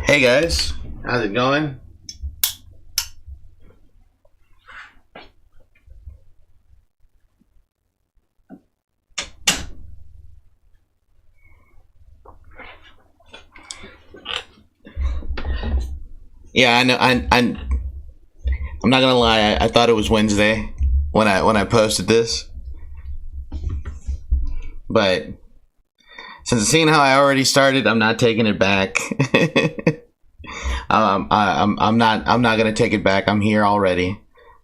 Hey guys, how's it going? Yeah, I know. I'm not gonna lie. I thought it was Wednesday when I posted this, but since seeing how I already started, I'm not taking it back. I'm not gonna take it back. I'm here already,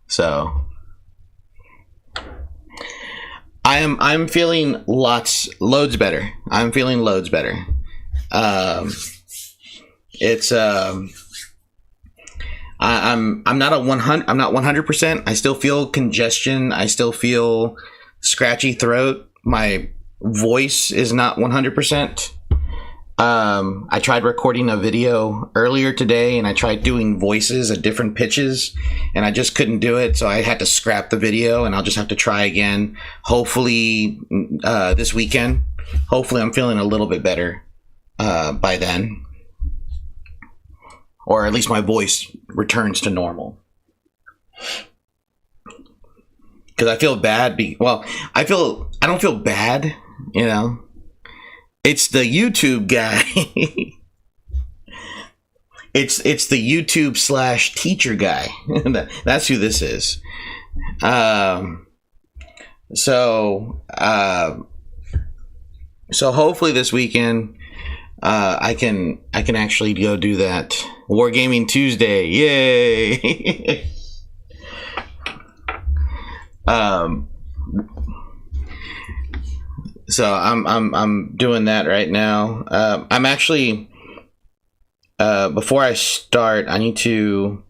so I'm feeling loads better. I'm feeling loads better. It's I'm not 100%. I still feel congestion. I still feel scratchy throat. My voice is not 100%. I tried recording a video earlier today and I tried doing voices at different pitches and I just couldn't do it. So I had to scrap the video and I'll just have to try again. Hopefully this weekend. Hopefully I'm feeling a little bit better by then. Or at least my voice returns to normal. Because I feel bad. I don't feel bad, you know. It's the YouTube guy. it's the YouTube / teacher guy. That's who this is. So hopefully this weekend I can actually go do that. Wargaming Tuesday, yay! So I'm doing that right now. I'm actually before I start, I need to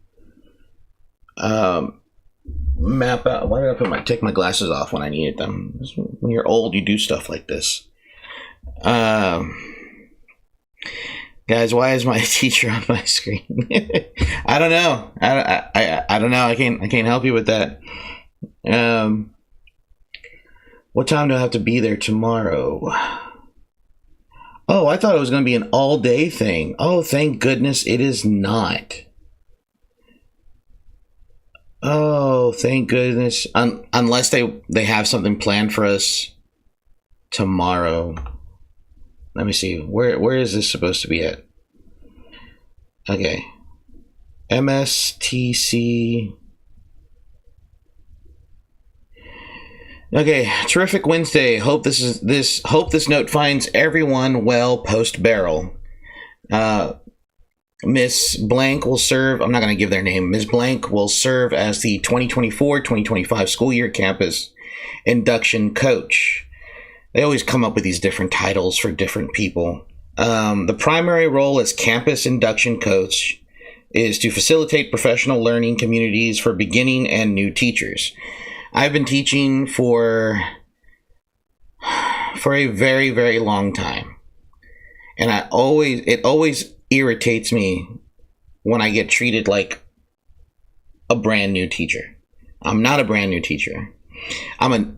map out. Why did I take my glasses off when I needed them? When you're old, you do stuff like this. Guys, why is my teacher on my screen? I don't know. I don't know. I can't help you with that. What time do I have to be there tomorrow? Oh, I thought it was going to be an all-day thing. Oh, thank goodness it is not. Oh, thank goodness. Unless they have something planned for us tomorrow. Let me see. Where is this supposed to be at? Okay. MSTC. Okay, terrific Wednesday. Hope this note finds everyone well post barrel. Miss Blank will serve. I'm not going to give their name. Miss Blank will serve as the 2024-2025 school year campus induction coach. They always come up with these different titles for different people. The primary role as campus induction coach is to facilitate professional learning communities for beginning and new teachers. I've been teaching for a very, very long time. And it always irritates me when I get treated like a brand new teacher. I'm not a brand new teacher.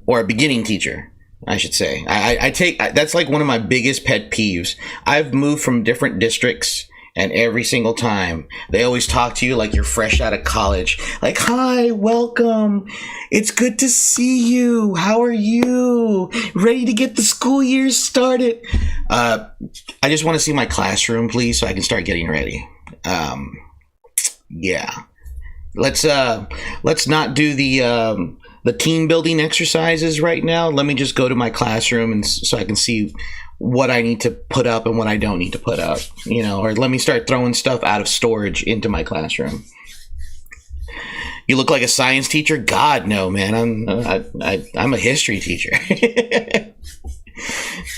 Or a beginning teacher, I should say. That's like one of my biggest pet peeves. I've moved from different districts, and every single time they always talk to you like you're fresh out of college. Like, hi, welcome. It's good to see you. How are you? Ready to get the school year started? I just want to see my classroom, please, so I can start getting ready. Yeah. Let's not do the team building exercises right now. Let me just go to my classroom and so I can see what I need to put up and what I don't need to put up, you know, or let me start throwing stuff out of storage into my classroom. You look like a science teacher? God, no, man. I'm a history teacher.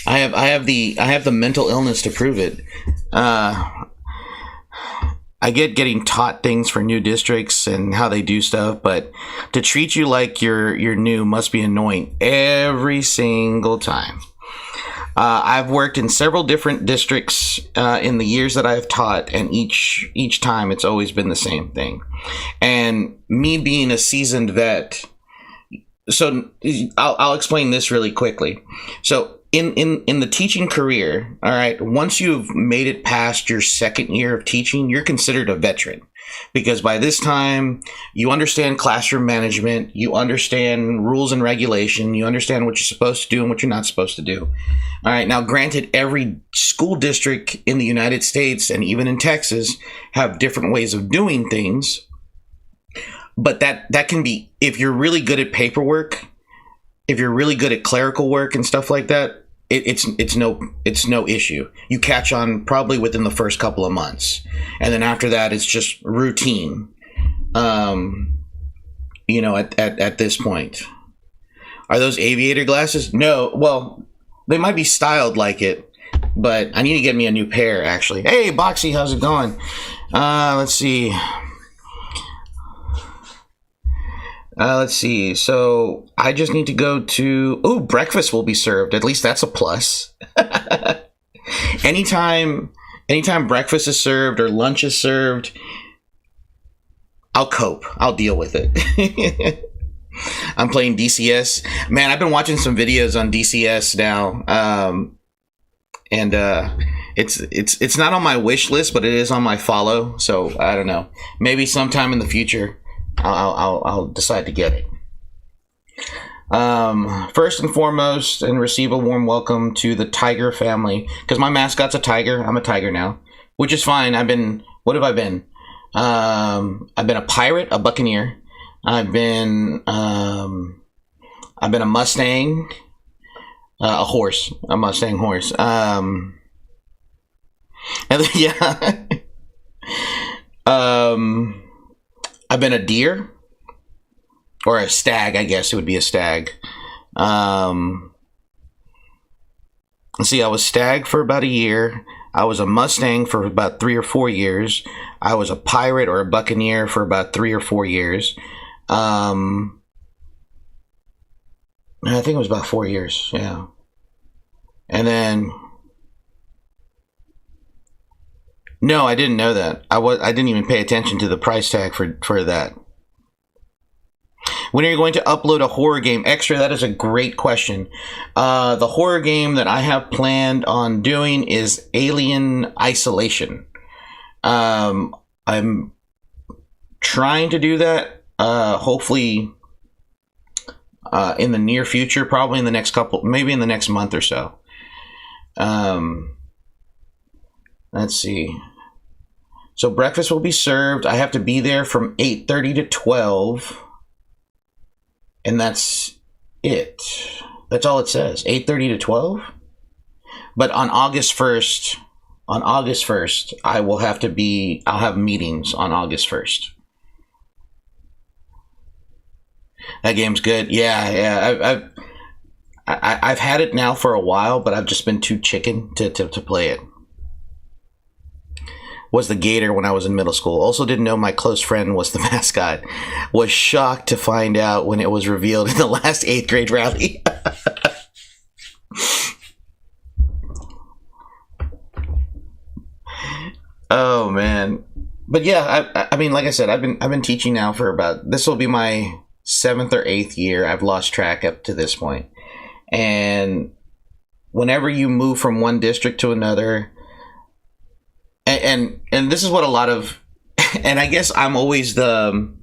I have the mental illness to prove it. I get getting taught things for new districts and how they do stuff, but to treat you like you're new must be annoying every single time. I've worked in several different districts in the years that I've taught, and each time it's always been the same thing. And me being a seasoned vet, so I'll explain this really quickly. So in the teaching career, all right, once you've made it past your second year of teaching, you're considered a veteran, because by this time you understand classroom management, you understand rules and regulation, you understand what you're supposed to do and what you're not supposed to do. All right, now granted, every school district in the United States and even in Texas have different ways of doing things, but that can be, if you're really good at paperwork, if you're really good at clerical work and stuff like that, it's no issue. You catch on probably within the first couple of months, and then after that, it's just routine. You know, at this point, are those aviator glasses? No, well, they might be styled like it, but I need to get me a new pair. Actually, hey, Boxy, how's it going? Let's see. Let's see. So I just need to go to... Oh, breakfast will be served. At least that's a plus. Anytime breakfast is served or lunch is served, I'll cope. I'll deal with it. I'm playing DCS. Man, I've been watching some videos on DCS now. And it's not on my wish list, but it is on my follow. So I don't know. Maybe sometime in the future, I'll decide to get it. First and foremost, and receive a warm welcome to the Tiger family, because my mascot's a tiger. I'm a tiger now, which is fine. What have I been? I've been a pirate, a buccaneer. I've been a Mustang, a horse, a Mustang horse. And then, yeah. I've been a deer, or a stag, I guess it would be a stag. Let's see, I was stag for about a year. I was a Mustang for about 3 or 4 years. I was a pirate or a buccaneer for about 3 or 4 years. I think it was about 4 years, yeah. And then... No, I didn't know that. I didn't even pay attention to the price tag for that. When are you going to upload a horror game extra? That is a great question. The horror game that I have planned on doing is Alien Isolation. I'm trying to do that. Hopefully in the near future, probably in the next maybe in the next month or so. Let's see. So breakfast will be served. I have to be there from 8:30 to 12. And that's it. That's all it says. 8:30 to 12. But on August 1st, I'll have meetings on August 1st. That game's good. Yeah. I've had it now for a while, but I've just been too chicken to play it. Was the gator when I was in middle school. Also didn't know my close friend was the mascot. Was shocked to find out when it was revealed in the last 8th grade rally. Oh man. But yeah, I mean, like I said, I've been teaching now for this will be my 7th or 8th year. I've lost track up to this point. And whenever you move from one district to another, and this is what a lot of, and I guess I'm always how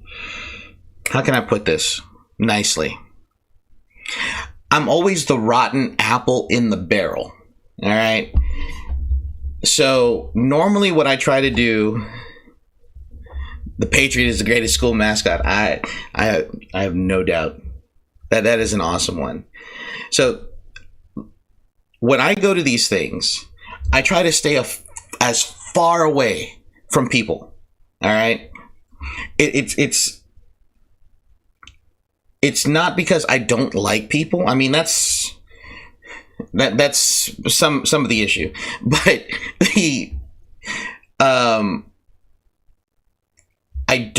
can I put this nicely? I'm always the rotten apple in the barrel. All right. So normally what I try to do, the Patriot is the greatest school mascot. I have no doubt that is an awesome one. So when I go to these things, I try to stay as far away from people. All right. It's not because I don't like people. I mean, that's some of the issue, but I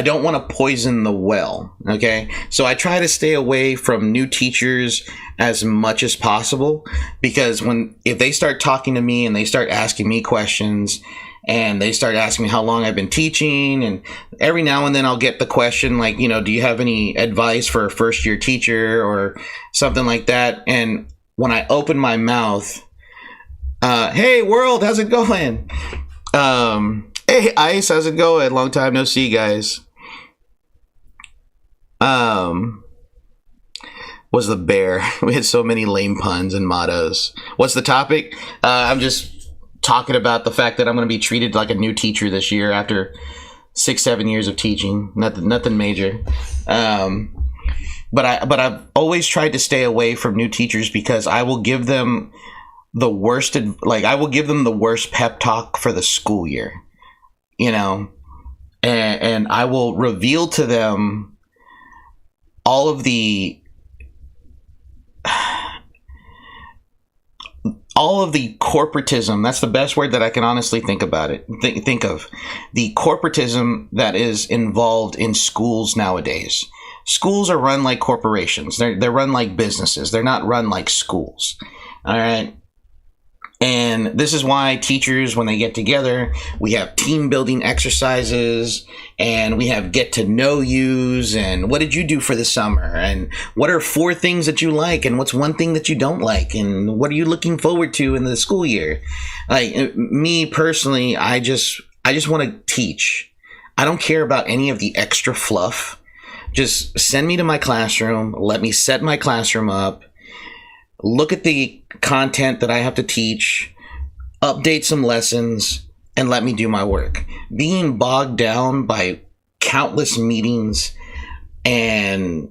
don't want to poison the well. Okay. So I try to stay away from new teachers as much as possible, because if they start talking to me and they start asking me questions and they start asking me how long I've been teaching. And every now and then I'll get the question like, do you have any advice for a first year teacher or something like that? And when I open my mouth, hey world, how's it going? Hey Ice, how's it going? Long time no see, guys. Was the bear. We had so many lame puns and mottos. What's the topic? I'm just talking about the fact that I'm going to be treated like a new teacher this year after 6-7 years of teaching. Nothing major. But I've always tried to stay away from new teachers because I will give them the worst, I will give them the worst pep talk for the school year, and I will reveal to them all of the corporatism. That's the best word that I can honestly think about it. Think of the corporatism that is involved in schools nowadays. Schools are run like corporations. They're run like businesses. They're not run like schools. All right. And this is why teachers, when they get together, we have team building exercises and we have get to know yous and what did you do for the summer and what are 4 things that you like and what's 1 thing that you don't like and what are you looking forward to in the school year? Like me personally, I just want to teach. I don't care about any of the extra fluff. Just send me to my classroom. Let me set my classroom up. Look at the content that I have to teach, update some lessons, and let me do my work. Being bogged down by countless meetings and,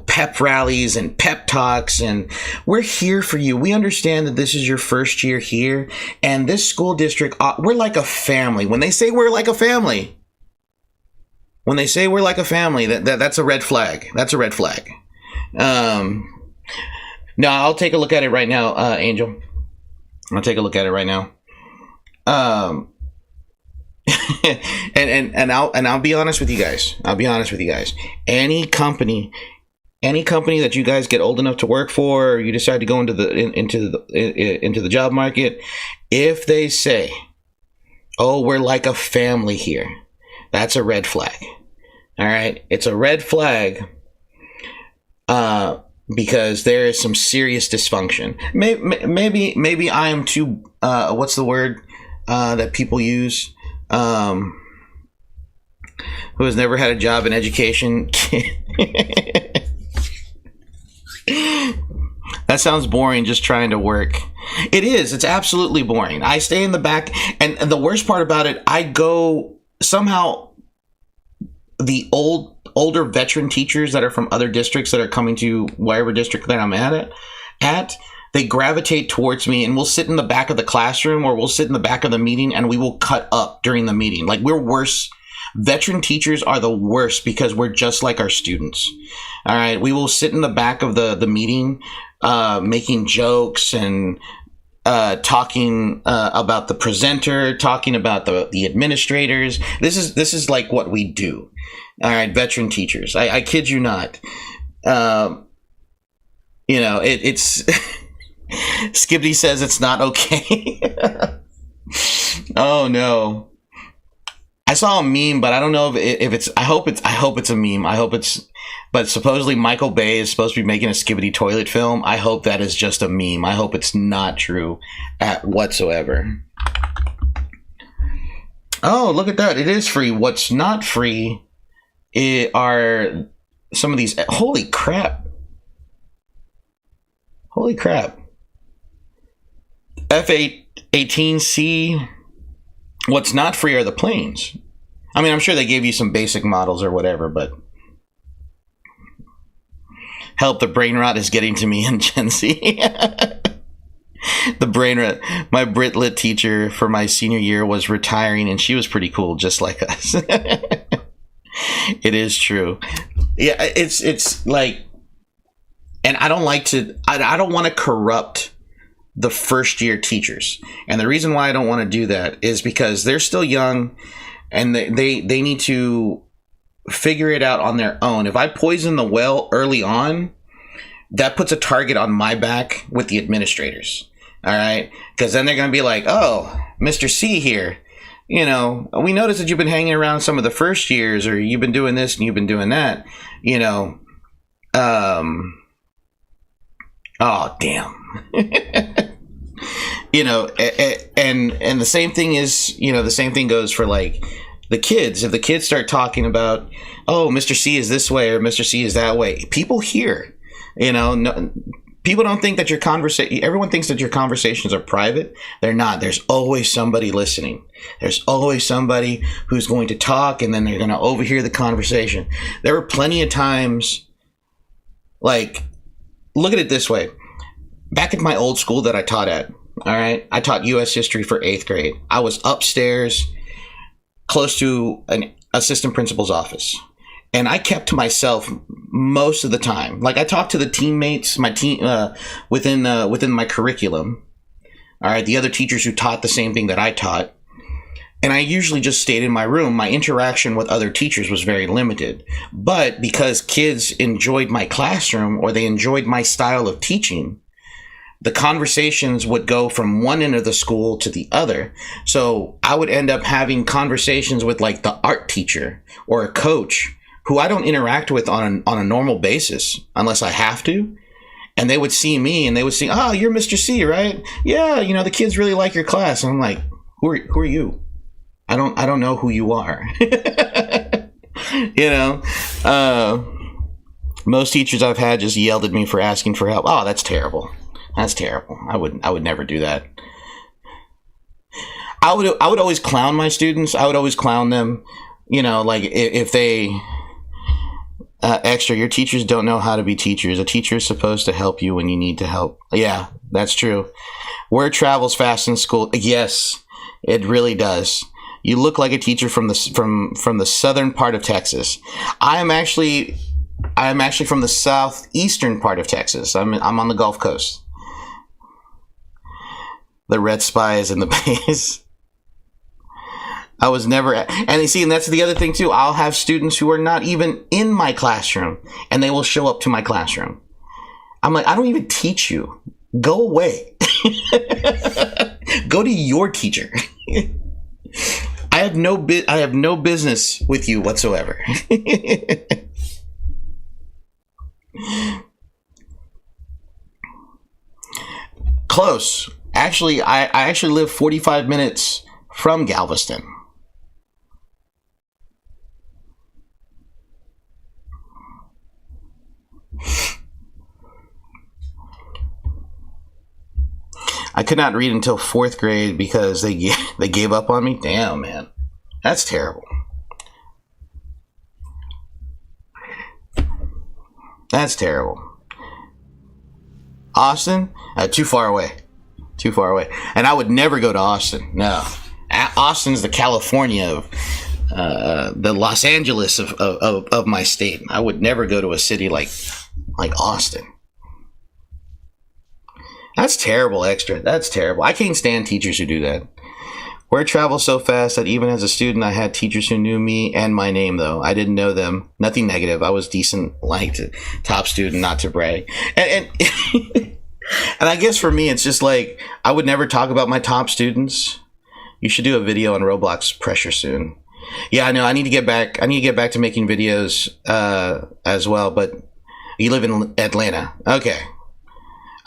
pep rallies and pep talks, and we're here for you. We understand that this is your first year here, and this school district, we're like a family. When they say we're like a family, that's a red flag. That's a red flag. No, I'll take a look at it right now, Angel. I'll take a look at it right now. And I'll be honest with you guys. Any company that you guys get old enough to work for, or you decide to go into the job market, if they say, "Oh, we're like a family here," that's a red flag. All right, it's a red flag. Because there is some serious dysfunction. Maybe I am too. What's the word that people use? Who has never had a job in education? That sounds boring. Just trying to work. It is. It's absolutely boring. I stay in the back, and the worst part about it, I go somehow. The older veteran teachers that are from other districts that are coming to whatever district that I'm at, they gravitate towards me, and we'll sit in the back of the classroom or we'll sit in the back of the meeting and we will cut up during the meeting. Like, we're worse. Veteran teachers are the worst because we're just like our students. All right. We will sit in the back of the meeting, making jokes and talking about the presenter, talking about the administrators. This is like what we do. All right, veteran teachers. I kid you not. It's Skibbity says it's not okay. Oh no. I saw a meme, but I don't know if it's. I hope it's a meme. But supposedly Michael Bay is supposed to be making a Skibbity toilet film. I hope that is just a meme. I hope it's not true whatsoever. Oh, look at that! It is free. What's not free are some of these. Holy crap! F-18C. What's not free are the planes. I mean, I'm sure they gave you some basic models or whatever, but help, the brain rot is getting to me in Gen Z. The brain rot. My Brit Lit teacher for my senior year was retiring, and she was pretty cool, just like us. It is true. Yeah, it's like, and I don't want to corrupt the first year teachers. And the reason why I don't want to do that is because they're still young and they need to figure it out on their own. If I poison the well early on, that puts a target on my back with the administrators. All right. Because then they're going to be like, oh, Mr. C here, we noticed that you've been hanging around some of the first years, or you've been doing this and you've been doing that, oh, damn. And the same thing is, the same thing goes for like the kids. If the kids start talking about, oh, Mr. C is this way or Mr. C is that way, people hear, no, people don't think that everyone thinks that your conversations are private. They're not. There's always somebody listening. There's always somebody who's going to talk, and then they're going to overhear the conversation. There were plenty of times, like, look at it this way. Back at my old school that I taught at, all right, I taught U.S. history for 8th grade. I was upstairs close to an assistant principal's office. And I kept to myself most of the time. Like, I talked to the teammates, my team, within my curriculum. All right, the other teachers who taught the same thing that I taught. And I usually just stayed in my room. My interaction with other teachers was very limited. But because kids enjoyed my classroom, or they enjoyed my style of teaching, the conversations would go from one end of the school to the other. So I would end up having conversations with like the art teacher or a coach who I don't interact with on a normal basis unless I have to. And they would see me and they would see, oh, you're Mr. C, right? Yeah, the kids really like your class. And I'm like, who are you? I don't know who you are. Most teachers I've had just yelled at me for asking for help. Oh, that's terrible. That's terrible. I would never do that. I would always clown my students. I would always clown them. Like if they extra, your teachers don't know how to be teachers. A teacher is supposed to help you when you need to help. Yeah, that's true. Word travels fast in school. Yes, it really does. You look like a teacher from the southern part of Texas. I'm actually from the southeastern part of Texas. I'm on the Gulf Coast. The red spies and the bays. I was never, and you see, and that's the other thing too. I'll have students who are not even in my classroom, and they will show up to my classroom. I'm like, I don't even teach you. Go away. Go to your teacher. I have no business with you whatsoever. Close. Actually, I actually live 45 minutes from Galveston. I could not read until 4th grade because they gave up on me. Damn, man. That's terrible. That's terrible. Austin? Too far away. Too far away. And I would never go to Austin. No. Austin's the California of the Los Angeles of my state. I would never go to a city like Austin. That's terrible, extra. That's terrible. I can't stand teachers who do that. Word travels so fast that even as a student, I had teachers who knew me and my name, though. I didn't know them. Nothing negative. I was decent, liked, top student, not to brag. And and I guess for me, it's just like, I would never talk about my top students. You should do a video on Roblox pressure soon. Yeah, I know. I need to get back to making videos as well. But you live in Atlanta. Okay.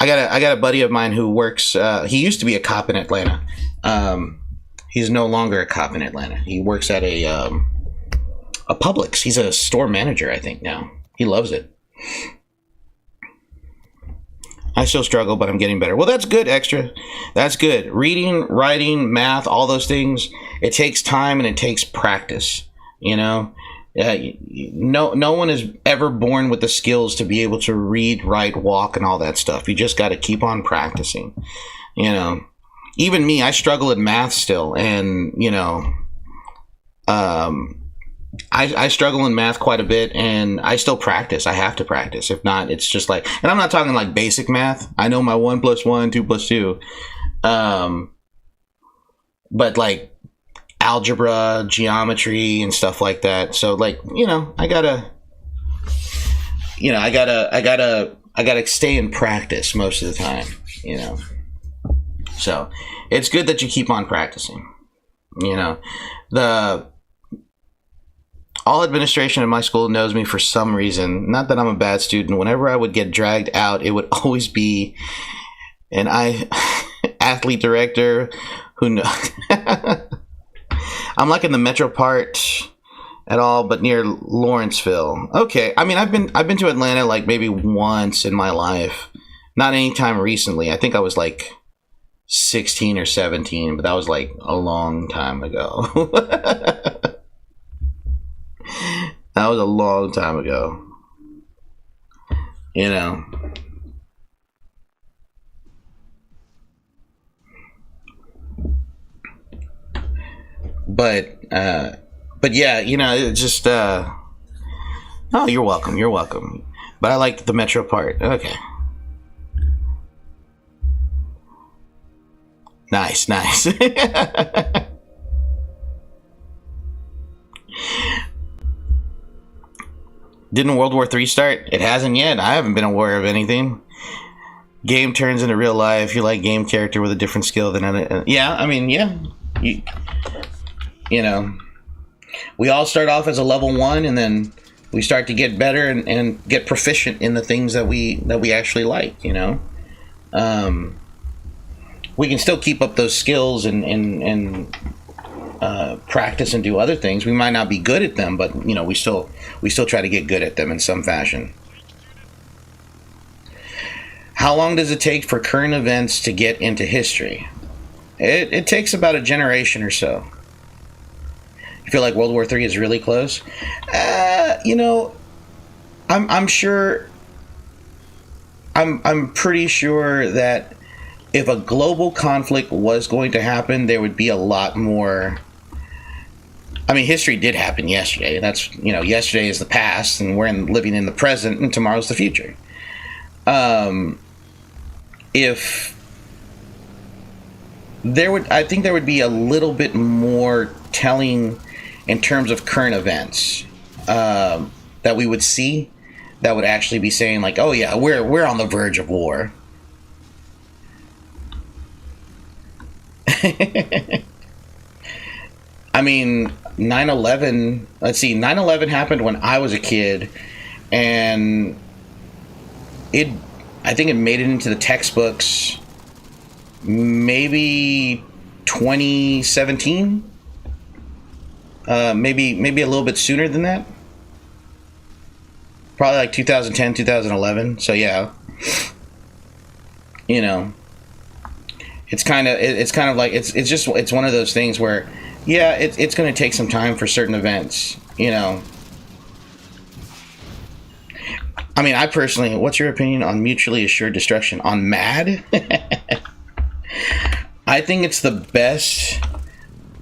I got a buddy of mine who works. He used to be a cop in Atlanta. He's no longer a cop in Atlanta. He works at a Publix. He's a store manager, I think, now. He loves it. I still struggle, but I'm getting better. Well, that's good, extra. That's good. Reading, writing, math, all those things. It takes time and it takes practice. No one is ever born with the skills to be able to read, write, walk, and all that stuff. You just got to keep on practicing. Even me, I struggle at math still, and I struggle in math quite a bit, and I still practice. I have to practice. If not, it's just like, and I'm not talking like basic math. I know my 1 + 1, 2 + 2, but like algebra, geometry, and stuff like that. So like, I gotta stay in practice most of the time. So it's good that you keep on practicing. You know, the all administration in my school knows me for some reason. Not that I'm a bad student. Whenever I would get dragged out, it would always be an athlete director who I'm like in the metro part at all, but near Lawrenceville. Okay, I mean I've been to Atlanta like maybe once in my life, not anytime recently. I think I was like 16 or 17, but that was like a long time ago. That was a long time ago. You know. But yeah, you know, it's just oh, you're welcome. You're welcome. But I like the metro part. Okay. Nice, nice. Didn't World War III start? It hasn't yet. I haven't been aware of anything. Game turns into real life. You like game character with a different skill than other. Yeah, I mean, yeah. You know, we all start off as a level 1, and then we start to get better and get proficient in the things that we actually like. You know, we can still keep up those skills and practice and do other things. We might not be good at them, but you know, we still try to get good at them in some fashion. How long does it take for current events to get into history? It takes about a generation or so. You feel like World War III is really close? You know, I'm sure. I'm pretty sure that if a global conflict was going to happen, there would be a lot more. I mean, history did happen yesterday. That's, you know, yesterday is the past, and we're living in the present, and tomorrow's the future. If I think there would be a little bit more telling in terms of current events that we would see, that would actually be saying like, oh yeah, we're on the verge of war. I mean, 9/11, let's see, 9/11 happened when I was a kid, and I think it made it into the textbooks maybe 2017, maybe a little bit sooner than that, probably like 2010, 2011. So yeah, you know, it's kind of like it's one of those things where, yeah, it's going to take some time for certain events, you know. I mean, I personally, what's your opinion on mutually assured destruction? On MAD? I think it's the best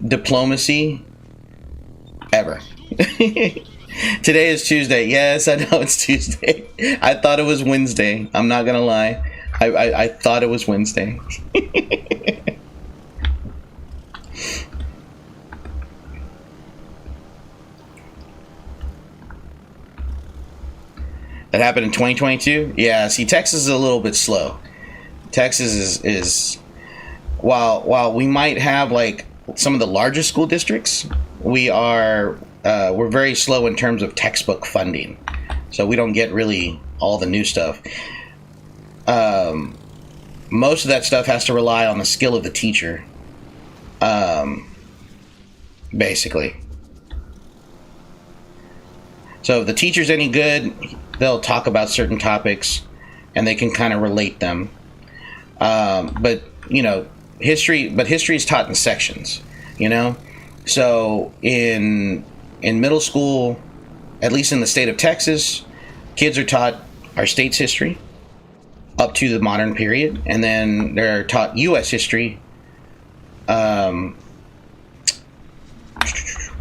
diplomacy ever. Today is Tuesday. Yes, I know it's Tuesday. I thought it was Wednesday. I'm not going to lie. I thought it was Wednesday. That happened in 2022? Yeah, see, Texas is a little bit slow. Texas is while we might have like some of the largest school districts, we're very slow in terms of textbook funding. So we don't get really all the new stuff. Most of that stuff has to rely on the skill of the teacher. Basically. So if the teacher's any good, they'll talk about certain topics and they can kind of relate them. But, you know, history is taught in sections, you know? So in middle school, at least in the state of Texas, kids are taught our state's history up to the modern period, and then they're taught U.S. history. What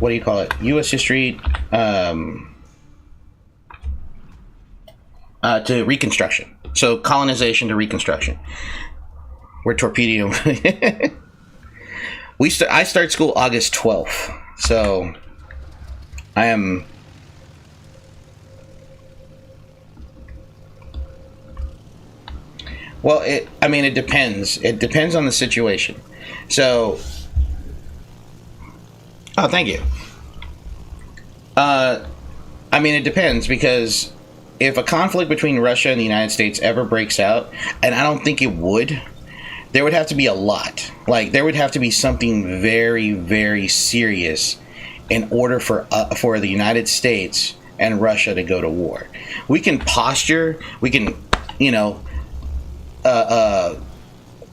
do you call it? U.S. history to Reconstruction. So colonization to Reconstruction. We're torpedoing. I start school August 12th, so I am. Well, it depends. It depends on the situation. So Oh, thank you. I mean, it depends, because if a conflict between Russia and the United States ever breaks out, and I don't think it would, there would have to be a lot. Like, there would have to be something very, very serious in order for the United States and Russia to go to war. We can posture, we can, you know,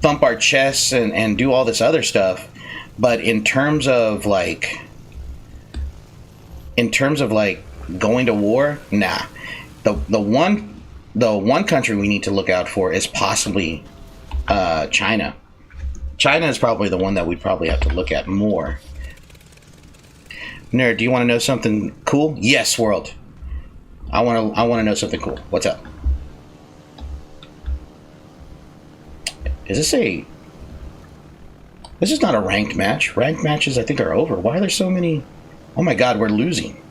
thump our chests and do all this other stuff, but in terms of like going to war, nah. The one country we need to look out for is possibly China. China is probably the one that we probably have to look at more. Nerd, do you want to know something cool? Yes, world. I want to know something cool. What's up? Is this a... This is not a ranked match. Ranked matches, I think, are over. Why are there so many... Oh my god, we're losing.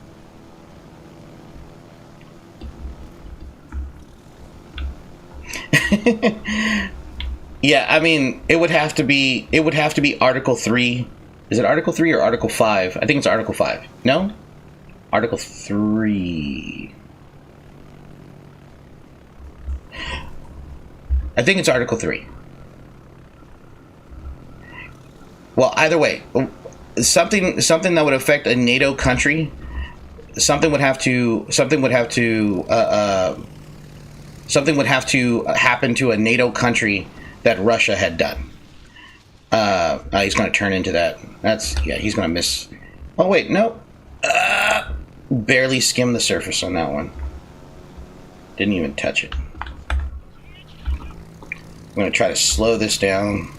Yeah, I mean, it would have to be Article 3. Is it Article 3 or Article 5? I think it's Article 5. No? Article 3. I think it's Article 3. Well, either way, something that would affect a NATO country, something would have to happen to a NATO country that Russia had done. He's going to turn into that. He's going to miss. Oh wait, no. Barely skimmed the surface on that one. Didn't even touch it. I'm going to try to slow this down.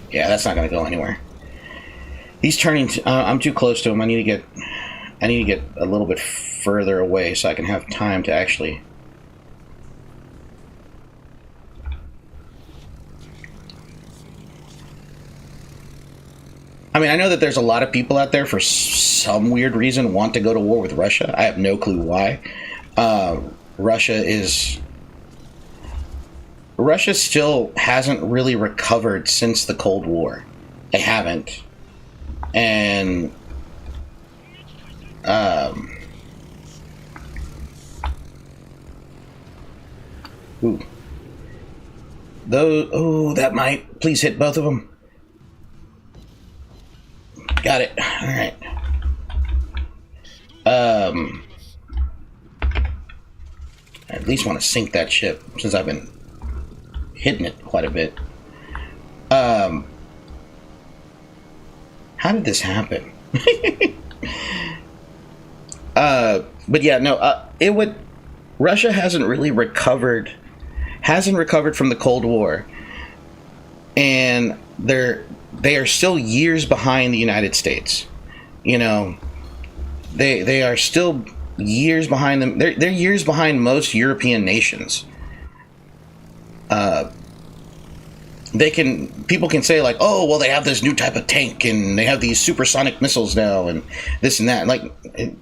Yeah, that's not going to go anywhere. He's turning. I'm too close to him. I need to get a little bit further away so I can have time to actually. I mean, I know that there's a lot of people out there for some weird reason want to go to war with Russia. I have no clue why. Russia still hasn't really recovered since the Cold War. They haven't. And that might please hit both of them. Got it. All right. I at least want to sink that ship since I've been hitting it quite a bit. How did this happen? But yeah, no. Russia hasn't really recovered. Hasn't recovered from the Cold War, and they are still years behind the United States. You know, they are still years behind them. They're years behind most European nations. People can say like, oh, well, they have this new type of tank and they have these supersonic missiles now and this and that. Like,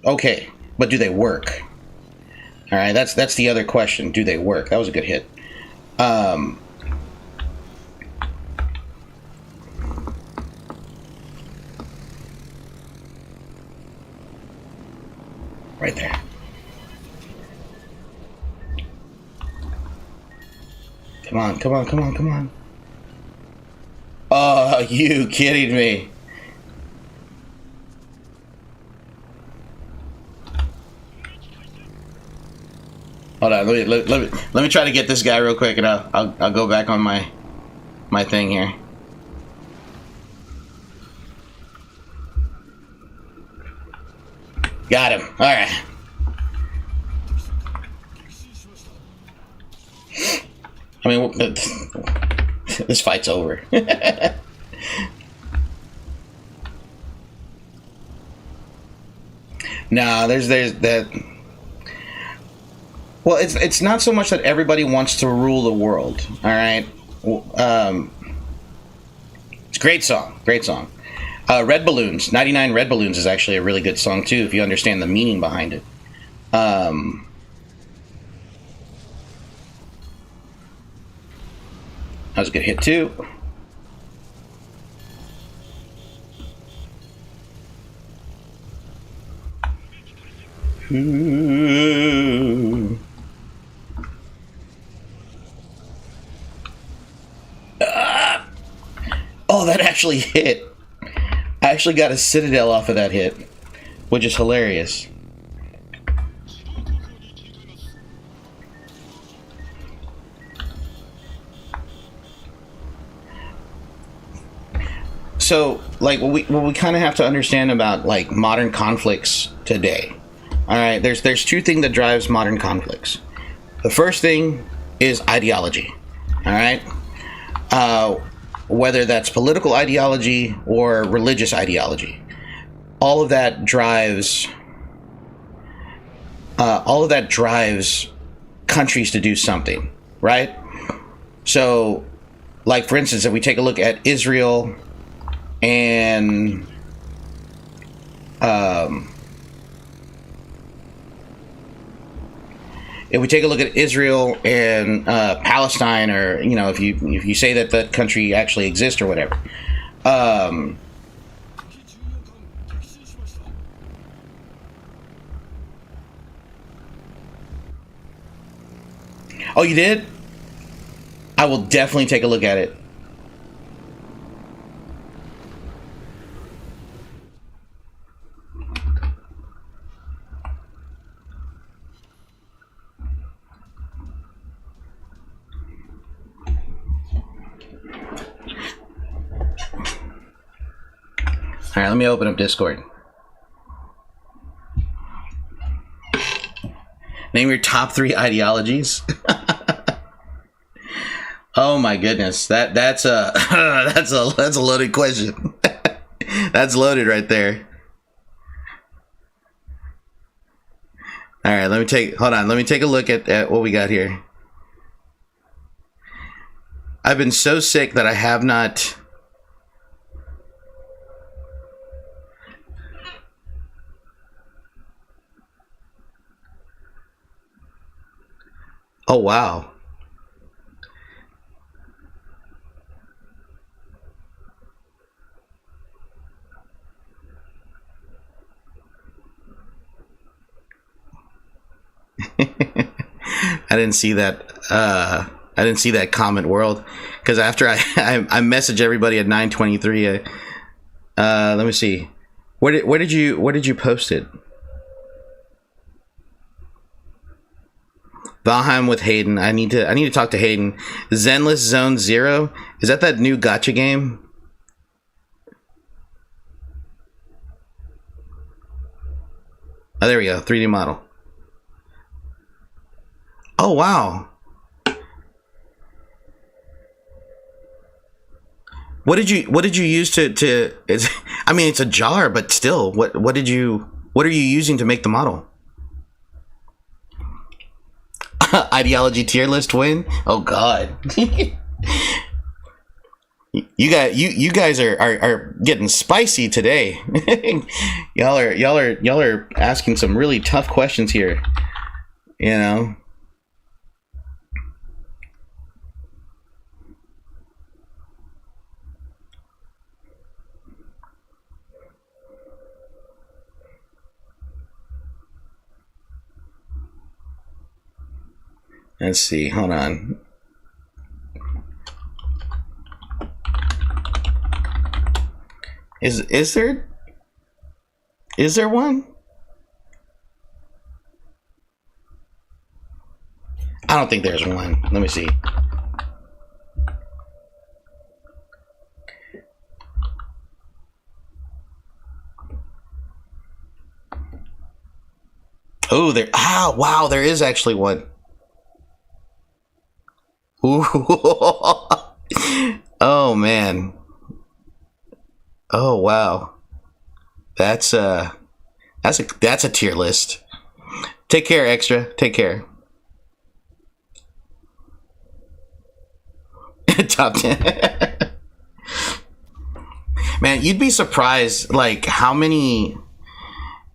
okay, but do they work? All right, that's the other question. Do they work? That was a good hit. Right there. Come on, come on, come on, come on. Oh, you kidding me? Hold on, let me try to get this guy real quick, and I'll go back on my thing here. Got him. All right. I mean, this fight's over. No, there's that. Well, it's not so much that everybody wants to rule the world. All right. It's a great song. Great song. Red Balloons, 99 Red Balloons is actually a really good song too, if you understand the meaning behind it. That was a good hit too. Ooh. Oh, that actually hit. I actually got a Citadel off of that hit, which is hilarious. So, like, what we kind of have to understand about like modern conflicts today. All right, there's two things that drives modern conflicts. The first thing is ideology. All right, whether that's political ideology or religious ideology, all of that drives countries to do something, right? So, like for instance, if we take a look at Israel and if we take a look at Israel and Palestine, or if you say that that country actually exists or whatever, oh, you did? I will definitely take a look at it. All right, let me open up Discord. Name your top 3 ideologies. Oh my goodness, that's a that's a loaded question. That's loaded right there. All right, let me take a look at what we got here. I've been so sick that I have not. Oh wow. I didn't see that. I didn't see that comment, world, because after I message everybody at 9:23. Let me see. Where did you post it? Valheim with Hayden. I need to talk to Hayden. Zenless Zone Zero. Is that new gacha game? Oh, there we go. 3D model. Oh wow. What did you use to it's, I mean, it's a jar, but still, what are you using to make the model? Ideology tier list win? Oh god. You guys are getting spicy today. y'all are asking some really tough questions here, you know. Let's see, hold on. Is there one? I don't think there's one. Let me see. Oh, wow, there is actually one. Ooh. Oh man. Oh wow. That's a tier list. Take care, Extra. Take care. Top 10. Man, you'd be surprised like how many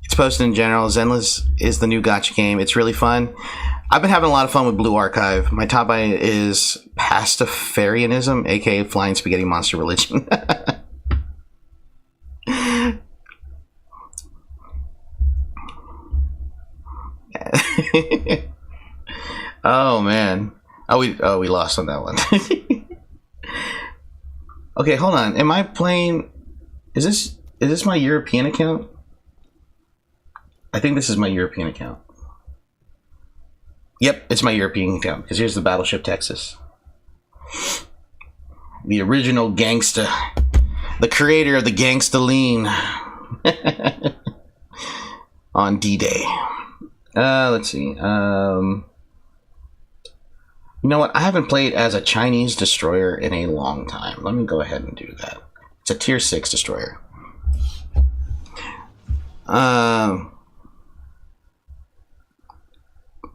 it's posted in general. Zenless is the new gacha game. It's really fun. I've been having a lot of fun with Blue Archive. My top eye is Pastafarianism, aka Flying Spaghetti Monster Religion. Oh man. We lost on that one. Okay, hold on. Am I playing? Is this my European account? I think this is my European account. Yep, it's my European account, because here's the Battleship Texas. The original gangsta. The creator of the gangsta lean. On D-Day. Let's see. You know what? I haven't played as a Chinese destroyer in a long time. Let me go ahead and do that. It's a tier 6 destroyer.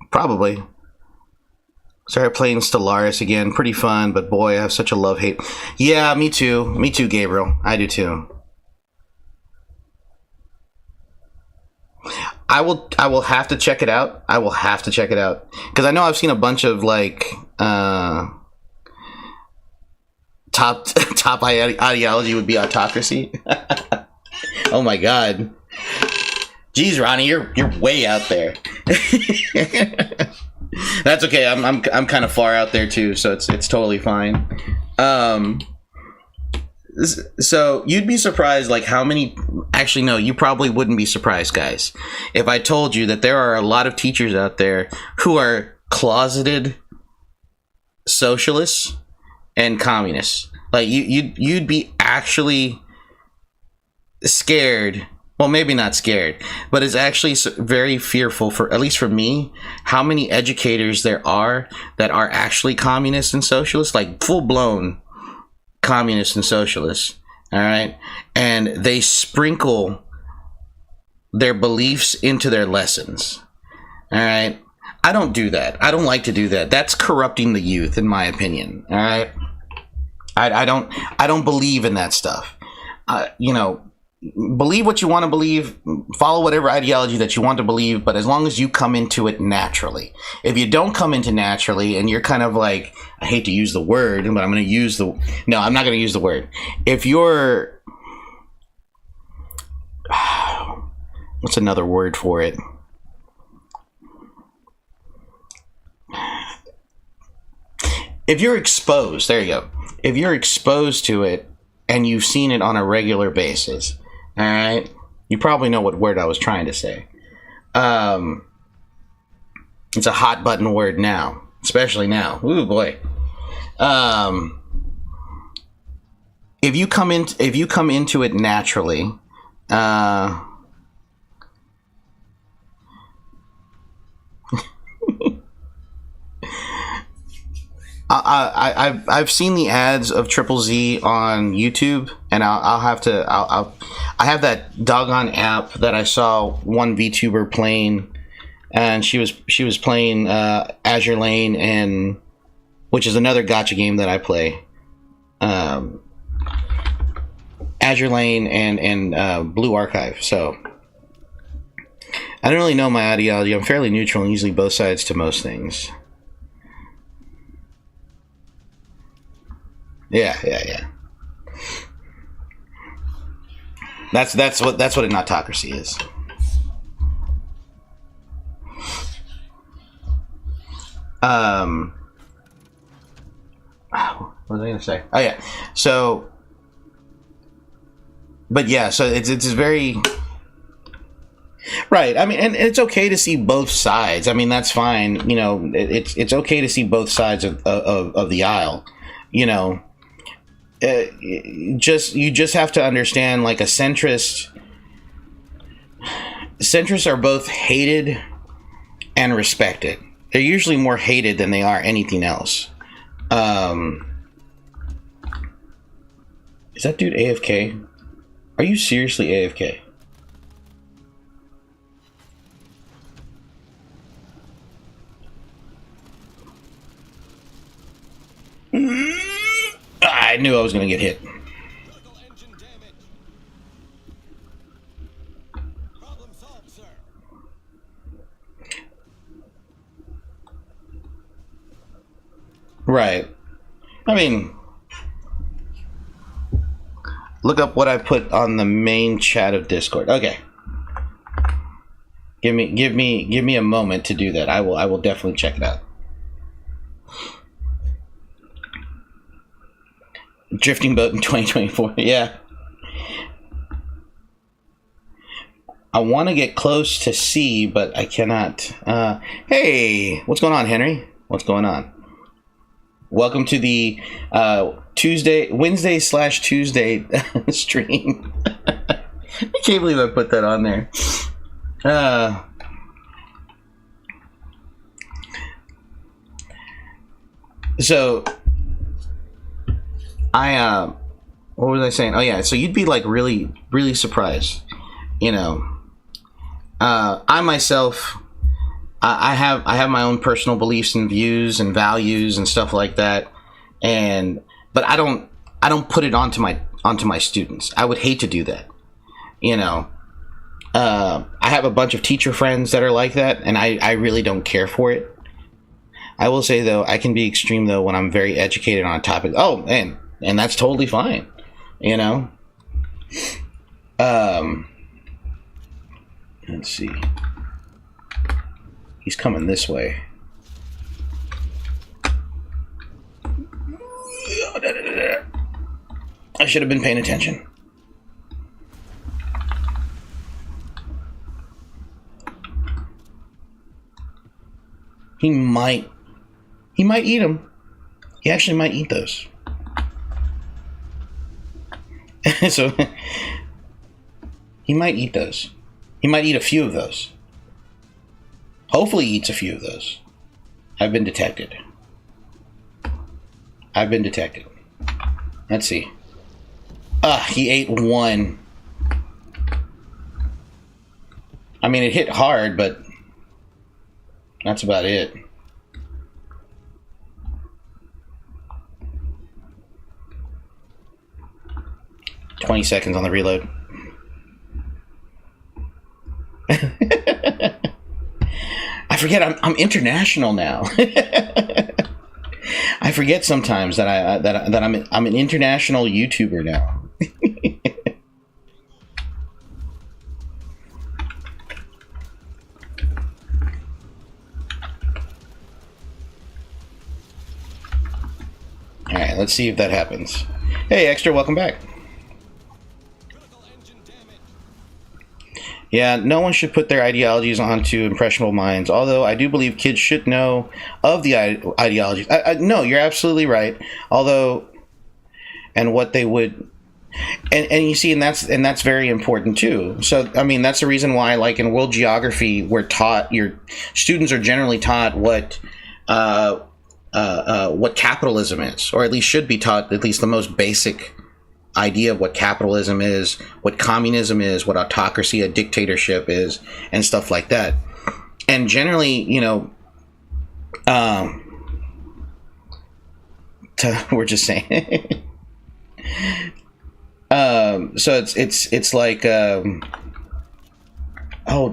Probably. Started playing Stellaris again. Pretty fun, but boy, I have such a love-hate. Yeah, me too. Me too, Gabriel. I do too. I will have to check it out. I will have to check it out. Because I know I've seen a bunch of, like, top ideology would be autocracy. Oh my god. Jeez, Ronnie, you're way out there. That's okay. I'm kind of far out there too, so it's totally fine. So you'd be surprised, like, how many. Actually, no, you probably wouldn't be surprised, guys, if I told you that there are a lot of teachers out there who are closeted socialists and communists. Like, you'd be actually scared. Well, maybe not scared, but it's actually very fearful, for at least for me, how many educators there are that are actually communists and socialists, like full-blown communists and socialists. All right, and they sprinkle their beliefs into their lessons. All right, I don't do that. I don't like to do that. That's corrupting the youth, in my opinion. All right, I don't believe in that stuff. You know, believe what you want to believe, follow whatever ideology that you want to believe, but as long as you come into it naturally. If you don't come into naturally and you're kind of like, I hate to use the word, but I'm going to use the, no, I'm not going to use the word. If you're, what's another word for it? If you're exposed, there you go. If you're exposed to it and you've seen it on a regular basis, all right, you probably know what word I was trying to say. It's a hot button word now, especially now. Ooh boy. If you come into it naturally, I've seen the ads of Triple Z on YouTube, and I have that doggone app that I saw one VTuber playing, and she was playing Azure Lane, and which is another gacha game that I play. Azure Lane and Blue Archive. So I don't really know my ideology. I'm fairly neutral and usually both sides to most things. Yeah. That's what an autocracy is. What was I gonna say? Oh yeah. So, but yeah. So it's very right. I mean, and it's okay to see both sides. I mean, that's fine. You know, it's okay to see both sides of the aisle. You know. You just have to understand, like, a centrists are both hated and respected. They're usually more hated than they are anything else. Is that dude AFK? Are you seriously AFK? I knew I was going to get hit. Right. I mean, look up what I put on the main chat of Discord. Okay. Give me a moment to do that. I will definitely check it out. Drifting boat in 2024. Yeah. I want to get close to C, but I cannot. Hey, what's going on, Henry? What's going on? Welcome to the Wednesday/Tuesday stream. I can't believe I put that on there. So what was I saying? Oh yeah, so you'd be like really, really surprised. You know, I myself, I have my own personal beliefs and views and values and stuff like that, but I don't put it onto my students. I would hate to do that. You know, I have a bunch of teacher friends that are like that, and I really don't care for it. I will say though, I can be extreme though when I'm very educated on a topic. Oh, and that's totally fine. You know. Let's see. He's coming this way. I should have been paying attention. He might eat them. He actually might eat those. So he might eat those. He might eat a few of those. Hopefully he eats a few of those. I've been detected. Let's see. He ate one. I mean, it hit hard, but that's about it. "20 seconds on the reload." I forget I'm international now. I forget sometimes that I'm an international YouTuber now. All right, let's see if that happens. Hey, Extra, welcome back. Yeah, no one should put their ideologies onto impressionable minds, although I do believe kids should know of the ideologies. No, you're absolutely right. Although, and what they would, and you see, and that's very important too. So, I mean, that's the reason why, like in world geography, your students are generally taught what capitalism is, or at least should be taught at least the most basic idea of what capitalism is, what communism is, what autocracy, a dictatorship is, and stuff like that. And generally, you know, we're just saying. So it's like, oh,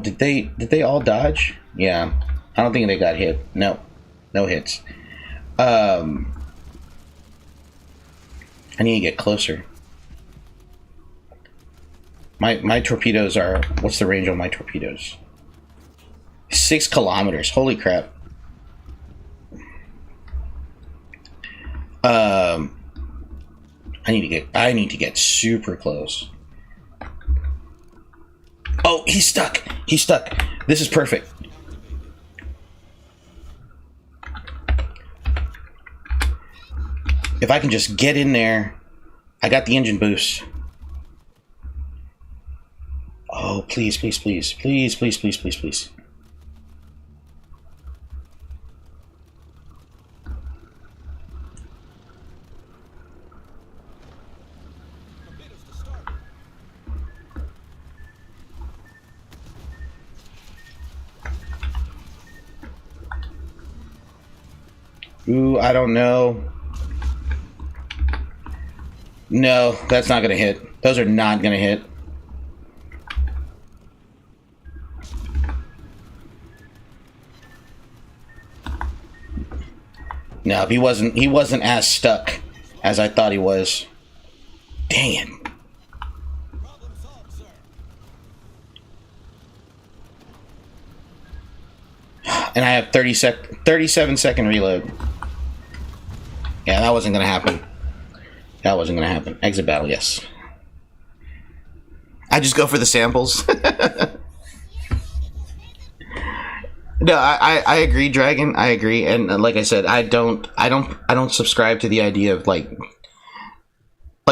did they all dodge? Yeah, I don't think they got hit. No hits. I need to get closer. My torpedoes are, what's the range on my torpedoes? 6 kilometers. Holy crap. I need to get super close. Oh, he's stuck. This is perfect. If I can just get in there. I got the engine boost. Oh, please. Ooh, I don't know. No, that's not gonna hit. Those are not gonna hit. No, he wasn't as stuck as I thought he was. Dang it. and I have 37-second reload. Yeah, that wasn't gonna happen. That wasn't gonna happen. Exit battle, yes. I just go for the samples. No, I agree, Dragon. I agree, and like I said, I don't subscribe to the idea of like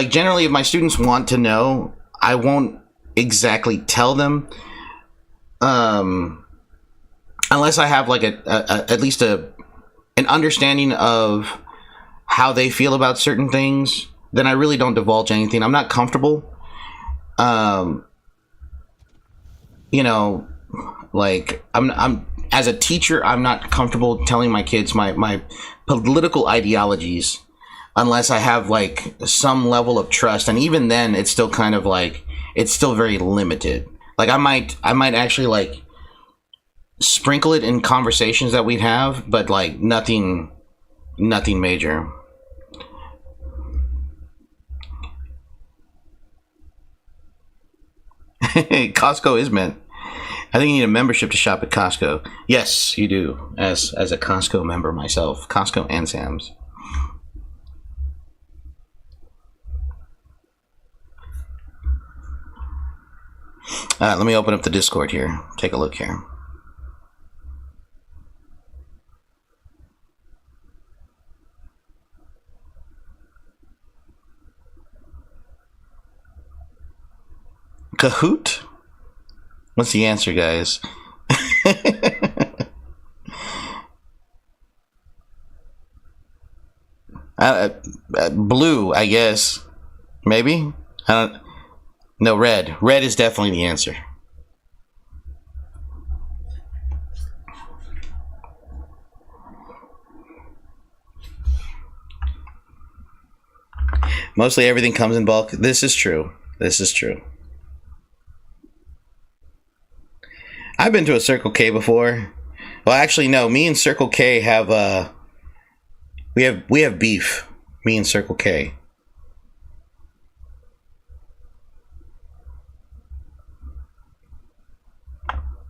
generally, if my students want to know, I won't exactly tell them, unless I have like at least an understanding of how they feel about certain things. Then I really don't divulge anything. I'm not comfortable. You know, like I'm as a teacher, I'm not comfortable telling my kids my political ideologies unless I have like some level of trust, and even then it's still kind of like it's still very limited. Like I might actually like sprinkle it in conversations that we'd have, but like nothing major. Costco is meant. I think you need a membership to shop at Costco. Yes, you do. As a Costco member myself, Costco and Sam's. Let me open up the Discord here. Take a look here. Kahoot? What's the answer, guys? Blue, I guess. Maybe? I don't. No, red. Red is definitely the answer. Mostly everything comes in bulk. This is true. This is true. I've been to a Circle K before. Well, actually, no. Me and Circle K have we have beef. Me and Circle K.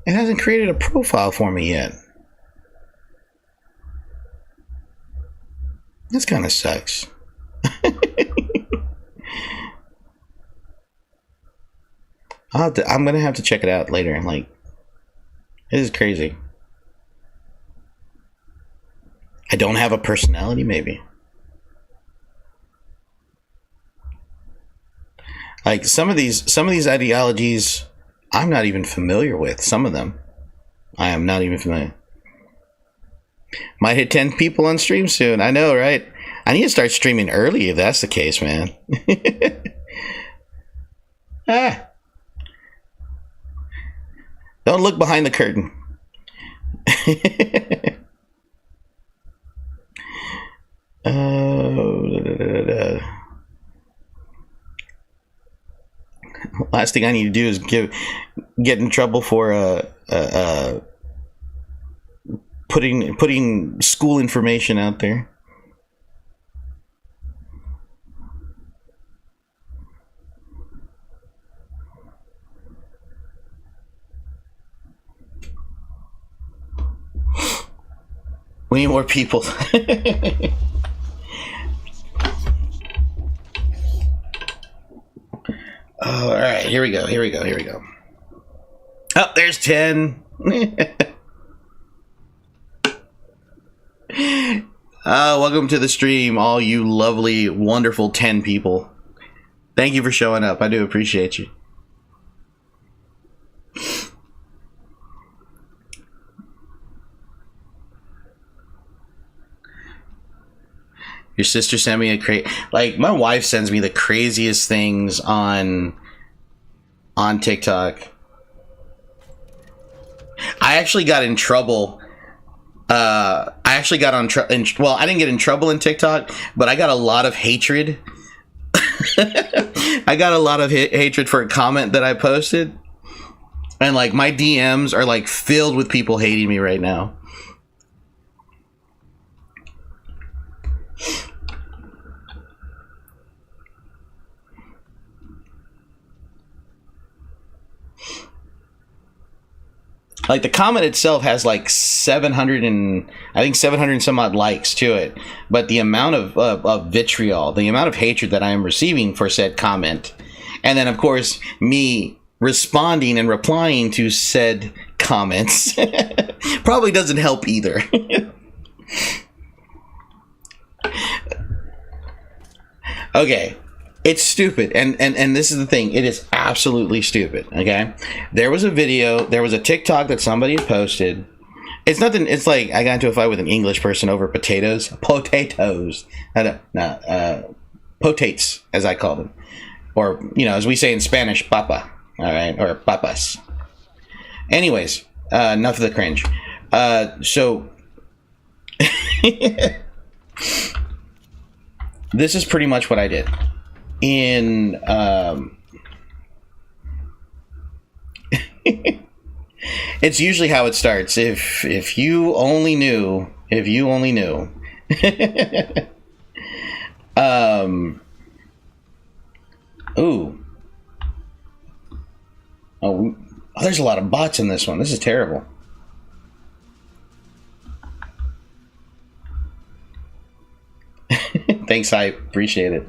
It hasn't created a profile for me yet. This kind of sucks. I'm gonna have to check it out later. Like, this is crazy. I don't have a personality, maybe. Like some of these ideologies, I'm not even familiar with. Some of them, I am not even familiar. Might hit 10 people on stream soon. I know, right? I need to start streaming early if that's the case, man. Ah. Don't look behind the curtain. Last thing I need to do is get in trouble for putting school information out there. We need more people. Oh, all right, here we go. Oh, there's 10. Welcome to the stream, all you lovely, wonderful 10 people. Thank you for showing up. I do appreciate you. Your sister sent me like my wife sends me the craziest things on TikTok. I actually got in trouble. Well, I didn't get in trouble in TikTok, but I got a lot of hatred. I got a lot of hatred for a comment that I posted, and like my DMs are like filled with people hating me right now. Like the comment itself has like 700 and I think 700 and some odd likes to it, but the amount of vitriol, the amount of hatred that I am receiving for said comment, and then of course me responding and replying to said comments probably doesn't help either. Okay, it's stupid, and this is the thing, it is absolutely stupid. Okay, there was a video, there was a TikTok that somebody had posted. It's nothing, it's like I got into a fight with an English person over potatoes, potates, as I call them, or you know, as we say in Spanish, papa. All right, or papas. Anyways, enough of the cringe. So this is pretty much what I did. In it's usually how it starts. If you only knew, ooh. Oh, there's a lot of bots in this one. This is terrible. Thanks, I appreciate it.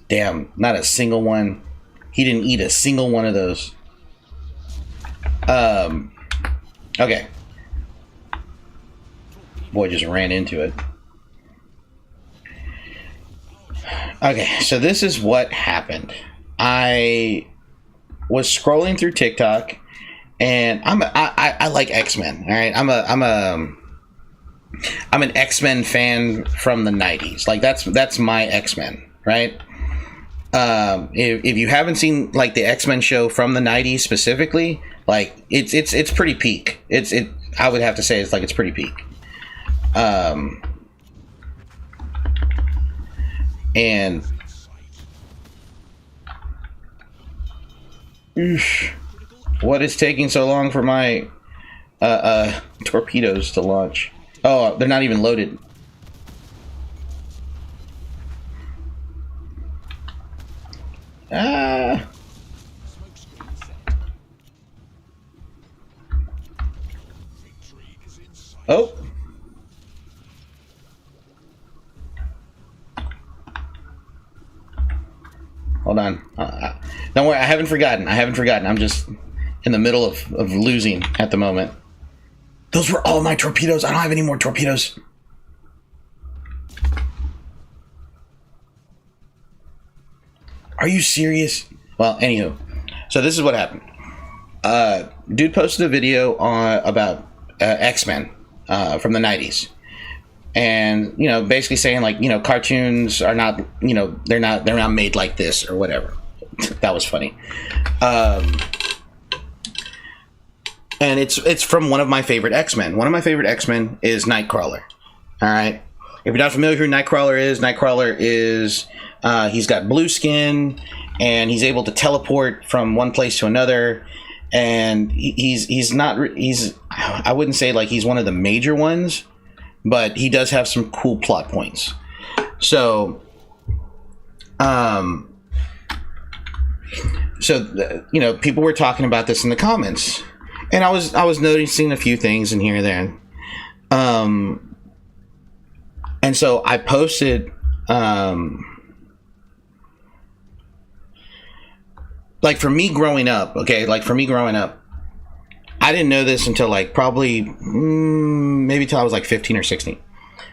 Damn, not a single one. He didn't eat a single one of those. Okay. Boy just ran into it. Okay, so this is what happened. I was scrolling through TikTok, and I like X-Men. All right, I'm an X-Men fan from the 90s. Like that's my X-Men, right? If you haven't seen like the X-Men show from the 90s specifically, like it's pretty peak. I would have to say it's pretty peak. And what is taking so long for my torpedoes to launch? Oh, they're not even loaded. Oh. Hold on. Don't worry, I haven't forgotten. I'm just in the middle of losing at the moment. Those were all my torpedoes. I don't have any more torpedoes. Are you serious? Well, anywho. So this is what happened. Dude posted a video about X-Men from the 90s. And, you know, basically saying like, you know, cartoons are not, you know, they're not made like this or whatever. That was funny. And it's from one of my favorite X-Men. One of my favorite X-Men is Nightcrawler. All right. If you're not familiar with who Nightcrawler is he's got blue skin and he's able to teleport from one place to another. And I wouldn't say like he's one of the major ones, but he does have some cool plot points. So, you know, people were talking about this in the comments, and I was noticing a few things in here and there. And so I posted, like for me growing up, I didn't know this until like probably maybe till I was like 15 or 16.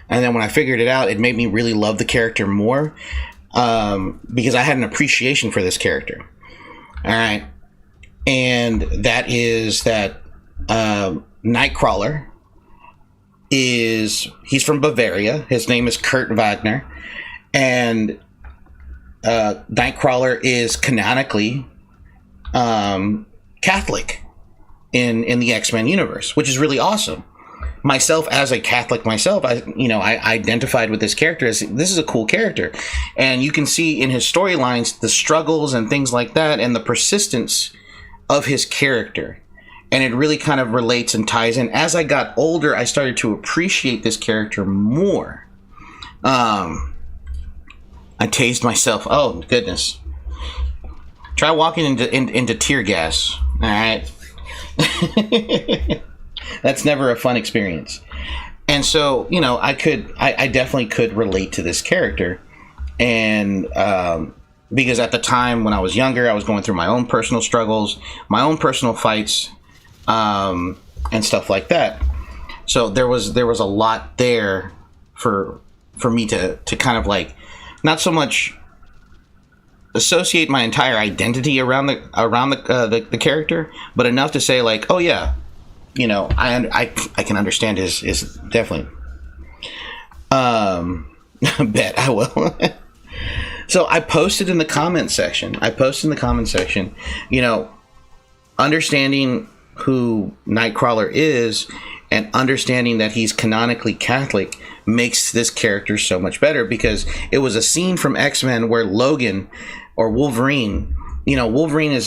And then when I figured it out, it made me really love the character more because I had an appreciation for this character. All right. And that is that Nightcrawler he's from Bavaria. His name is Kurt Wagner. And Nightcrawler is canonically Catholic in the X-Men universe, which is really awesome. Myself, as a Catholic myself, I identified with this character as this is a cool character, and you can see in his storylines the struggles and things like that, and the persistence of his character, and it really kind of relates and ties in. As I got older, I started to appreciate this character more. I tased myself. Oh goodness. Try walking into tear gas. All right. That's never a fun experience. And so, you know, I definitely could relate to this character. And because at the time when I was younger, I was going through my own personal struggles, my own personal fights, and stuff like that. So there was a lot there for me to kind of like, not so much associate my entire identity around the character, but enough to say like, oh yeah, you know, I can understand his definitely. Bet I will. So I posted in the comment section. You know, understanding who Nightcrawler is and understanding that he's canonically Catholic makes this character so much better, because it was a scene from X-Men where Logan or Wolverine, you know,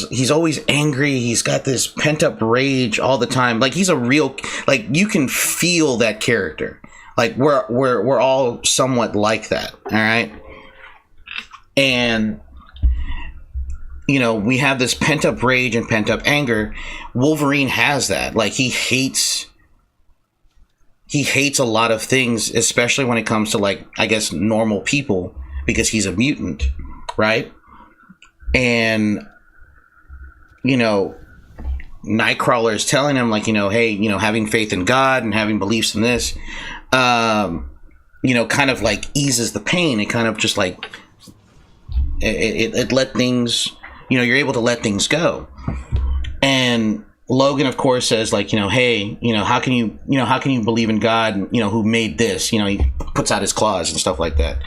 he's always angry. He's got this pent up rage all the time. Like he's a real, like you can feel that character. Like we're all somewhat like that. All right. And, you know, we have this pent up rage and pent up anger. Wolverine has that. Like he hates a lot of things, especially when it comes to, like, I guess, normal people, because he's a mutant, right? And, you know, Nightcrawler is telling him, like, you know, hey, you know, having faith in God and having beliefs in this, you know, kind of like eases the pain. It kind of just like, it let things, you know, you're able to let things go. And Logan, of course, says, like, you know, hey, you know, how can you believe in God, you know, who made this? You know, he puts out his claws and stuff like that.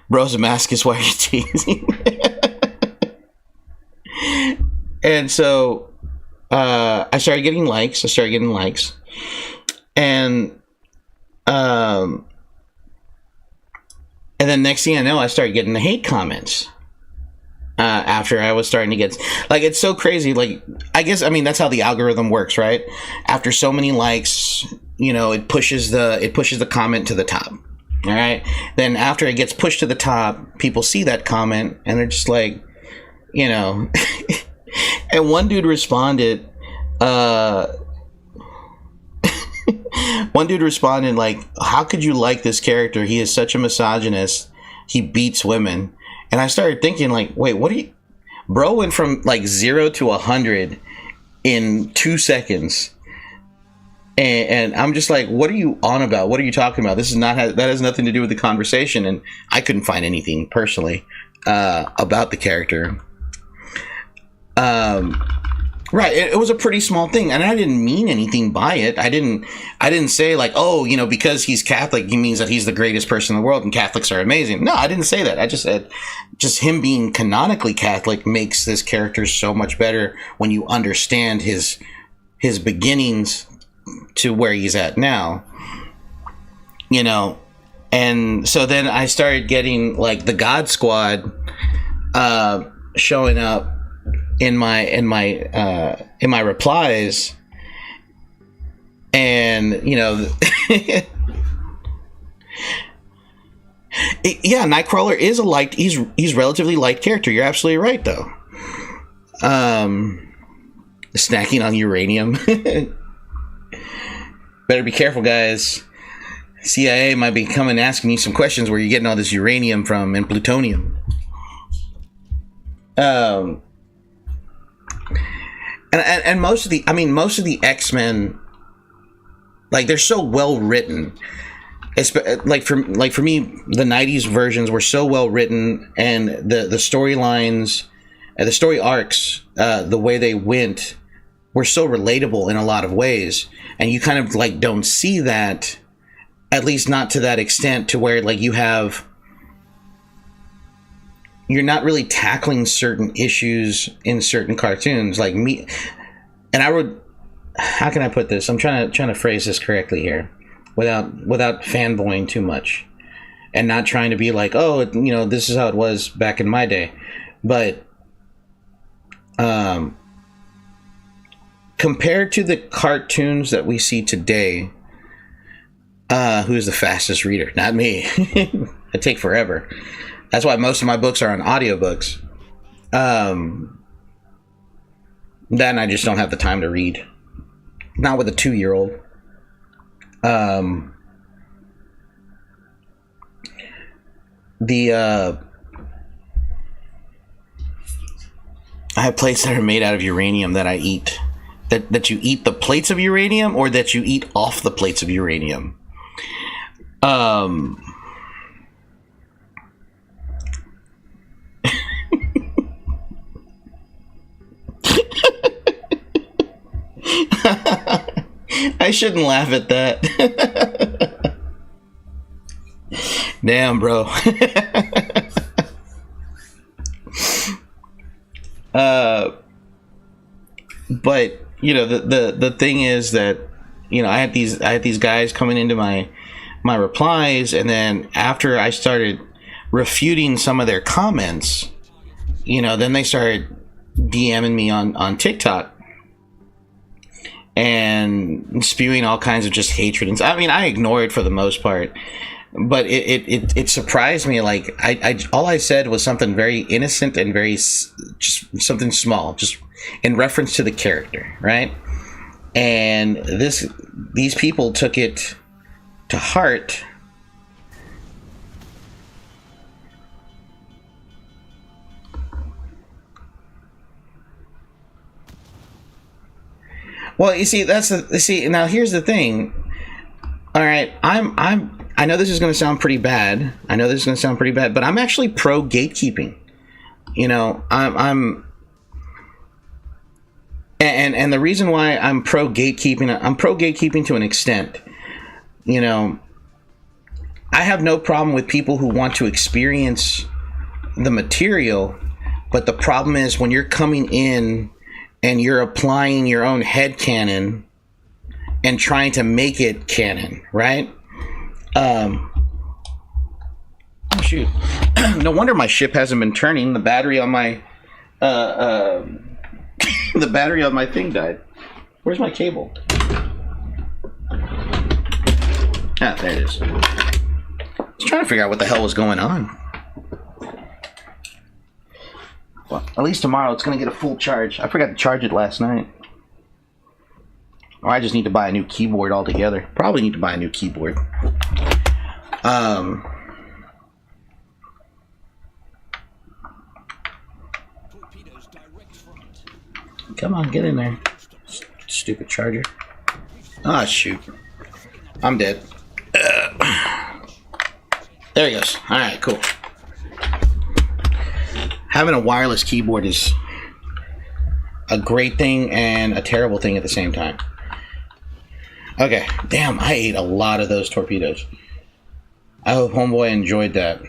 Bro's a Damascus, why are you teasing? And so I started getting likes. And then next thing I know, I started getting the hate comments. After I was starting to get, like, it's so crazy. Like, I guess, I mean, that's how the algorithm works, right? After so many likes, you know, it pushes the comment to the top. All right. Then after it gets pushed to the top, people see that comment and they're just like, you know, and one dude responded, like, how could you like this character? He is such a misogynist. He beats women. And I started thinking, like, wait, bro went from like 0 to 100 in 2 seconds. And I'm just like, what are you on about? What are you talking about? That has nothing to do with the conversation. And I couldn't find anything personally about the character. Right. It was a pretty small thing, and I didn't mean anything by it. I didn't say like, oh, you know, because he's Catholic, he means that he's the greatest person in the world and Catholics are amazing. No, I didn't say that. I just said just him being canonically Catholic makes this character so much better when you understand his beginnings to where he's at now. You know, and so then I started getting like the God Squad showing up in my replies, and you know, yeah, Nightcrawler is he's relatively light character. You're absolutely right, though. Snacking on uranium. Better be careful, guys. CIA might be coming asking you some questions where you're getting all this uranium from and plutonium. And most of the X-Men, like, they're so well written. Like for me, the 90s versions were so well written, and the storylines and the story arcs, the way they went, were so relatable in a lot of ways. And you kind of like don't see that, at least not to that extent, to where like you're not really tackling certain issues in certain cartoons, like me. And I would, how can I put this? I'm trying to phrase this correctly here, without fanboying too much, and not trying to be like, oh, you know, this is how it was back in my day. But compared to the cartoons that we see today, who's the fastest reader? Not me. I take forever. That's why most of my books are on audiobooks. Then I just don't have the time to read. Not with a 2-year-old. I have plates that are made out of uranium that I eat. That you eat the plates of uranium, or that you eat off the plates of uranium. I shouldn't laugh at that. Damn, bro. But you know, the thing is that, you know, I had these guys coming into my replies, and then after I started refuting some of their comments, you know, then they started DMing me on TikTok and spewing all kinds of just hatred. And I mean, I ignore it for the most part, but it surprised me. Like I all I said was something very innocent and very just something small, just in reference to the character, right? And these people took it to heart. Well, you see, now here's the thing. All right, I know this is going to sound pretty bad. But I'm actually pro gatekeeping. You know, and the reason why I'm pro gatekeeping to an extent. You know, I have no problem with people who want to experience the material, but the problem is when you're coming in and you're applying your own headcanon and trying to make it canon, right? Oh shoot! No wonder my ship hasn't been turning. The battery on my the battery on my thing died. Where's my cable? Ah, there it is. I was trying to figure out what the hell was going on. Well, at least tomorrow it's going to get a full charge. I forgot to charge it last night. Or I just need to buy a new keyboard altogether. Probably need to buy a new keyboard. Come on, get in there. Stupid charger. Ah, shoot. I'm dead. There he goes. Alright, cool. Having a wireless keyboard is a great thing and a terrible thing at the same time. Okay, damn, I ate a lot of those torpedoes. I hope homeboy enjoyed that.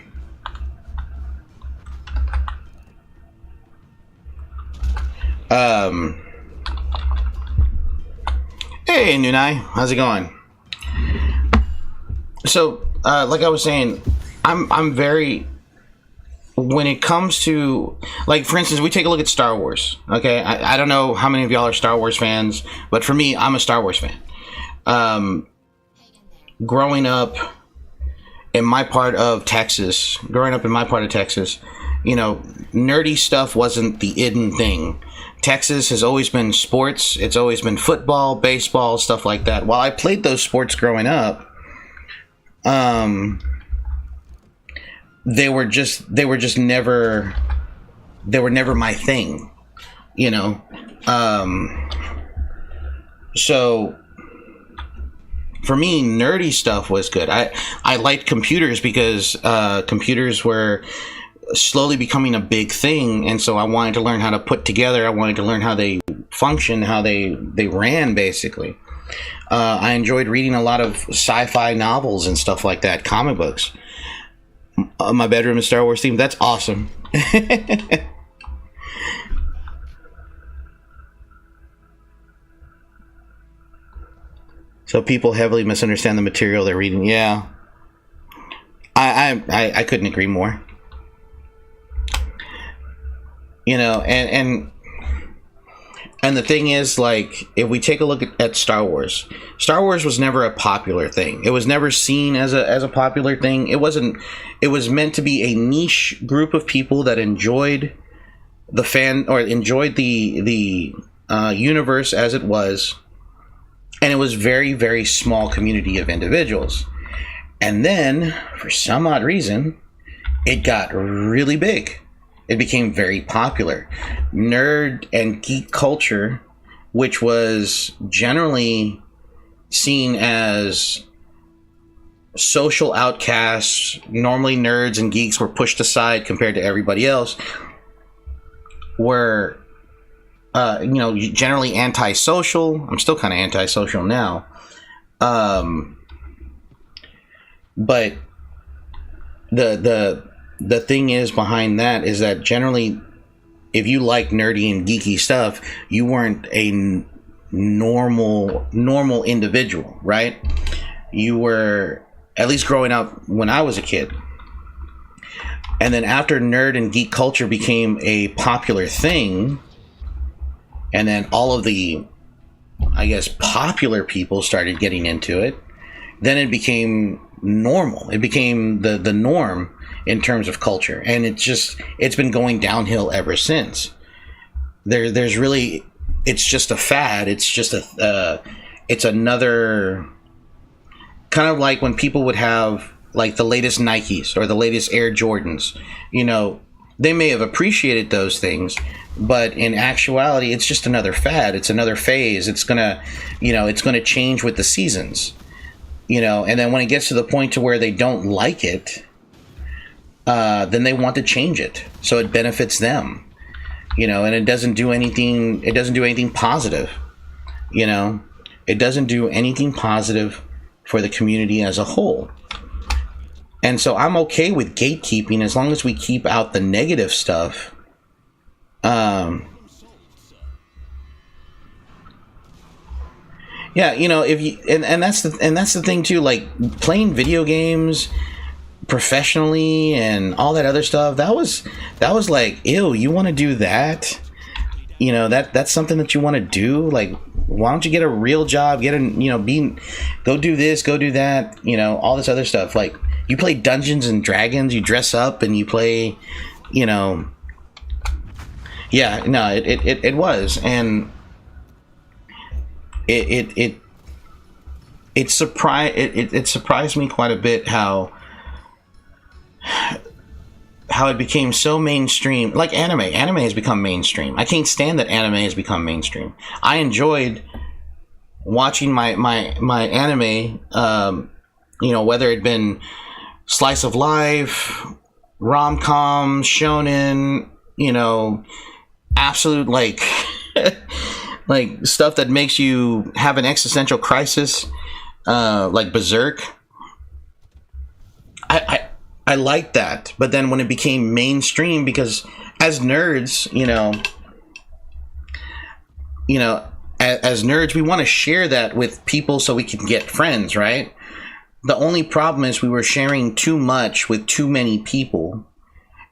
Hey, Nunai, how's it going? So, like I was saying, I'm very, when it comes to, like, for instance, we take a look at Star Wars, okay? I don't know how many of y'all are Star Wars fans, but for me, I'm a Star Wars fan. Growing up in my part of Texas, you know, nerdy stuff wasn't the in thing. Texas has always been sports. It's always been football, baseball, stuff like that. While I played those sports growing up, they were never my thing, you know. So for me, nerdy stuff was good. I liked computers because computers were slowly becoming a big thing, and so I wanted to learn how to put together. I wanted to learn how they function, how they ran, basically. I enjoyed reading a lot of sci-fi novels and stuff like that, comic books. My bedroom is Star Wars themed. That's awesome. So people heavily misunderstand the material they're reading. Yeah, I couldn't agree more. You know, and And the thing is, like, if we take a look at Star Wars, Star Wars was never a popular thing. It was never seen as a popular thing. It wasn't. It was meant to be a niche group of people that enjoyed enjoyed the universe as it was, and it was very, very small community of individuals. And then, for some odd reason, it got really big. It became very popular. Nerd and geek culture, which was generally seen as social outcasts, normally nerds and geeks were pushed aside compared to everybody else, were generally antisocial. I'm still kind of antisocial now. But the thing is behind that is that generally, if you like nerdy and geeky stuff, you weren't a normal individual, right? You were, at least growing up when I was a kid. And then after nerd and geek culture became a popular thing, and then all of the, I guess, popular people started getting into it, then it became normal. It became the norm in terms of culture, and it's been going downhill ever since. There's really, it's just a fad. It's just it's another, kind of like when people would have like the latest Nikes or the latest Air Jordans. They may have appreciated those things, but in actuality, it's just another fad. It's another phase. It's gonna change with the seasons. And then when it gets to the point to where they don't like it, then they want to change it so it benefits them, and it doesn't do anything. It doesn't do anything positive. It doesn't do anything positive for the community as a whole. And so I'm okay with gatekeeping as long as we keep out the negative stuff. Yeah, if you and that's the thing too, like playing video games professionally and all that other stuff, that was like, ew, you want to do that? That's something that you want to do? Like, why don't you get a real job, go do this, go do that, all this other stuff. Like, you play Dungeons and Dragons, you dress up and you play, yeah, no, it was, and it surprised me quite a bit how it became so mainstream. Like anime has become mainstream. I can't stand that anime has become mainstream. I enjoyed watching my anime, whether it been slice of life, rom-com, shonen, absolute like like stuff that makes you have an existential crisis, like Berserk. I like that, but then when it became mainstream, because as nerds, as nerds, we want to share that with people so we can get friends, right? The only problem is we were sharing too much with too many people,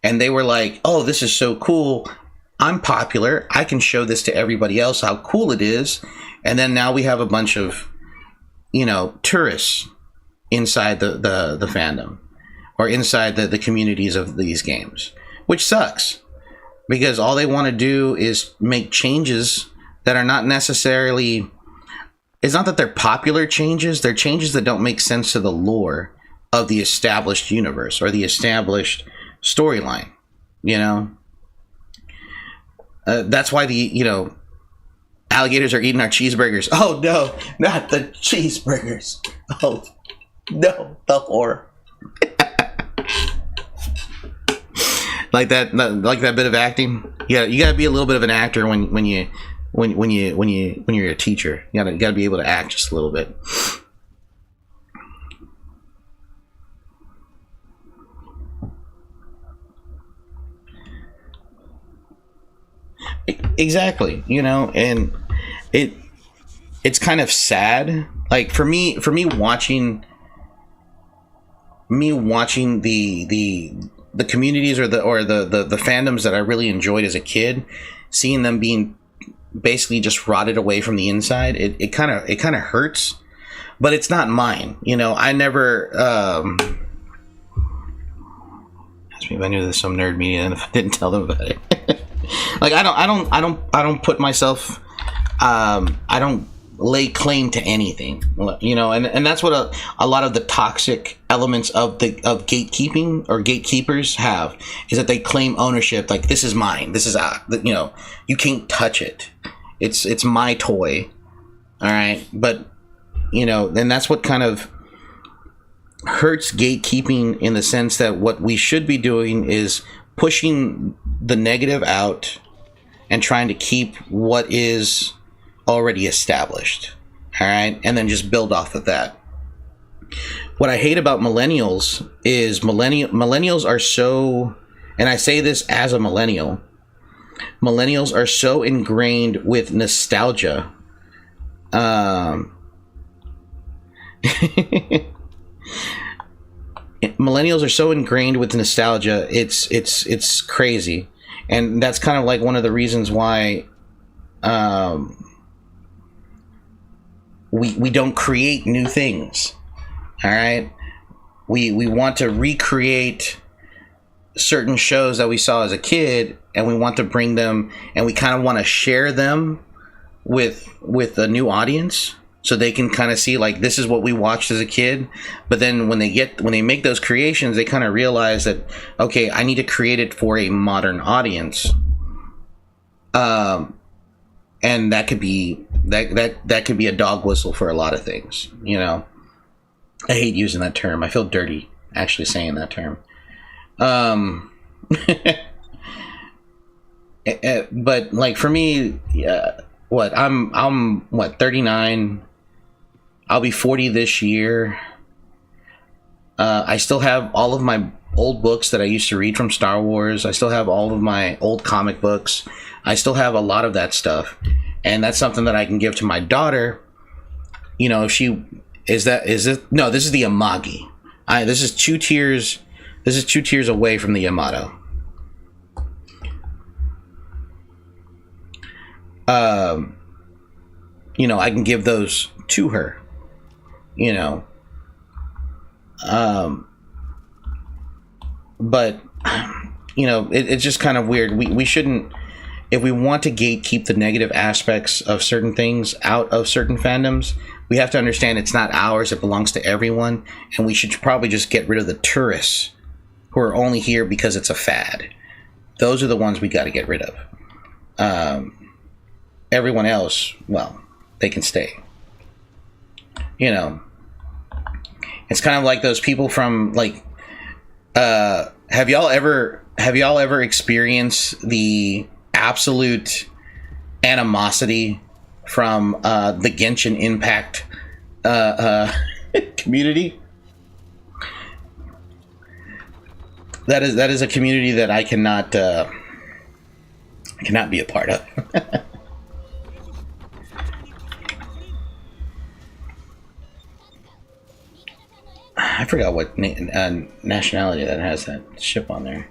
and they were like, oh, this is so cool. I'm popular. I can show this to everybody else how cool it is. And then now we have a bunch of, tourists inside the fandom, or inside the communities of these games, which sucks, because all they want to do is make changes that are not necessarily, it's not that they're popular changes, they're changes that don't make sense to the lore of the established universe or the established storyline, that's why the, alligators are eating our cheeseburgers. Oh no, not the cheeseburgers. Oh no, the horror. like that bit of acting. Yeah, you gotta be a little bit of an actor when you're a teacher. You gotta be able to act just a little bit. Exactly, and it's kind of sad. Like for me watching the communities or the fandoms that I really enjoyed as a kid, seeing them being basically just rotted away from the inside. It kind of hurts, but it's not mine. You know, I never. Ask me if I knew there's some nerd media, and if I didn't tell them about it. Like I don't put myself. I don't lay claim to anything, you know, and that's what a lot of the toxic elements of gatekeeping or gatekeepers have, is that they claim ownership. Like, this is mine. This is you know, you can't touch it. It's my toy. All right, but you know, then that's what kind of hurts gatekeeping, in the sense that what we should be doing is pushing the negative out and trying to keep what is already established. All right, and then just build off of that. What I hate about millennials is millennials are so, and I say this as a millennial, millennials are so ingrained with nostalgia. Millennials are so ingrained with nostalgia, it's crazy. And that's kind of like one of the reasons why we don't create new things. All right, we want to recreate certain shows that we saw as a kid, and we want to bring them, and we kind of want to share them with a new audience, so they can kind of see, like, this is what we watched as a kid. But then when they make those creations, they kind of realize that, okay, I need to create it for a modern audience. And that could be that could be a dog whistle for a lot of things, you know. I hate using that term. I feel dirty actually saying that term. But like, for me, I'm 39. I'll be 40 this year. I still have all of my old books that I used to read from Star Wars. I still have all of my old comic books. I still have a lot of that stuff, and that's something that I can give to my daughter. You know, if she is it? No, this is the Amagi. This is 2 tiers. This is 2 tiers away from the Yamato. You know, I can give those to her. You know, but you know, it's just kind of weird. We shouldn't, if we want to gatekeep the negative aspects of certain things out of certain fandoms, we have to understand it's not ours. It belongs to everyone, and we should probably just get rid of the tourists who are only here because it's a fad. Those are the ones we got to get rid of. Everyone else, well, they can stay. You know, it's kind of like those people from, like, have y'all ever experienced the absolute animosity from the Genshin Impact community? That is a community that I cannot be a part of. I forgot what nationality that has that ship on there.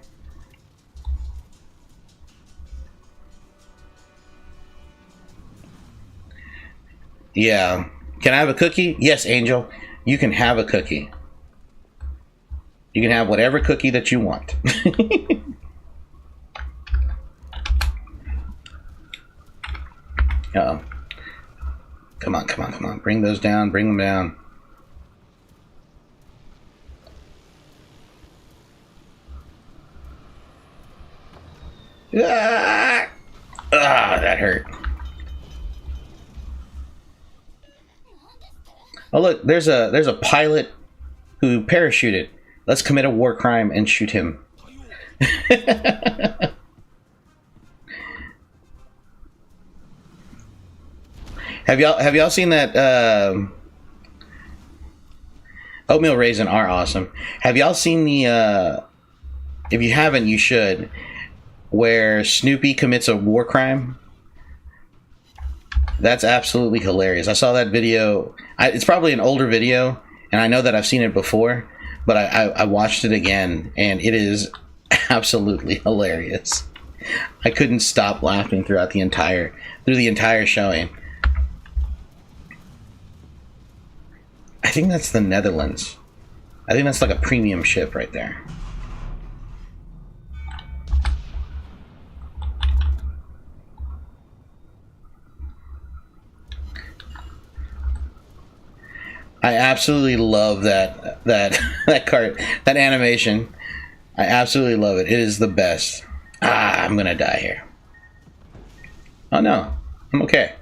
Yeah. Can I have a cookie? Yes, Angel. You can have a cookie. You can have whatever cookie that you want. Uh-oh. Come on. Bring those down. Bring them down. That hurt. Oh, look, there's a pilot who parachuted. Let's commit a war crime and shoot him. Have y'all seen that? Oatmeal raisin are awesome. Have y'all seen the? If you haven't, you should. Where Snoopy commits a war crime. That's absolutely hilarious. I saw that video. It's probably an older video, and I know that I've seen it before, but I watched it again, and it is absolutely hilarious. I couldn't stop laughing through the entire showing. I think that's the Netherlands. I think that's like a premium ship right there. I absolutely love that cart, that animation. I absolutely love it. It is the best. I'm gonna die here. Oh no, I'm okay.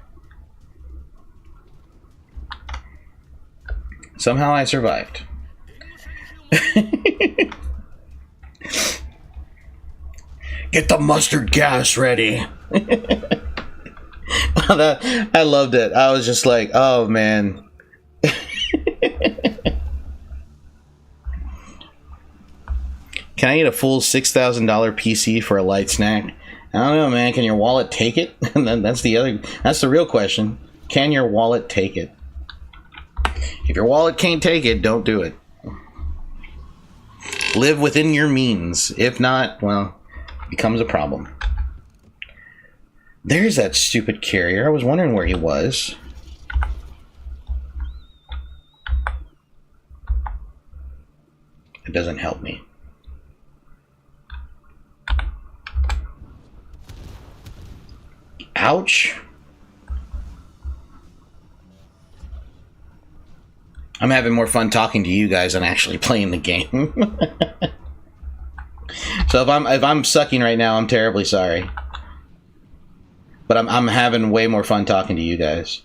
Somehow I survived. Get the mustard gas ready. I loved it. I was just like, oh man. Can I get a full $6,000 PC for a light snack? I don't know, man. Can your wallet take it? And then that's the real question. Can your wallet take it? If your wallet can't take it, don't do it. Live within your means. If not, well, it becomes a problem. There's that stupid carrier. I was wondering where he was. It doesn't help me. Ouch. I'm having more fun talking to you guys than actually playing the game. So if I'm sucking right now, I'm terribly sorry. But I'm having way more fun talking to you guys.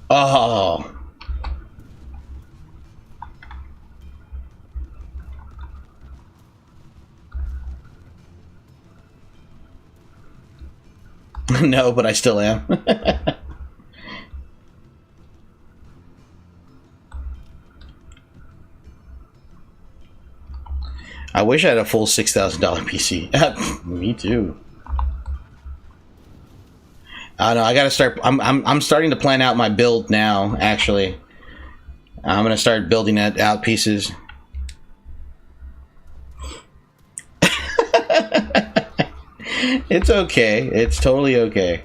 Oh. No, but I still am. I wish I had a full $6,000 PC. Me too. I know. I gotta start. I'm starting to plan out my build now. Actually, I'm gonna start building out pieces. It's okay. It's totally okay.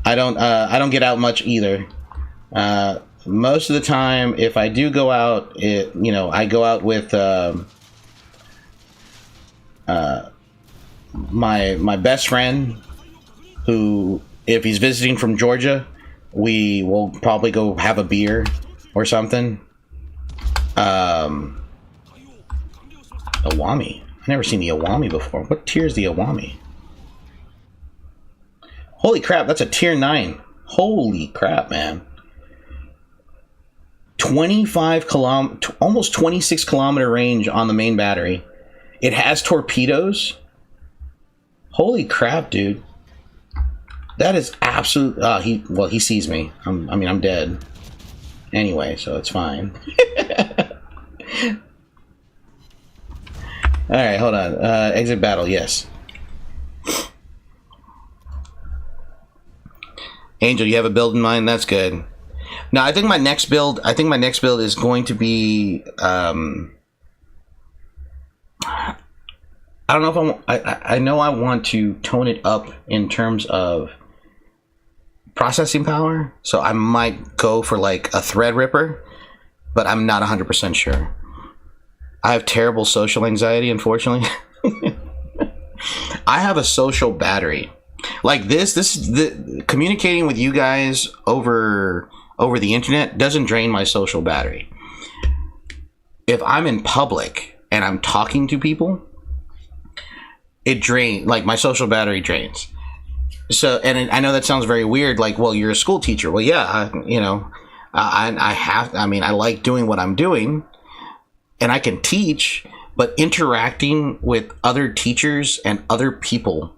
I don't get out much either. Most of the time, if I do go out, I go out with my best friend, who, if he's visiting from Georgia, we will probably go have a beer or something. Awami. I've never seen the Awami before. What tier is the Awami? Holy crap, that's a tier 9. Holy crap, man. 25 kilometer, almost 26 kilometer range on the main battery. It has torpedoes. Holy crap, dude. That is absolute. He sees me. I'm dead. Anyway, so it's fine. All right, hold on. Exit battle, yes. Angel, you have a build in mind? That's good. Now, I think my next build is going to be. I don't know if I know I want to tone it up in terms of processing power, so I might go for like a Threadripper, but I'm not 100% sure. I have terrible social anxiety, unfortunately. I have a social battery. Like communicating with you guys over the internet doesn't drain my social battery. If I'm in public and I'm talking to people, my social battery drains. So, and I know that sounds very weird, like, well, you're a school teacher. Well, yeah, I like doing what I'm doing, and I can teach, but interacting with other teachers and other people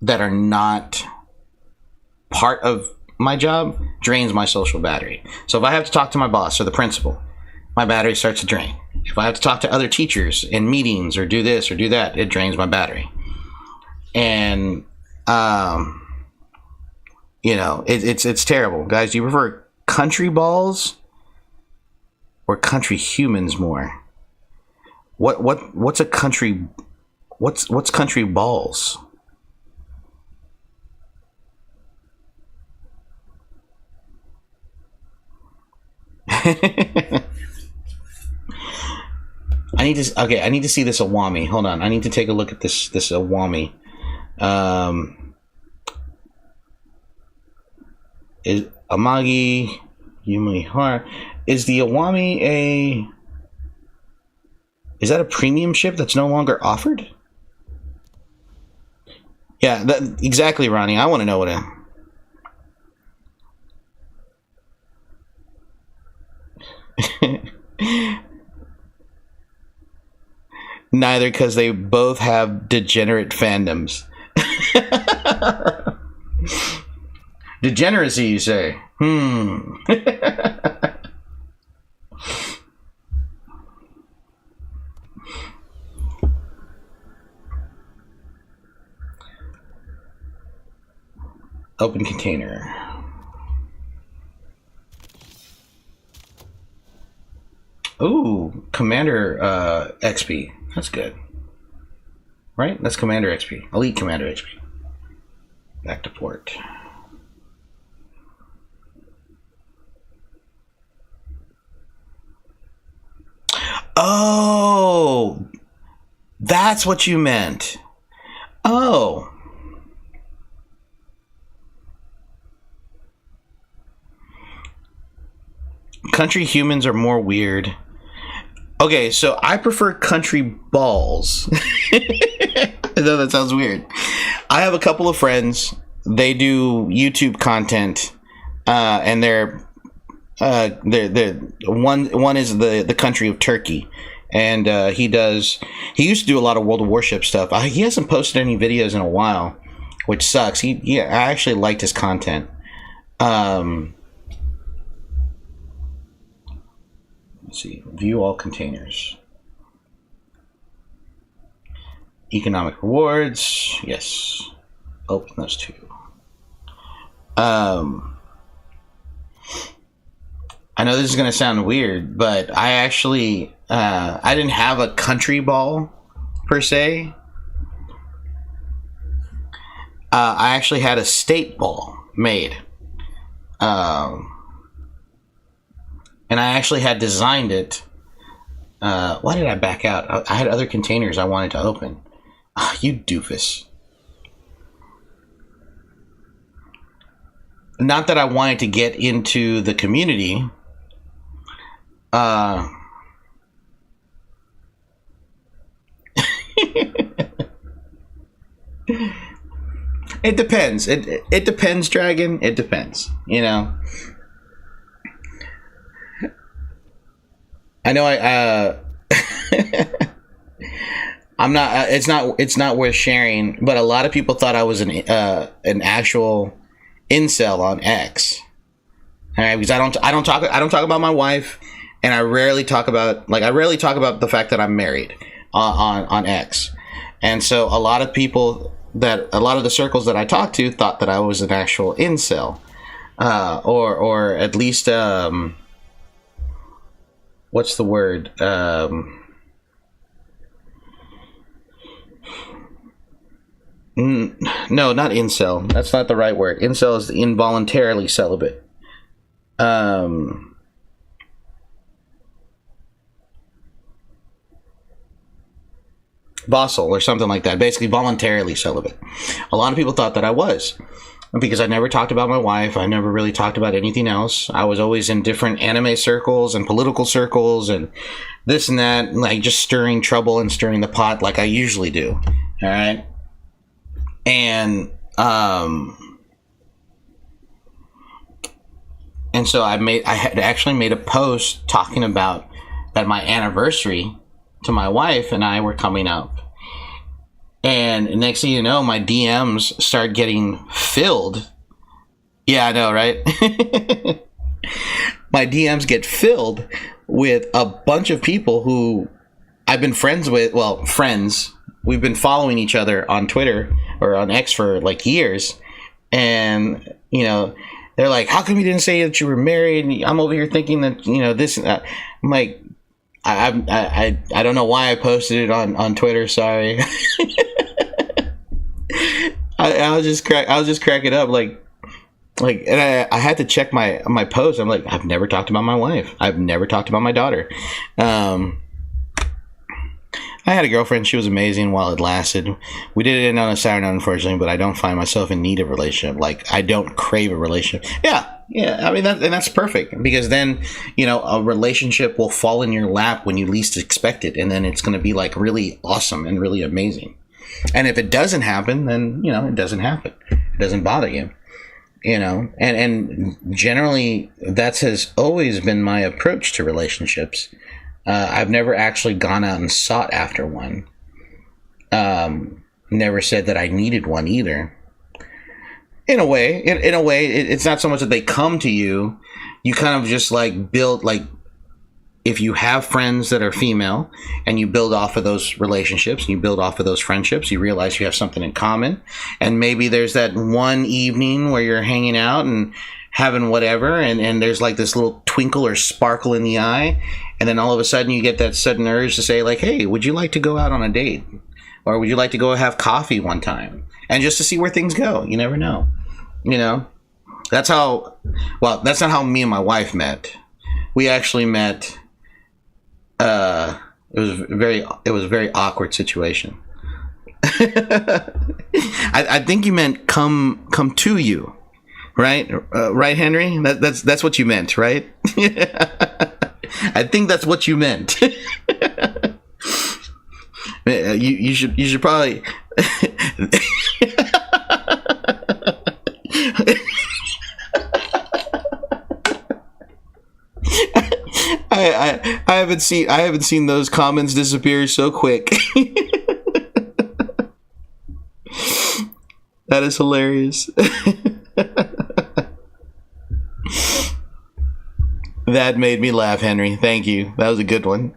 that are not part of my job drains my social battery. So if I have to talk to my boss or the principal, my battery starts to drain. If I have to talk to other teachers in meetings or do this or do that, it drains my battery. And it's terrible. Guys, do you prefer country balls or country humans more? What's a country? What's country balls? I need to see this Awami. Hold on. I need to take a look at this Awami. Is Amagi Yumihara, is the Awami is that a premium ship that's no longer offered? Yeah, exactly, Ronnie. I want to know what Neither, because they both have degenerate fandoms. Degeneracy, you say? Open container. Ooh, Commander XP. That's good. Right? That's Commander XP. Elite Commander XP. Back to port. Oh, that's what you meant. Oh. Country humans are more weird. Okay, so I prefer country balls. I know that sounds weird. I have a couple of friends. They do YouTube content, and they're one is the country of Turkey, and he used to do a lot of World of Warship stuff. He hasn't posted any videos in a while, which sucks. I actually liked his content. Let's see. View all containers. Economic rewards. Yes. Open those two. I know this is going to sound weird, but I actually I didn't have a country ball per se. I actually had a state ball made. And I actually had designed it. Why did I back out? I had other containers I wanted to open. Oh, you doofus. Not that I wanted to get into the community. It depends. It depends, Dragon. It depends. You know. I know I'm not it's not worth sharing, but a lot of people thought I was an actual incel on X. All right, because I don't talk about my wife, and I rarely talk about the fact that I'm married on X. And so a lot of the circles that I talked to thought that I was an actual incel, or at least what's the word? No, not incel. That's not the right word. Incel is involuntarily celibate. Bossel or something like that. Basically, voluntarily celibate. A lot of people thought that I was, because I never talked about my wife. I never really talked about anything else. I was always in different anime circles and political circles and this and that, like just stirring trouble and stirring the pot like I usually do. All right. And so I had actually made a post talking about that my anniversary to my wife and I were coming up. And next thing you know, my DMs start getting filled. Yeah, I know, right? My DMs get filled with a bunch of people who I've been friends with. Well, friends. We've been following each other on Twitter or on X for like years. And, you know, They're like, how come you didn't say that you were married? And I'm over here thinking that, you know, this and that. I'm like, I don't know why I posted it on Twitter. Sorry. I was just cracking up. And I had to check my post. I'm like, I've never talked about my wife. I've never talked about my daughter. I had a girlfriend. She was amazing while it lasted. We did it on a Saturday night, unfortunately, but I don't find myself in need of a relationship. Like, I don't crave a relationship. Yeah. I mean, that's perfect, because then, you know, a relationship will fall in your lap when you least expect it. And then it's going to be like really awesome and really amazing. And if it doesn't happen, then, you know, it doesn't happen. It doesn't bother you, you know, and generally that has always been my approach to relationships. I've never actually gone out and sought after one. Never said that I needed one either. In a way, it's not so much that they come to you. You kind of just like build, like, if you have friends that are female and you build off of those relationships and you build off of those friendships, you realize you have something in common. And maybe there's that one evening where you're hanging out and having whatever, and there's like this little twinkle or sparkle in the eye. And then all of a sudden you get that sudden urge to say, like, hey, would you like to go out on a date? Or would you like to go have coffee one time? And just to see where things go. You never know. You know? That's not how me and my wife met. We actually met, it was a very awkward situation. I think you meant come to you. Right? Right, Henry? That's what you meant, right? I think that's what you meant. You should probably. I haven't seen those comments disappear so quick. That is hilarious. That made me laugh, Henry. Thank you. That was a good one.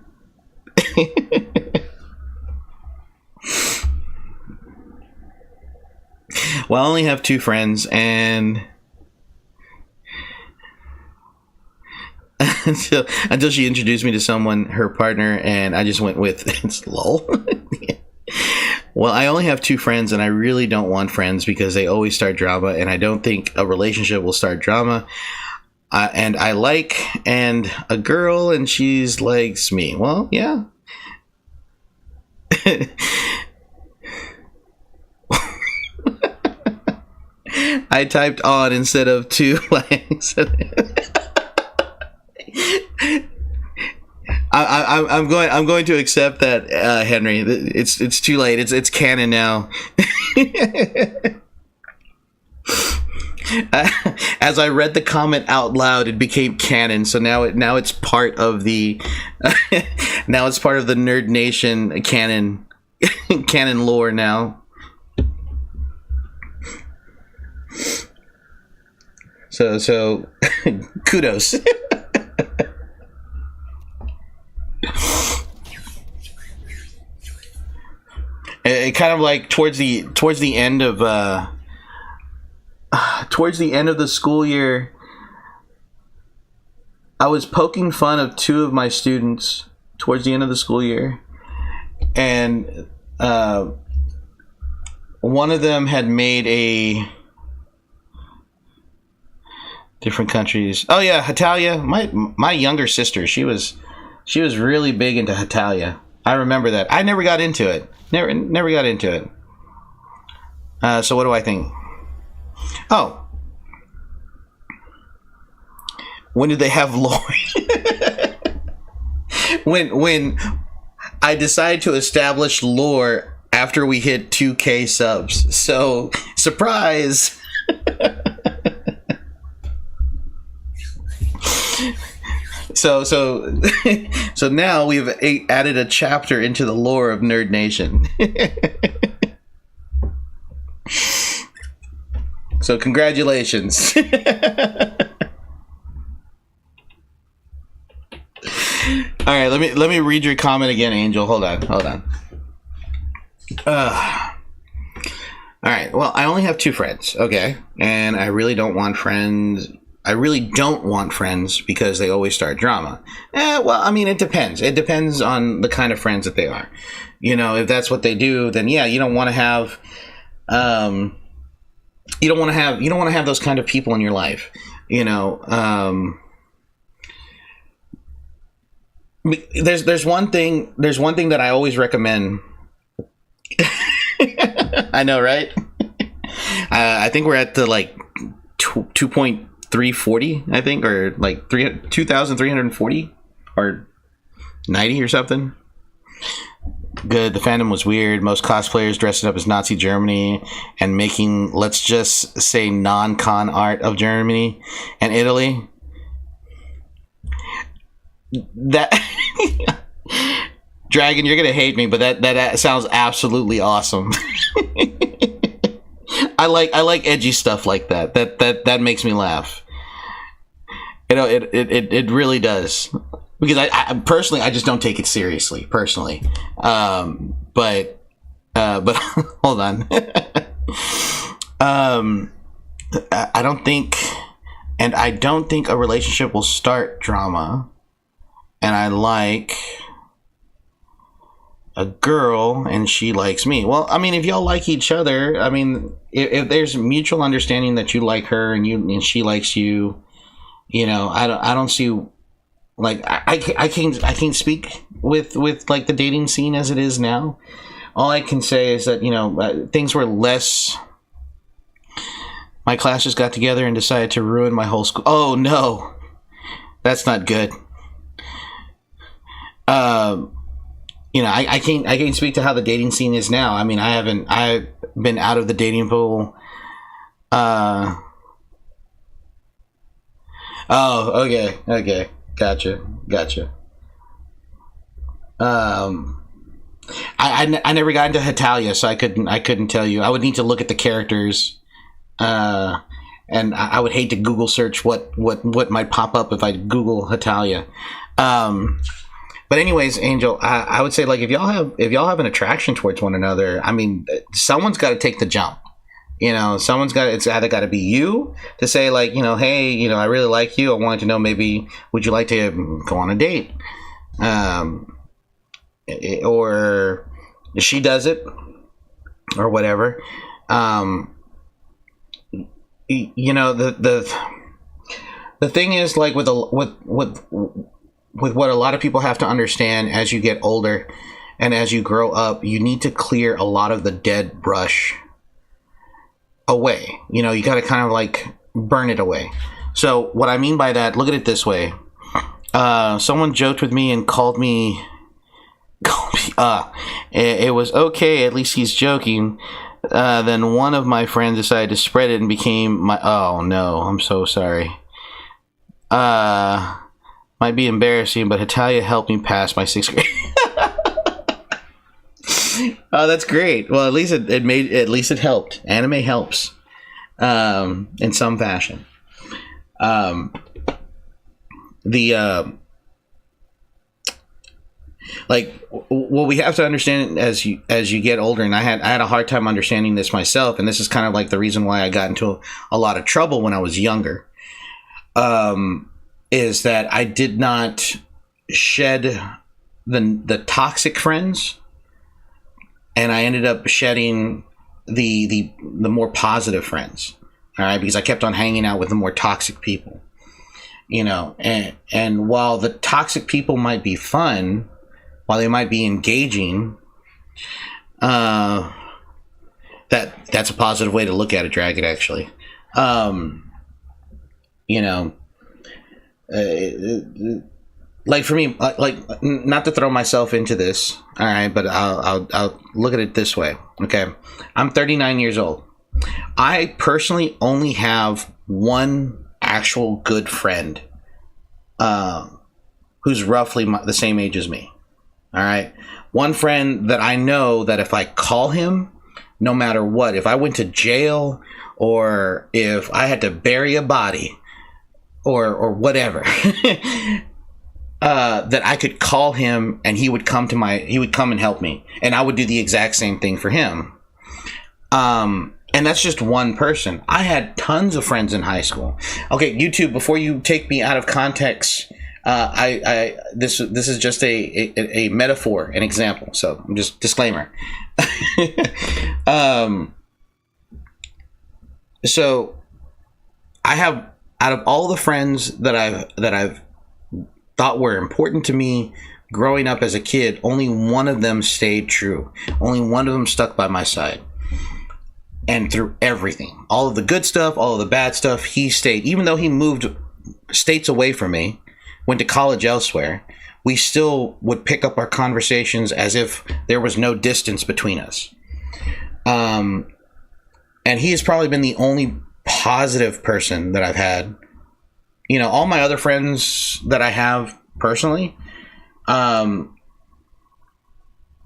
Well, I only have 2 friends, and until she introduced me to someone, her partner, and I just went with it's lol. Well, I only have 2 friends, and I really don't want friends because they always start drama, and I don't think a relationship will start drama. And I like a girl, and she's likes me. Well, yeah. I typed on instead of 2 likes. I'm going to accept that, Henry. It's too late. It's canon now. As I read the comment out loud, it became canon. So now it's part of the now it's part of the Nerd Nation canon lore now. So kudos. It kind of like towards the end of the school year, I was poking fun of 2 of my students towards the end of the school year, and one of them had made a different countries. Oh yeah, Hatalia. My younger sister, she was really big into Hatalia. I remember that. I never got into it. Never got into it. So what do I think? Oh, when did they have Lori? when I decided to establish lore after we hit 2K subs. So surprise. So now we've added a chapter into the lore of Nerd Nation. So congratulations. All right, let me read your comment again, Angel. Hold on. All right. Well, I only have 2 friends. Okay. And I really don't want friends. I really don't want friends because they always start drama. Well, I mean, it depends. It depends on the kind of friends that they are. You know, if that's what they do, then yeah, you don't want to have, you don't want to have those kind of people in your life. You know, there's one thing that I always recommend. I know, right? I think we're at the like 2.340, I think, or like 2,340 or 90 or something. Good. The fandom was weird. Most cosplayers dressing up as Nazi Germany and making, let's just say, non-con art of Germany and Italy. That Dragon, you're gonna hate me, but that sounds absolutely awesome. I like edgy stuff like that. That makes me laugh. You know, it really does. Because I personally, I just don't take it seriously, personally. But hold on. I don't think a relationship will start drama. And I like a girl and she likes me. Well, I mean, if y'all like each other, I mean, if there's mutual understanding that you like her and she likes you, you know, I don't see. Like I can't speak with like the dating scene as it is now. All I can say is that, you know, things were less. My class just got together and decided to ruin my whole school. Oh no, that's not good. You know, I can't speak to how the dating scene is now. I mean, I've been out of the dating pool. Oh, okay. Gotcha. I never got into Hetalia, so I couldn't tell you. I would need to look at the characters, and I would hate to Google search what might pop up if I Google Hetalia. But anyways, Angel, I would say, like, if y'all have an attraction towards one another, I mean, someone's got to take the jump. You know, it's either got to be you to say, like, you know, hey, you know, I really like you. I wanted to know, maybe, would you like to go on a date? Or she does it or whatever. You know, the thing is, like, with what a lot of people have to understand as you get older and as you grow up, you need to clear a lot of the dead brush away. You know, you got to kind of like burn it away. So what I mean by that, look at it this way. Someone joked with me and called me it was okay, at least he's joking. Then one of my friends decided to spread it and became my, oh no, I'm so sorry. Might be embarrassing, but Hetalia helped me pass my 6th grade. Oh, that's great. Well, at least it helped. Anime helps, in some fashion. Like, what we have to understand as you get older, and I had a hard time understanding this myself, and this is kind of like the reason why I got into a lot of trouble when I was younger. Is that I did not shed the toxic friends, and I ended up shedding the more positive friends. All right, because I kept on hanging out with the more toxic people, you know, and while the toxic people might be fun, while they might be engaging, that's a positive way to look at it, Dragon, actually. You know, like for me, like, not to throw myself into this, all right, but I'll look at it this way. Okay, I'm 39 years old. I personally only have one actual good friend, who's roughly the same age as me. All right, one friend that I know that if I call him, no matter what, if I went to jail or if I had to bury a body or whatever, that I could call him and he would come and help me, and I would do the exact same thing for him. And that's just one person. I had tons of friends in high school. Okay, YouTube, before you take me out of context, this is just a metaphor, an example. So I'm just disclaimer. So I have, out of all the friends that I've thought were important to me growing up as a kid, only one of them stayed true. Only one of them stuck by my side. And through everything, all of the good stuff, all of the bad stuff, he stayed. Even though he moved states away from me, went to college elsewhere, we still would pick up our conversations as if there was no distance between us. And he has probably been the only positive person that I've had. You know, all my other friends that I have personally, I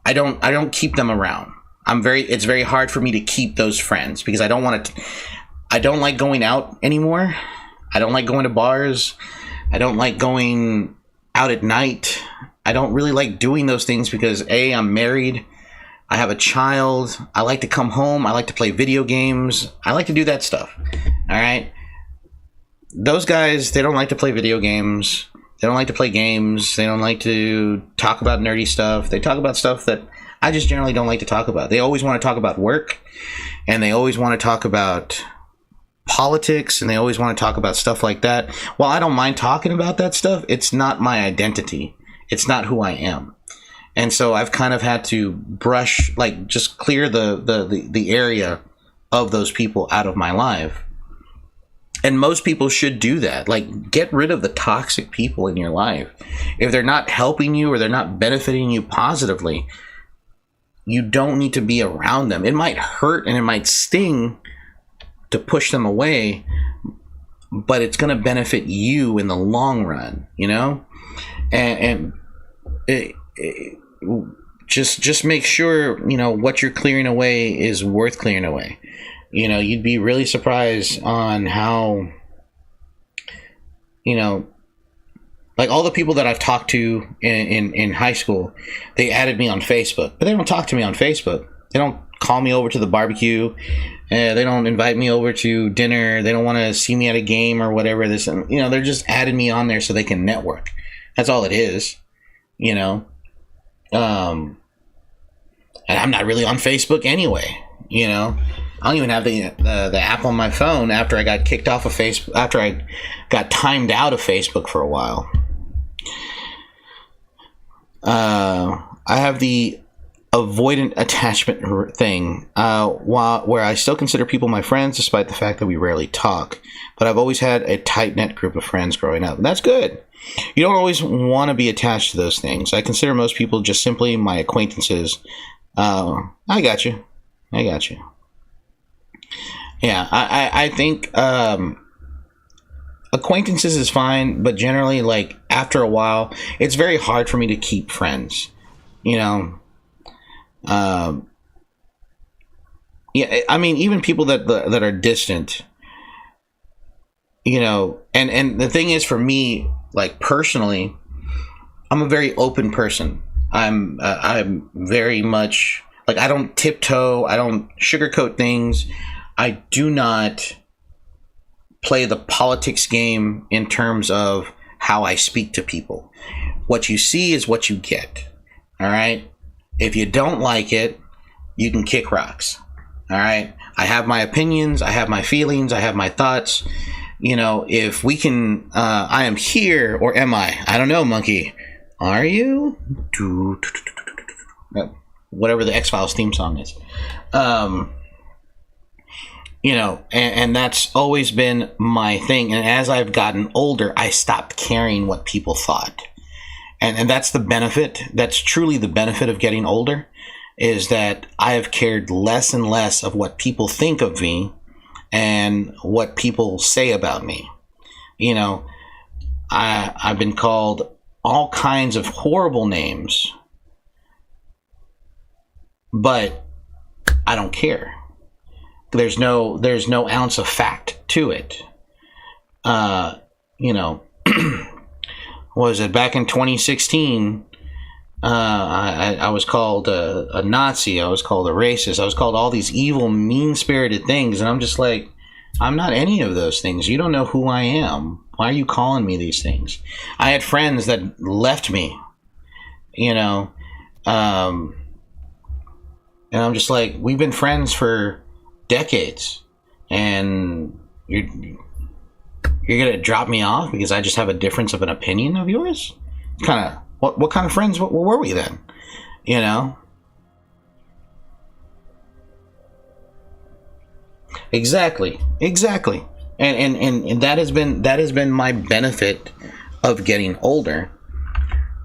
don't keep them around. It's very hard for me to keep those friends because I don't like going out anymore. I don't like going to bars. I don't like going out at night. I don't really like doing those things because I'm married. I have a child. I like to come home. I like to play video games. I like to do that stuff. All right. Those guys, they don't like to play video games. They don't like to play games. They don't like to talk about nerdy stuff. They talk about stuff that I just generally don't like to talk about. They always want to talk about work, and they always want to talk about politics, and they always want to talk about stuff like that. Well, I don't mind talking about that stuff. It's not my identity. It's not who I am. And so I've kind of had to brush, like, just clear the area of those people out of my life. And most people should do that. Like, get rid of the toxic people in your life. If they're not helping you or they're not benefiting you positively, you don't need to be around them. It might hurt and it might sting to push them away, but it's going to benefit you in the long run, you know? And just make sure, you know, what you're clearing away is worth clearing away. You know, you'd be really surprised on how, you know, like all the people that I've talked to in high school, they added me on Facebook, but they don't talk to me on Facebook. They don't call me over to the barbecue. They don't invite me over to dinner. They don't want to see me at a game or whatever. You know, they're just adding me on there so they can network. That's all it is, you know. And I'm not really on Facebook anyway, you know. I don't even have the app on my phone after I got kicked off of Facebook, after I got timed out of Facebook for a while. I have the avoidant attachment thing, where I still consider people my friends despite the fact that we rarely talk. But I've always had a tight-knit group of friends growing up. And that's good. You don't always want to be attached to those things. I consider most people just simply my acquaintances. I got you. Yeah, I think acquaintances is fine, but generally, like, after a while, it's very hard for me to keep friends, you know. Yeah, I mean, even people that are distant, you know, and the thing is, for me, like, personally, I'm a very open person. I'm very much, like, I don't tiptoe, I don't sugarcoat things. I do not play the politics game in terms of how I speak to people. What you see is what you get. All right. If you don't like it, you can kick rocks. All right. I have my opinions. I have my feelings. I have my thoughts. You know, if we can, I am here, or am I? I don't know, monkey. Are you? Whatever the X-Files theme song is. You know, and that's always been my thing. And as I've gotten older, I stopped caring what people thought. And that's the benefit. That's truly the benefit of getting older, is that I have cared less and less of what people think of me and what people say about me. You know, I've been called all kinds of horrible names, but I don't care. There's no ounce of fact to it. You know, what was it, back in 2016, I was called a Nazi. I was called a racist. I was called all these evil, mean-spirited things, and I'm just like, I'm not any of those things. You don't know who I am. Why are you calling me these things? I had friends that left me, you know, and I'm just like, we've been friends for decades, and you're gonna drop me off because I just have a difference of an opinion of yours? Kind of what kind of friends were we then? You know? Exactly. And that has been my benefit of getting older.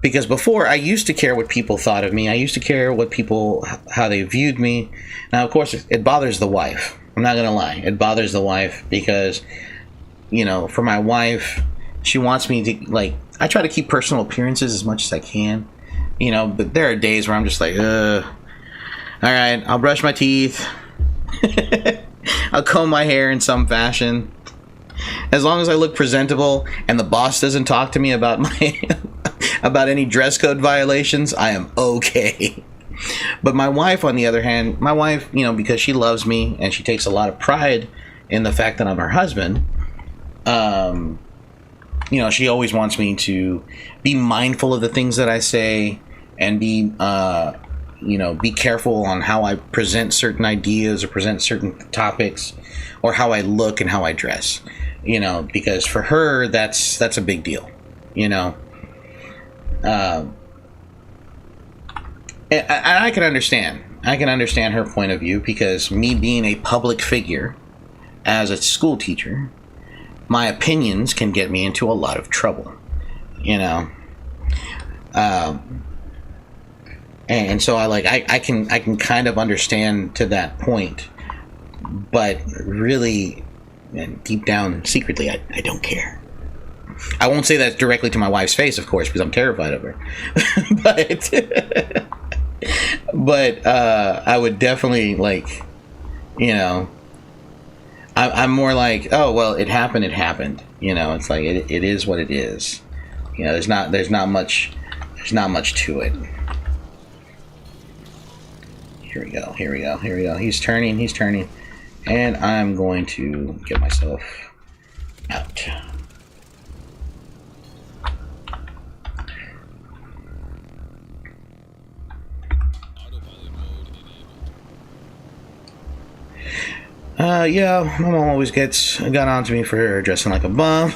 Because before, I used to care what people thought of me. I used to care what people, how they viewed me. Now, of course, it bothers the wife. I'm not going to lie. It bothers the wife because, you know, for my wife, she wants me to, like, I try to keep personal appearances as much as I can. You know, but there are days where I'm just like, all right, I'll brush my teeth. I'll comb my hair in some fashion. As long as I look presentable and the boss doesn't talk to me about my about any dress code violations, I am okay. But my wife, on the other hand, you know, because she loves me and she takes a lot of pride in the fact that I'm her husband, you know, she always wants me to be mindful of the things that I say and be, you know, be careful on how I present certain ideas or present certain topics or how I look and how I dress, you know, because for her, that's a big deal, you know. And I can understand. I can understand her point of view because me being a public figure as a school teacher, my opinions can get me into a lot of trouble, you know. And so I can kind of understand to that point, but really, deep down, secretly, I don't care. I won't say that directly to my wife's face, of course, because I'm terrified of her. but I would definitely, like, you know, I'm more like, oh well, it happened. You know, it's like it is what it is. You know, there's not much to it. Here we go. He's turning, and I'm going to get myself out. Yeah, my mom always got on to me for dressing like a bum,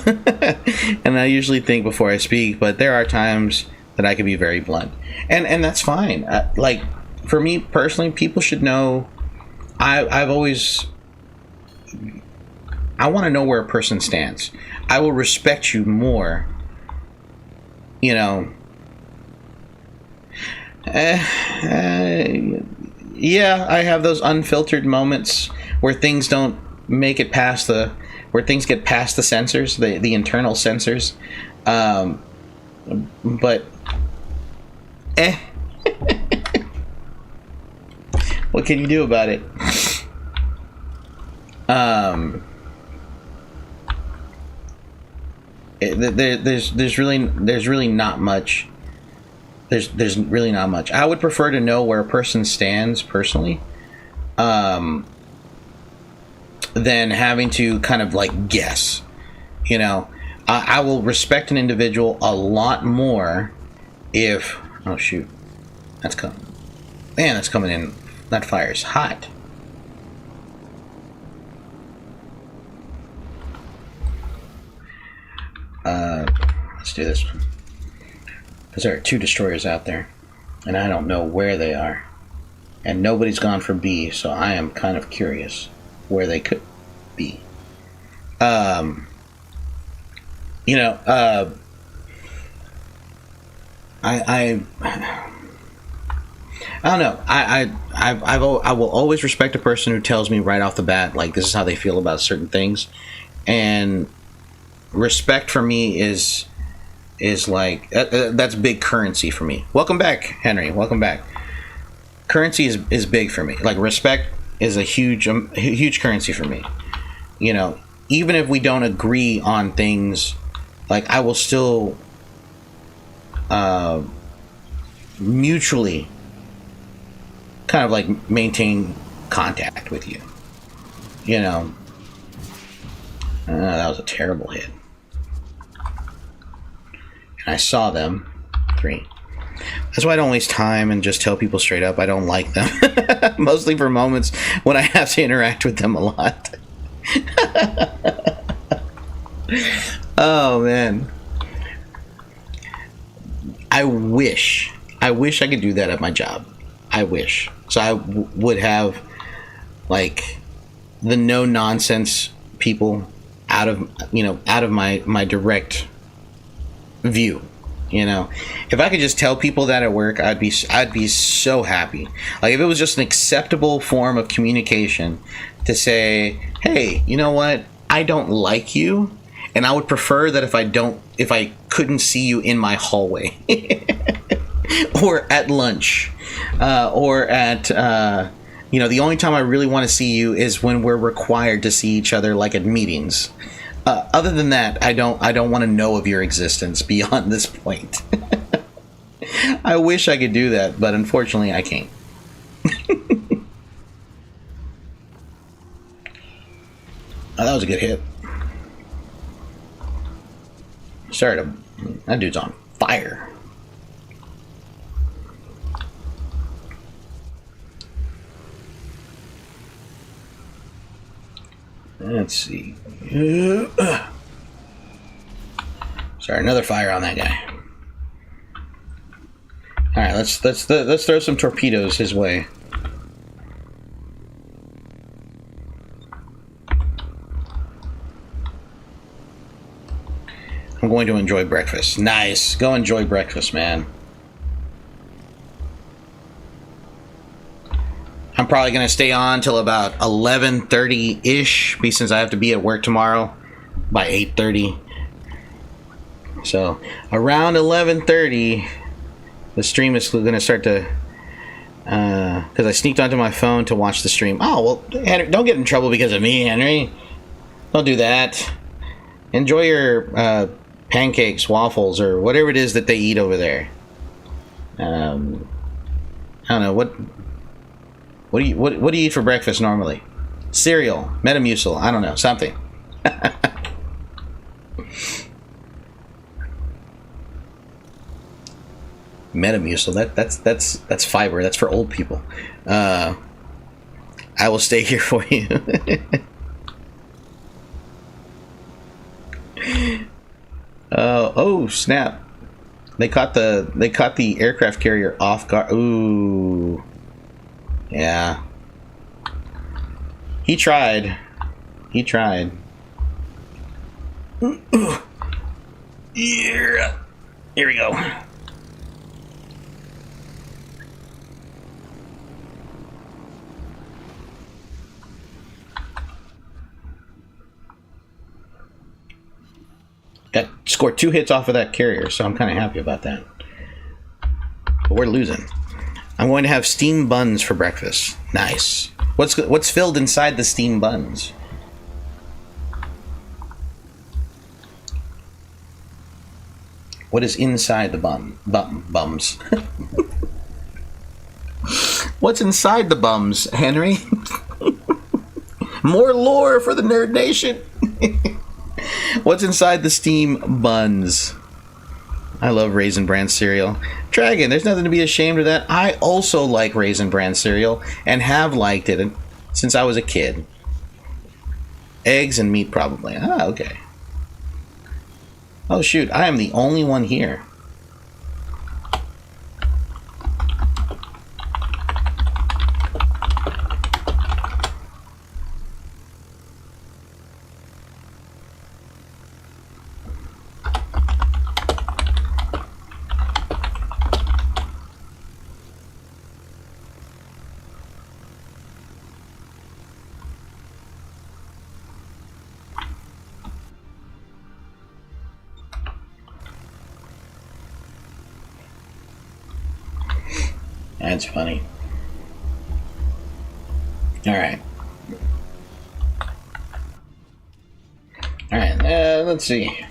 and I usually think before I speak, but there are times that I can be very blunt, and that's fine. Like, for me personally, people should know, I want to know where a person stands. I will respect you more, you know. Yeah, I have those unfiltered moments where things don't make it past where things get past the censors, the internal censors. But what can you do about it? There's really not much. There's really not much. I would prefer to know where a person stands personally, than having to kind of like guess. You know, I will respect an individual a lot more if, oh shoot, that's coming. Man, that's coming in. That fire's hot. Let's do this one. Because there are 2 destroyers out there, and I don't know where they are. And nobody's gone for B, so I am kind of curious where they could be. You know, I don't know. I will always respect a person who tells me right off the bat, like, this is how they feel about certain things. And respect for me is like, that's big currency for me. Welcome back, Henry. Welcome back. Currency is big for me. Like, respect is a huge currency for me. You know, even if we don't agree on things, like, I will still mutually kind of like maintain contact with you. You know, that was a terrible hit. And I saw them. 3. That's why I don't waste time and just tell people straight up I don't like them. Mostly for moments when I have to interact with them a lot. Oh, man. I wish I could do that at my job. I wish. So I would have, like, the no-nonsense people out of my direct view. You know, if I could just tell people that at work, I'd be so happy. Like, if it was just an acceptable form of communication to say, hey, you know what? I don't like you, and I would prefer that if I couldn't see you in my hallway or at lunch or at the only time I really want to see you is when we're required to see each other, like at meetings. Other than that, I don't want to know of your existence beyond this point. I wish I could do that, but unfortunately I can't. Oh, that was a good hit. That dude's on fire. Let's see. Sorry, another fire on that guy. All right, let's throw some torpedoes his way. I'm going to enjoy breakfast. Nice. Go enjoy breakfast, man. I'm probably going to stay on till about 11:30-ish, since I have to be at work tomorrow by 8:30. So around 11:30, the stream is going to start to... because I sneaked onto my phone to watch the stream. Oh, well, Henry, don't get in trouble because of me, Henry. Don't do that. Enjoy your pancakes, waffles, or whatever it is that they eat over there. I don't know, what do you eat for breakfast normally? Cereal, Metamucil, I don't know, something. Metamucil, that's fiber, that's for old people. I will stay here for you. Oh snap! They caught the aircraft carrier off guard. Ooh, yeah. He tried. Yeah. Here we go. Scored 2 hits off of that carrier, so I'm kind of happy about that. But we're losing. I'm going to have steamed buns for breakfast. Nice. What's filled inside the steamed buns? What is inside the bums? What's inside the bums, Henry? More lore for the Nerd Nation. What's inside the steam buns? I love Raisin Bran cereal. Dragon, there's nothing to be ashamed of that. I also like Raisin Bran cereal and have liked it since I was a kid. Eggs and meat, probably. Ah, okay. Oh, shoot. I am the only one here. That's funny. Alright. Alright, let's see.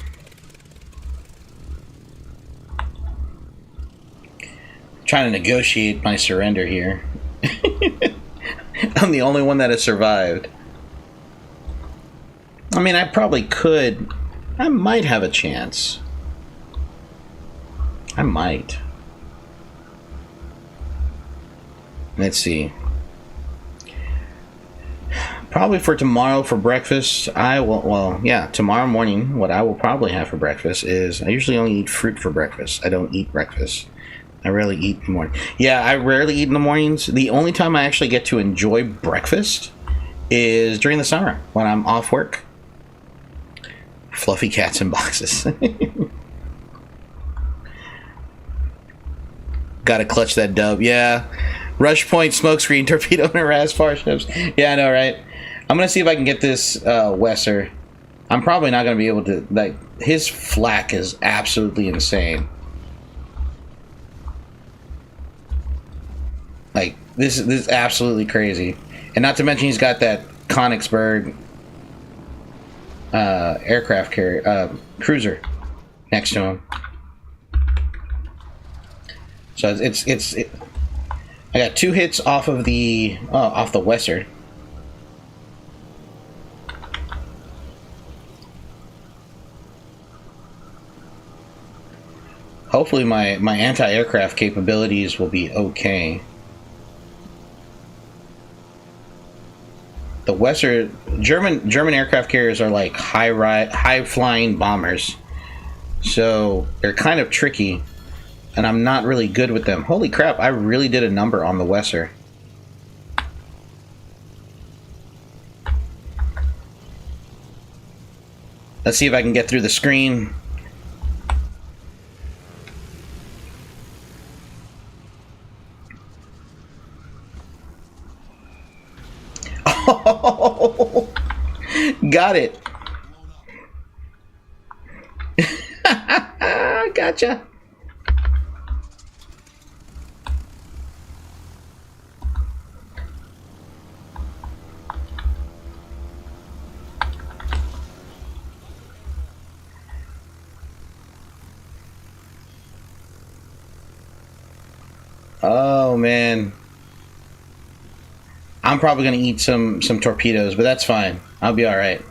Trying to negotiate my surrender here. I'm the only one that has survived. I mean, I probably could. I might have a chance. I might. Let's see. Probably for tomorrow for breakfast, I will, well, yeah, tomorrow morning, what I will probably have for breakfast is, I usually only eat fruit for breakfast. I don't eat breakfast. I rarely eat in the morning. Yeah, I rarely eat in the mornings. The only time I actually get to enjoy breakfast is during the summer when I'm off work. Fluffy cats in boxes. Gotta clutch that dub. Yeah. Rush point, smokescreen, torpedo, and harass farships. Yeah, I know, right? I'm gonna see if I can get this Wesser. I'm probably not gonna be able to. Like, his flak is absolutely insane. Like, this is absolutely crazy. And not to mention he's got that Konigsberg aircraft carrier cruiser next to him. So I got 2 hits off of the Wesser. Hopefully my anti-aircraft capabilities will be okay. The Wesser German aircraft carriers are like high flying bombers, so they're kind of tricky, and I'm not really good with them. Holy crap! I really did a number on the Wesser. Let's see if I can get through the screen. Oh, got it. Gotcha. Oh man, I'm probably gonna eat some torpedoes, but that's fine. I'll be all right.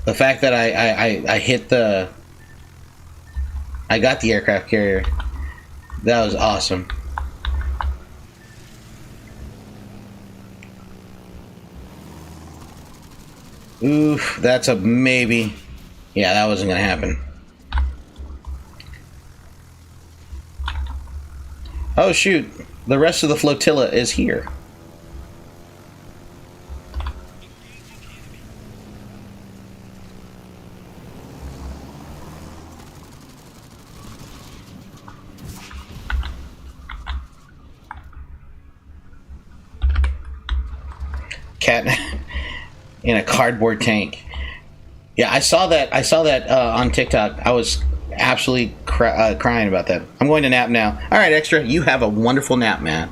The fact that I hit the, I got the aircraft carrier, that was awesome. Oof, that's a maybe. Yeah, that wasn't gonna happen. Oh shoot, the rest of the flotilla is here. Cat in a cardboard tank. Yeah, I saw that on TikTok. I was absolutely crying about that. I'm going to nap now. All right, Extra, you have a wonderful nap, man.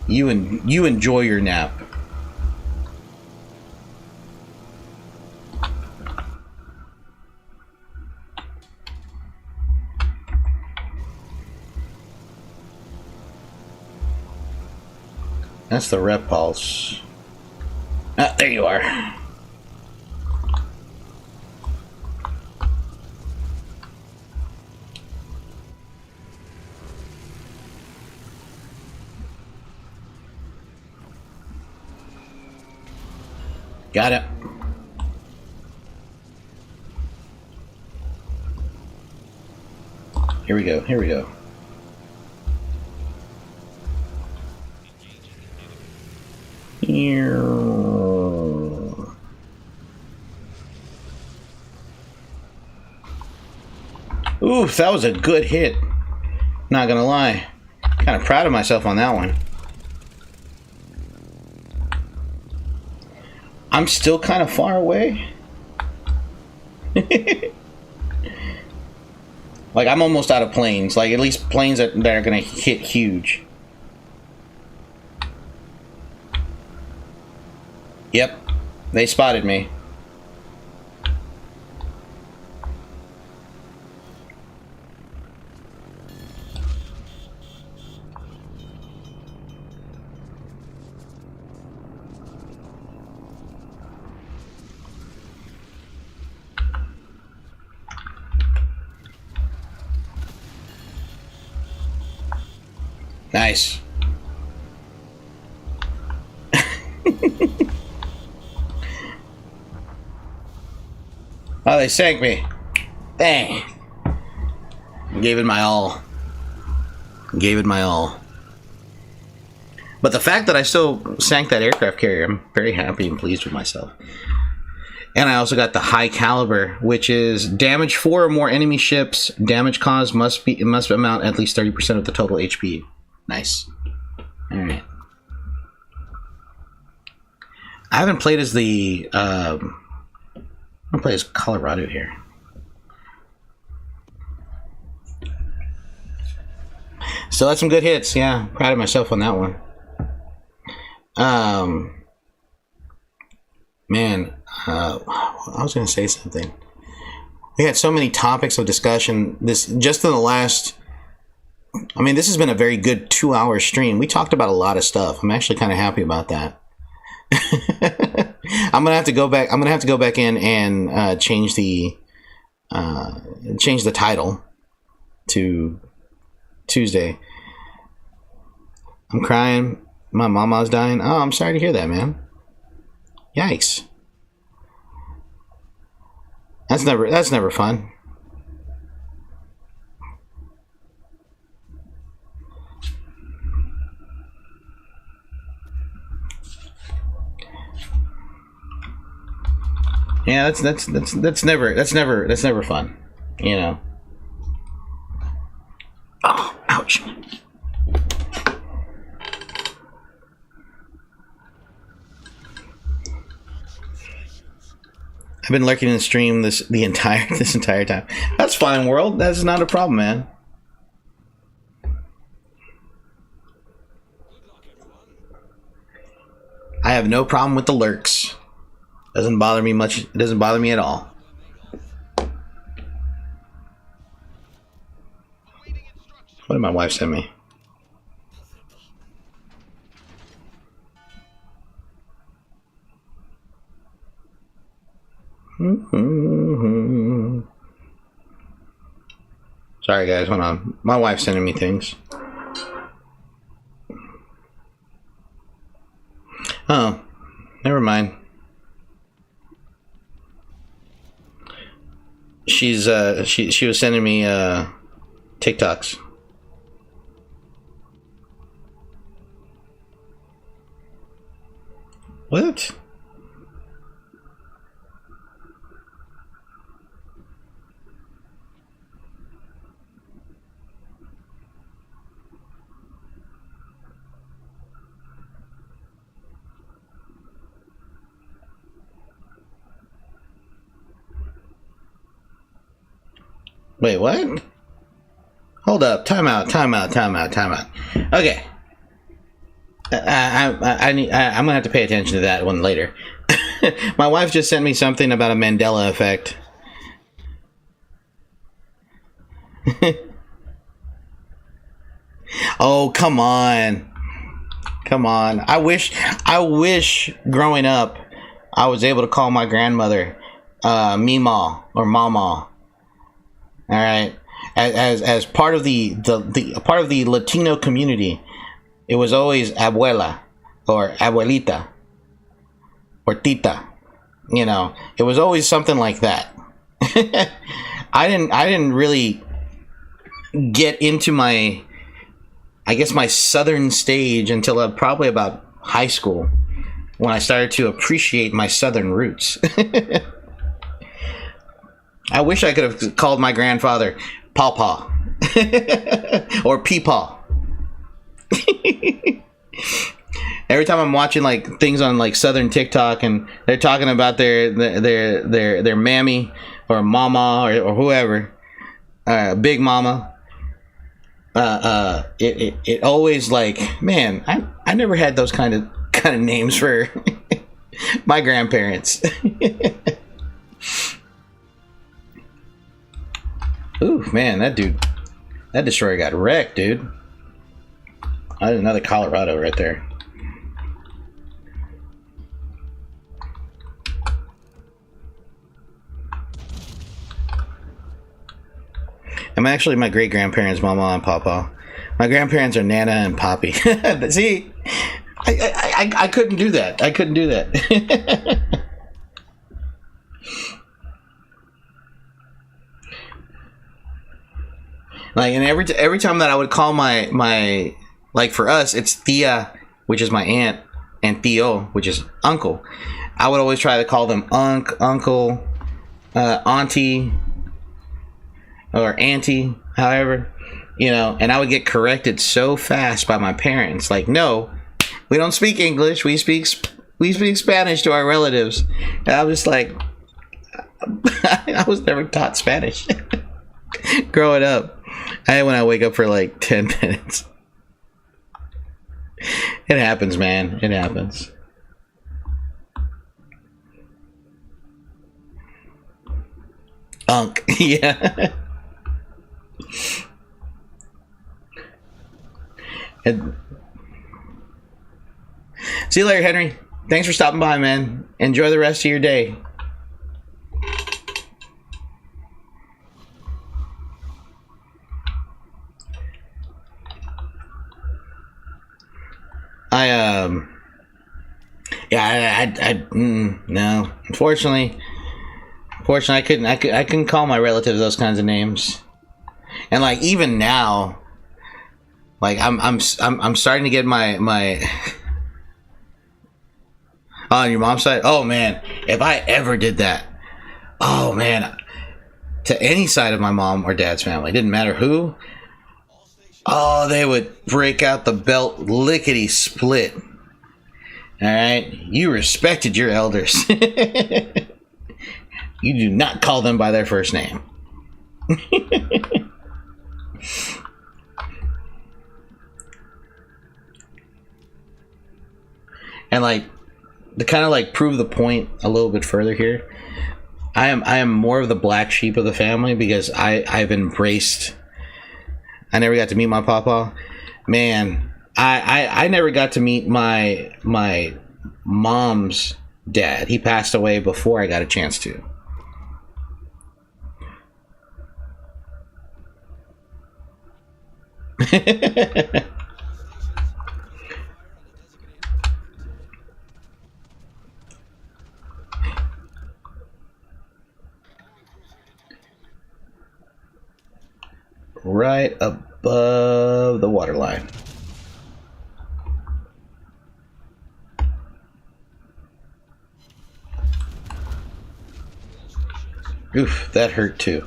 You enjoy your nap. That's the rep pulse. Ah, there you are. Got it. Here we go. Here we go. Oof, that was a good hit. Not gonna lie. Kind of proud of myself on that one. I'm still kind of far away. Like, I'm almost out of planes. Like, at least planes that are gonna hit huge. Yep, they spotted me. Nice. Oh, they sank me. Dang. Gave it my all. Gave it my all. But the fact that I still sank that aircraft carrier, I'm very happy and pleased with myself. And I also got the high caliber, which is damage 4 or more enemy ships. Damage caused must amount at least 30% of the total HP. Nice. All right. I haven't played as the. I'm gonna play as Colorado here. Still had some good hits. Yeah, proud of myself on that one. Man, I was gonna say something. We had so many topics of discussion. This just in the last. I mean, this has been a very good 2-hour stream. We talked about a lot of stuff. I'm actually kind of happy about that. I'm gonna have to go back. I'm gonna have to go back in and change the title to Tuesday. I'm crying. My mama's dying. Oh, I'm sorry to hear that, man. Yikes. That's never fun. Yeah, that's never fun, you know. Oh, ouch. I've been lurking in the stream this entire time. That's fine, world. That's not a problem, man. I have no problem with the lurks. Doesn't bother me much. It doesn't bother me at all. What did my wife send me? Sorry guys, hold on. My wife's sending me things. Oh, never mind. She's she was sending me TikToks. What? Wait, what? Hold up. Time out. Okay. I'm gonna have to pay attention to that one later. My wife just sent me something about a Mandela effect. Oh, come on. I wish growing up I was able to call my grandmother Mima or Mama. All right, as part of the part of the Latino community, it was always abuela or abuelita or tita. You know, it was always something like that. I didn't really get into my southern stage until probably about high school, when I started to appreciate my southern roots. I wish I could have called my grandfather Pawpaw or Peepaw. Every time I'm watching like things on like Southern TikTok and they're talking about their mammy or mama or whoever, Big Mama, it always like, man, I never had those kind of names for my grandparents. Ooh, man, that destroyer got wrecked, dude. There's another Colorado right there. I'm actually my great-grandparents' mama and papa. My grandparents are Nana and Poppy. See, I couldn't do that. I couldn't do that. Like, and every time that I would call my like, for us, it's Tia, which is my aunt, and Theo, which is uncle. I would always try to call them uncle, auntie, or auntie, however, you know, and I would get corrected so fast by my parents. Like, no, we don't speak English. We speak Spanish to our relatives. And I was just like, I was never taught Spanish growing up. When I wake up for like 10 minutes. It happens, man. It happens. Unk. Yeah. And see you later, Henry. Thanks for stopping by, man. Enjoy the rest of your day. No. Unfortunately, I couldn't call my relatives those kinds of names. And like, even now, like, I'm starting to get my on your mom's side. Oh man, if I ever did that, oh man, to any side of my mom or dad's family, didn't matter who. Oh, they would break out the belt lickety split. All right, you respected your elders. You do not call them by their first name. And like, to kind of like prove the point a little bit further here, I am more of the black sheep of the family because I've embraced. I never got to meet my papa. Man, I never got to meet my mom's dad. He passed away before I got a chance to. Right above the water line. Oof, that hurt too.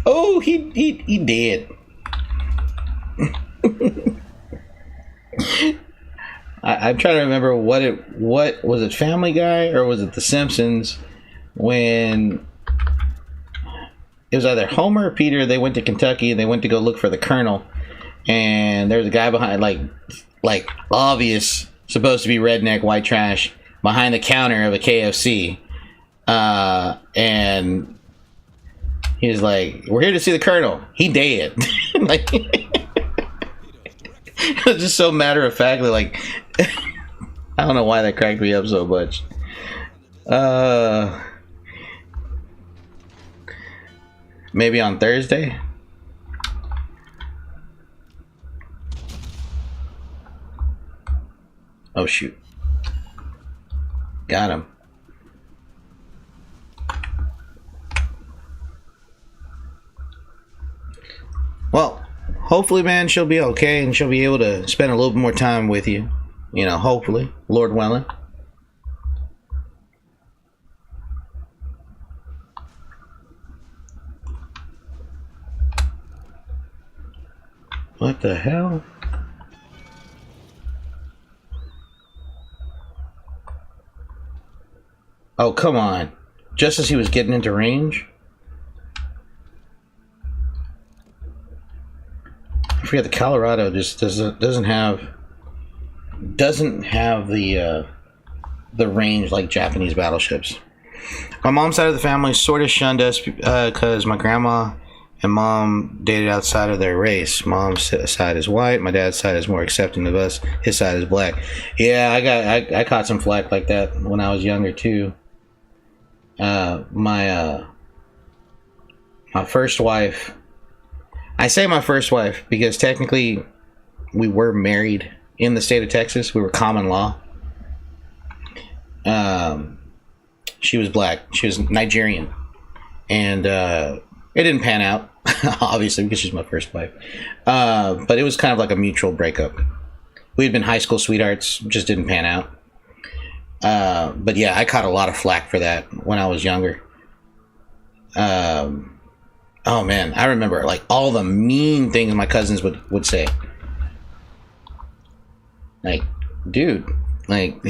Oh, he did. I'm trying to remember what was it, Family Guy or was it The Simpsons, when it was either Homer or Peter. They went to Kentucky and they went to go look for the Colonel, and there's a guy behind, like obvious, supposed to be redneck white trash, behind the counter of a KFC, and he's like, "We're here to see the Colonel. He dead." Like, it was just so matter of factly, like, I don't know why that cracked me up so much. Maybe on Thursday. Oh shoot. Got him. Well, hopefully, man, she'll be okay and she'll be able to spend a little bit more time with you. You know, hopefully, Lord willing. What the hell? Oh, come on. Just as he was getting into range? I forget, the Colorado just doesn't have the range like Japanese battleships. My mom's side of the family sort of shunned us because my grandma and mom dated outside of their race. Mom's side is white, my dad's side is more accepting of us. His side is black. Yeah, I caught some flack like that when I was younger too. My first wife. I say my first wife because technically we were married in the state of Texas. We were common law. She was black. She was Nigerian, and it didn't pan out, obviously, because she's my first wife. But it was kind of like a mutual breakup. We had been high school sweethearts, just didn't pan out. But yeah, I caught a lot of flack for that when I was younger. Oh man, I remember like all the mean things my cousins would say. Like, dude, like,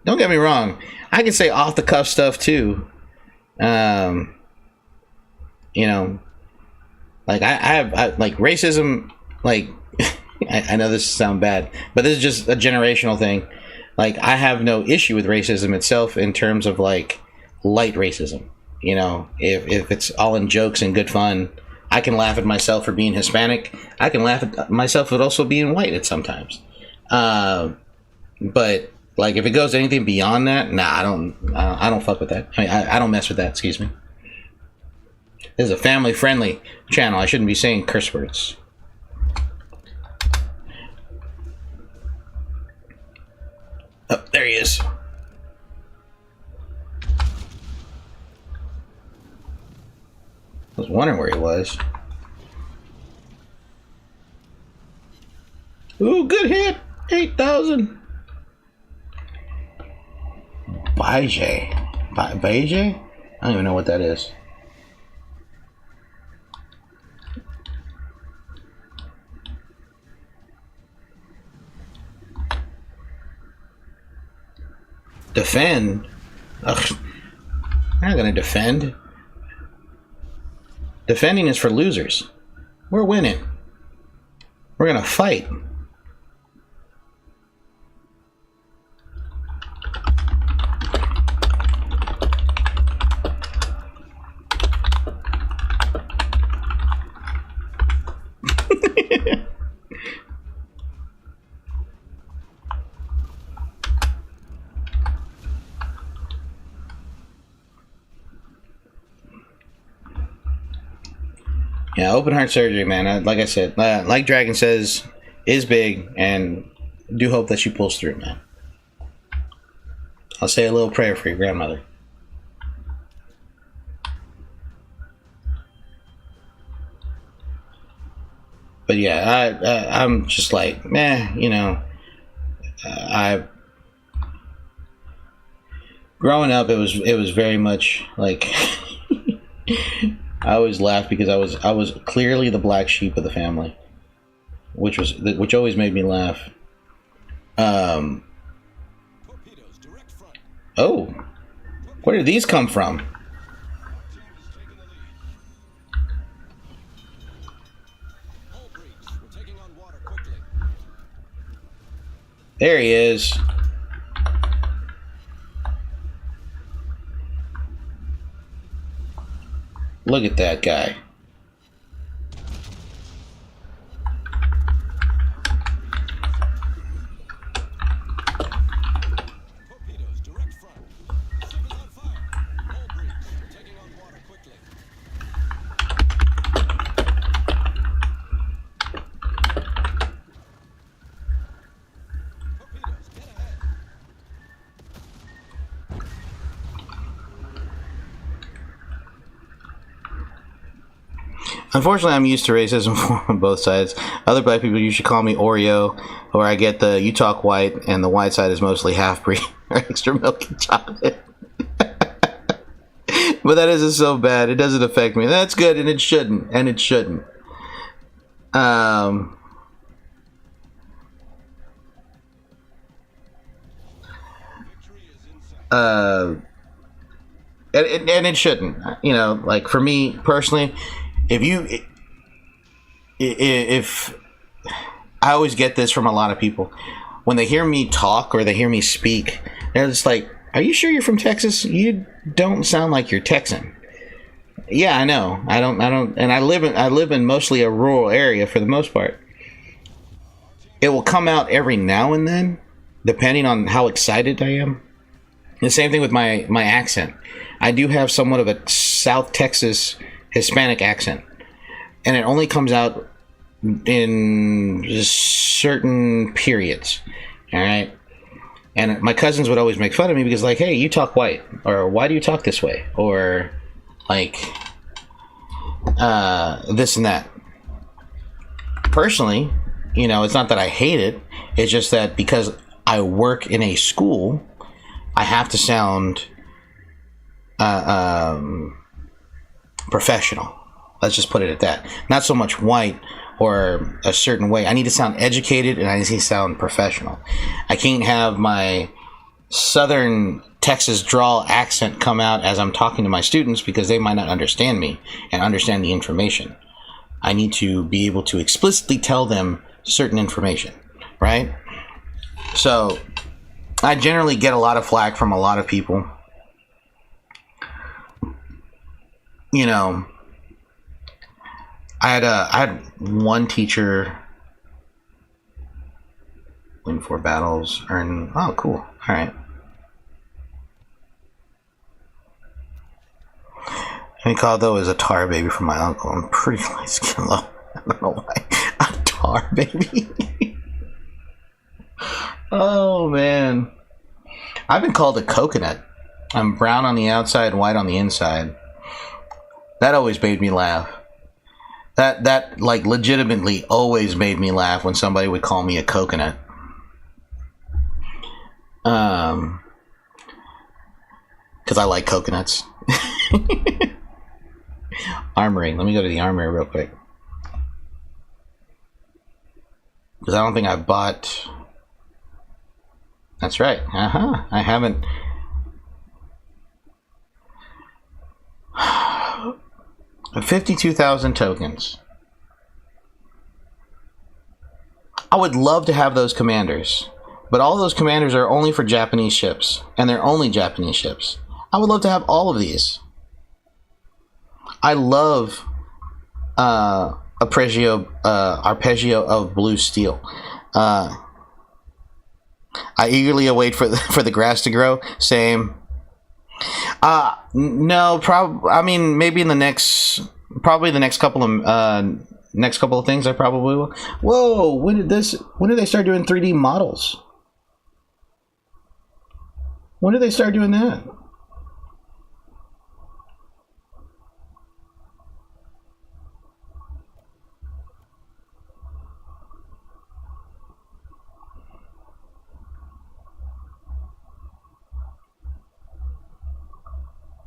don't get me wrong, I can say off the cuff stuff too. You know, like I have like racism. Like, I know this sounds bad, but this is just a generational thing. Like, I have no issue with racism itself in terms of like light racism. You know, if it's all in jokes and good fun, I can laugh at myself for being Hispanic. I can laugh at myself for also being white at sometimes. But like, if it goes anything beyond that, nah, I don't fuck with that. I mean, I don't mess with that. Excuse me. This is a family-friendly channel. I shouldn't be saying curse words. Oh, there he is. I was wondering where he was. Ooh, good hit. 8,000. Baije. Baije? I don't even know what that is. Defend? Ugh. I'm not gonna defend. Defending is for losers. We're winning. We're gonna fight. Yeah, open heart surgery, man. Like I said, like Dragon says, is big, and do hope that she pulls through, man. I'll say a little prayer for your grandmother. But yeah, I'm just like, man, you know, growing up, it was very much like. I always laughed because I was clearly the black sheep of the family, which always made me laugh. Oh, where did these come from? There he is. Look at that guy. Torpedoes, direct front. Ship is on fire. Hull breach. We're taking on water quickly. Torpedoes, get ahead. Unfortunately, I'm used to racism on both sides. Other black people usually call me Oreo, or I get the you talk white, and the white side is mostly half-breed or extra milk and chocolate. But that isn't so bad. It doesn't affect me. That's good, and it shouldn't. And it shouldn't. And it shouldn't. You know, like for me personally, if I always get this from a lot of people when they hear me talk or they hear me speak, they're just like, "Are you sure you're from Texas? You don't sound like you're Texan." Yeah, I know. I don't, and I live in mostly a rural area for the most part. It will come out every now and then, depending on how excited I am. The same thing with my accent. I do have somewhat of a South Texas Hispanic accent, and it only comes out in certain periods. All right. And my cousins would always make fun of me because, like, hey, you talk white, or why do you talk this way, or like this and that. Personally, you know, it's not that I hate it. It's just that because I work in a school, I have to sound professional. Let's just put it at that. Not so much white or a certain way. I need to sound educated, and I need to sound professional. I can't have my Southern Texas drawl accent come out as I'm talking to my students because they might not understand me and understand the information. I need to be able to explicitly tell them certain information, right? So I generally get a lot of flack from a lot of people. You know, I had one teacher win 4 battles, earn. Oh, cool. All right. And he called though as a tar baby from my uncle. I'm pretty light skin low. I don't know why. A tar baby. Oh man, I've been called a coconut. I'm brown on the outside, white on the inside. That always made me laugh. That like legitimately always made me laugh when somebody would call me a coconut. Because I like coconuts. Armory. Let me go to the armory real quick. Because I don't think I bought. That's right. I haven't. 52,000 tokens. I would love to have those commanders, but all those commanders are only for Japanese ships, and they're only Japanese ships. I would love to have all of these. I love arpeggio of blue steel. I eagerly await for the grass to grow. Same. No, I mean, maybe in the next couple of things, I probably will. Whoa! When did they start doing 3D models? When did they start doing that?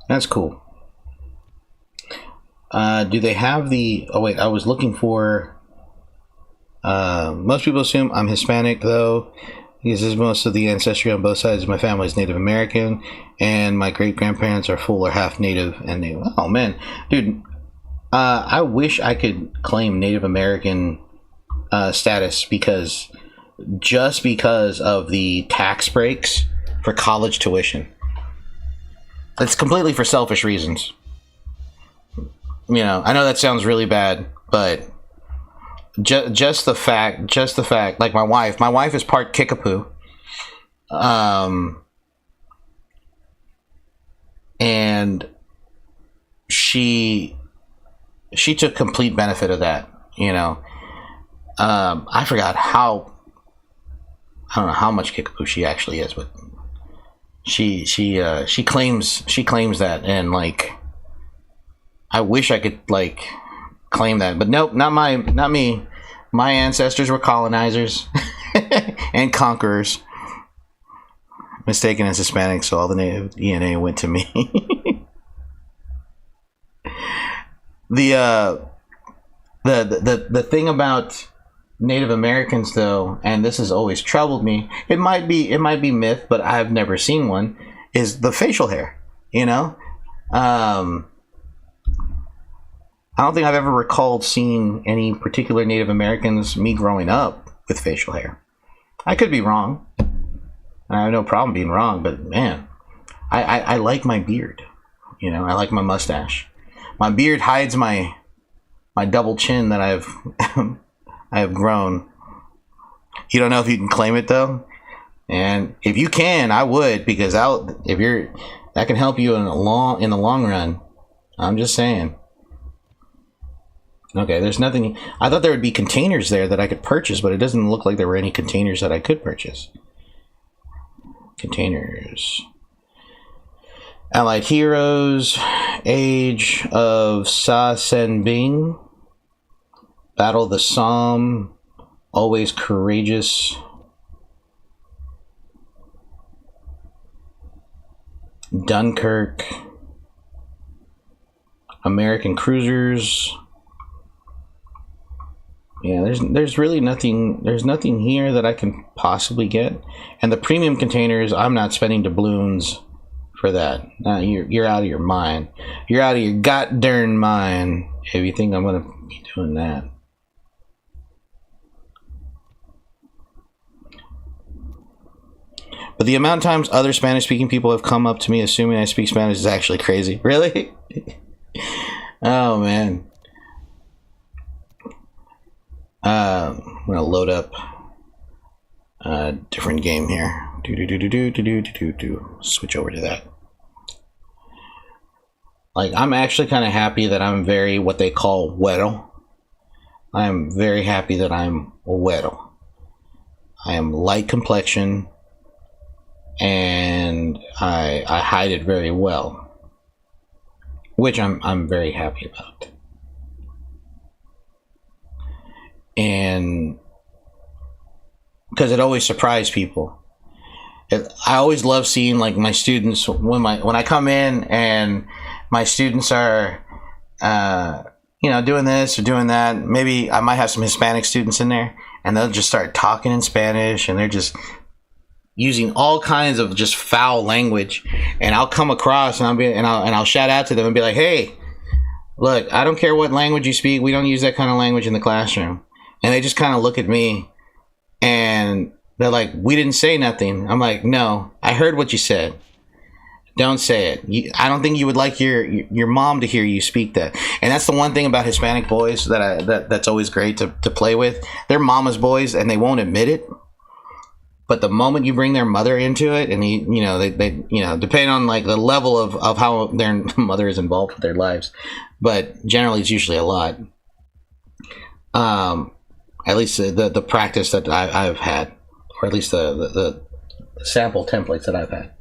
That's cool. Do they have the... Oh, wait. I was looking for... most people assume I'm Hispanic, though, because most of the ancestry on both sides of my family is Native American, and my great-grandparents are full or half Native. And they... Oh, man. Dude, I wish I could claim Native American status because... Just because of the tax breaks for college tuition. It's completely for selfish reasons. You know, I know that sounds really bad, but just the fact, like my wife is part Kickapoo. And she took complete benefit of that, you know. I forgot I don't know how much Kickapoo she actually is, but she claims that, and like I wish I could like claim that, but nope, not me. My ancestors were colonizers and conquerors, mistaken as Hispanic, so all the native DNA went to me. The thing about Native Americans, though, and this has always troubled me. It might be myth, but I've never seen one. Is the facial hair? You know, I don't think I've ever recalled seeing any particular Native Americans, me growing up, with facial hair. I could be wrong. I have no problem being wrong, but man, I like my beard. You know, I like my mustache. My beard hides my double chin that I have grown. You don't know if you can claim it though, and if you can, I would, because That can help you in the long run. I'm just saying. Okay, there's nothing. I thought there would be containers there that I could purchase, but it doesn't look like there were any containers that I could purchase. Containers. Allied Heroes, Age of Sa Sen Bing, Battle of the Somme, Always Courageous, Dunkirk, American Cruisers. Yeah, there's really nothing. There's nothing here that I can possibly get, and the premium containers, I'm not spending doubloons for that. You're out of your mind. You're out of your goddamn mind if you think I'm gonna be doing that. But the amount of times other Spanish-speaking people have come up to me assuming I speak Spanish is actually crazy. Really? Oh man. I'm gonna load up a different game here. Switch over to that. Like, I'm actually kind of happy that I'm very, what they call, güero. I'm very happy that I'm güero. I am light complexion, and I hide it very well, which I'm very happy about. And because it always surprised people. I always love seeing, like, my students when I come in and my students are doing this or doing that. Maybe I might have some Hispanic students in there, and they'll just start talking in Spanish, and they're just using all kinds of just foul language. And I'll come across and I'll shout out to them and be like, "Hey, look, I don't care what language you speak. We don't use that kind of language in the classroom." And they just kind of look at me and they're like, "We didn't say nothing." I'm like, "No, I heard what you said. Don't say it. I don't think you would like your mom to hear you speak that." And that's the one thing about Hispanic boys that's always great to play with. They're mama's boys and they won't admit it. But the moment you bring their mother into it, and they depending on, like, the level of how their mother is involved with their lives, but generally it's usually a lot. At least the practice that I've had, or at least the sample templates that I've had,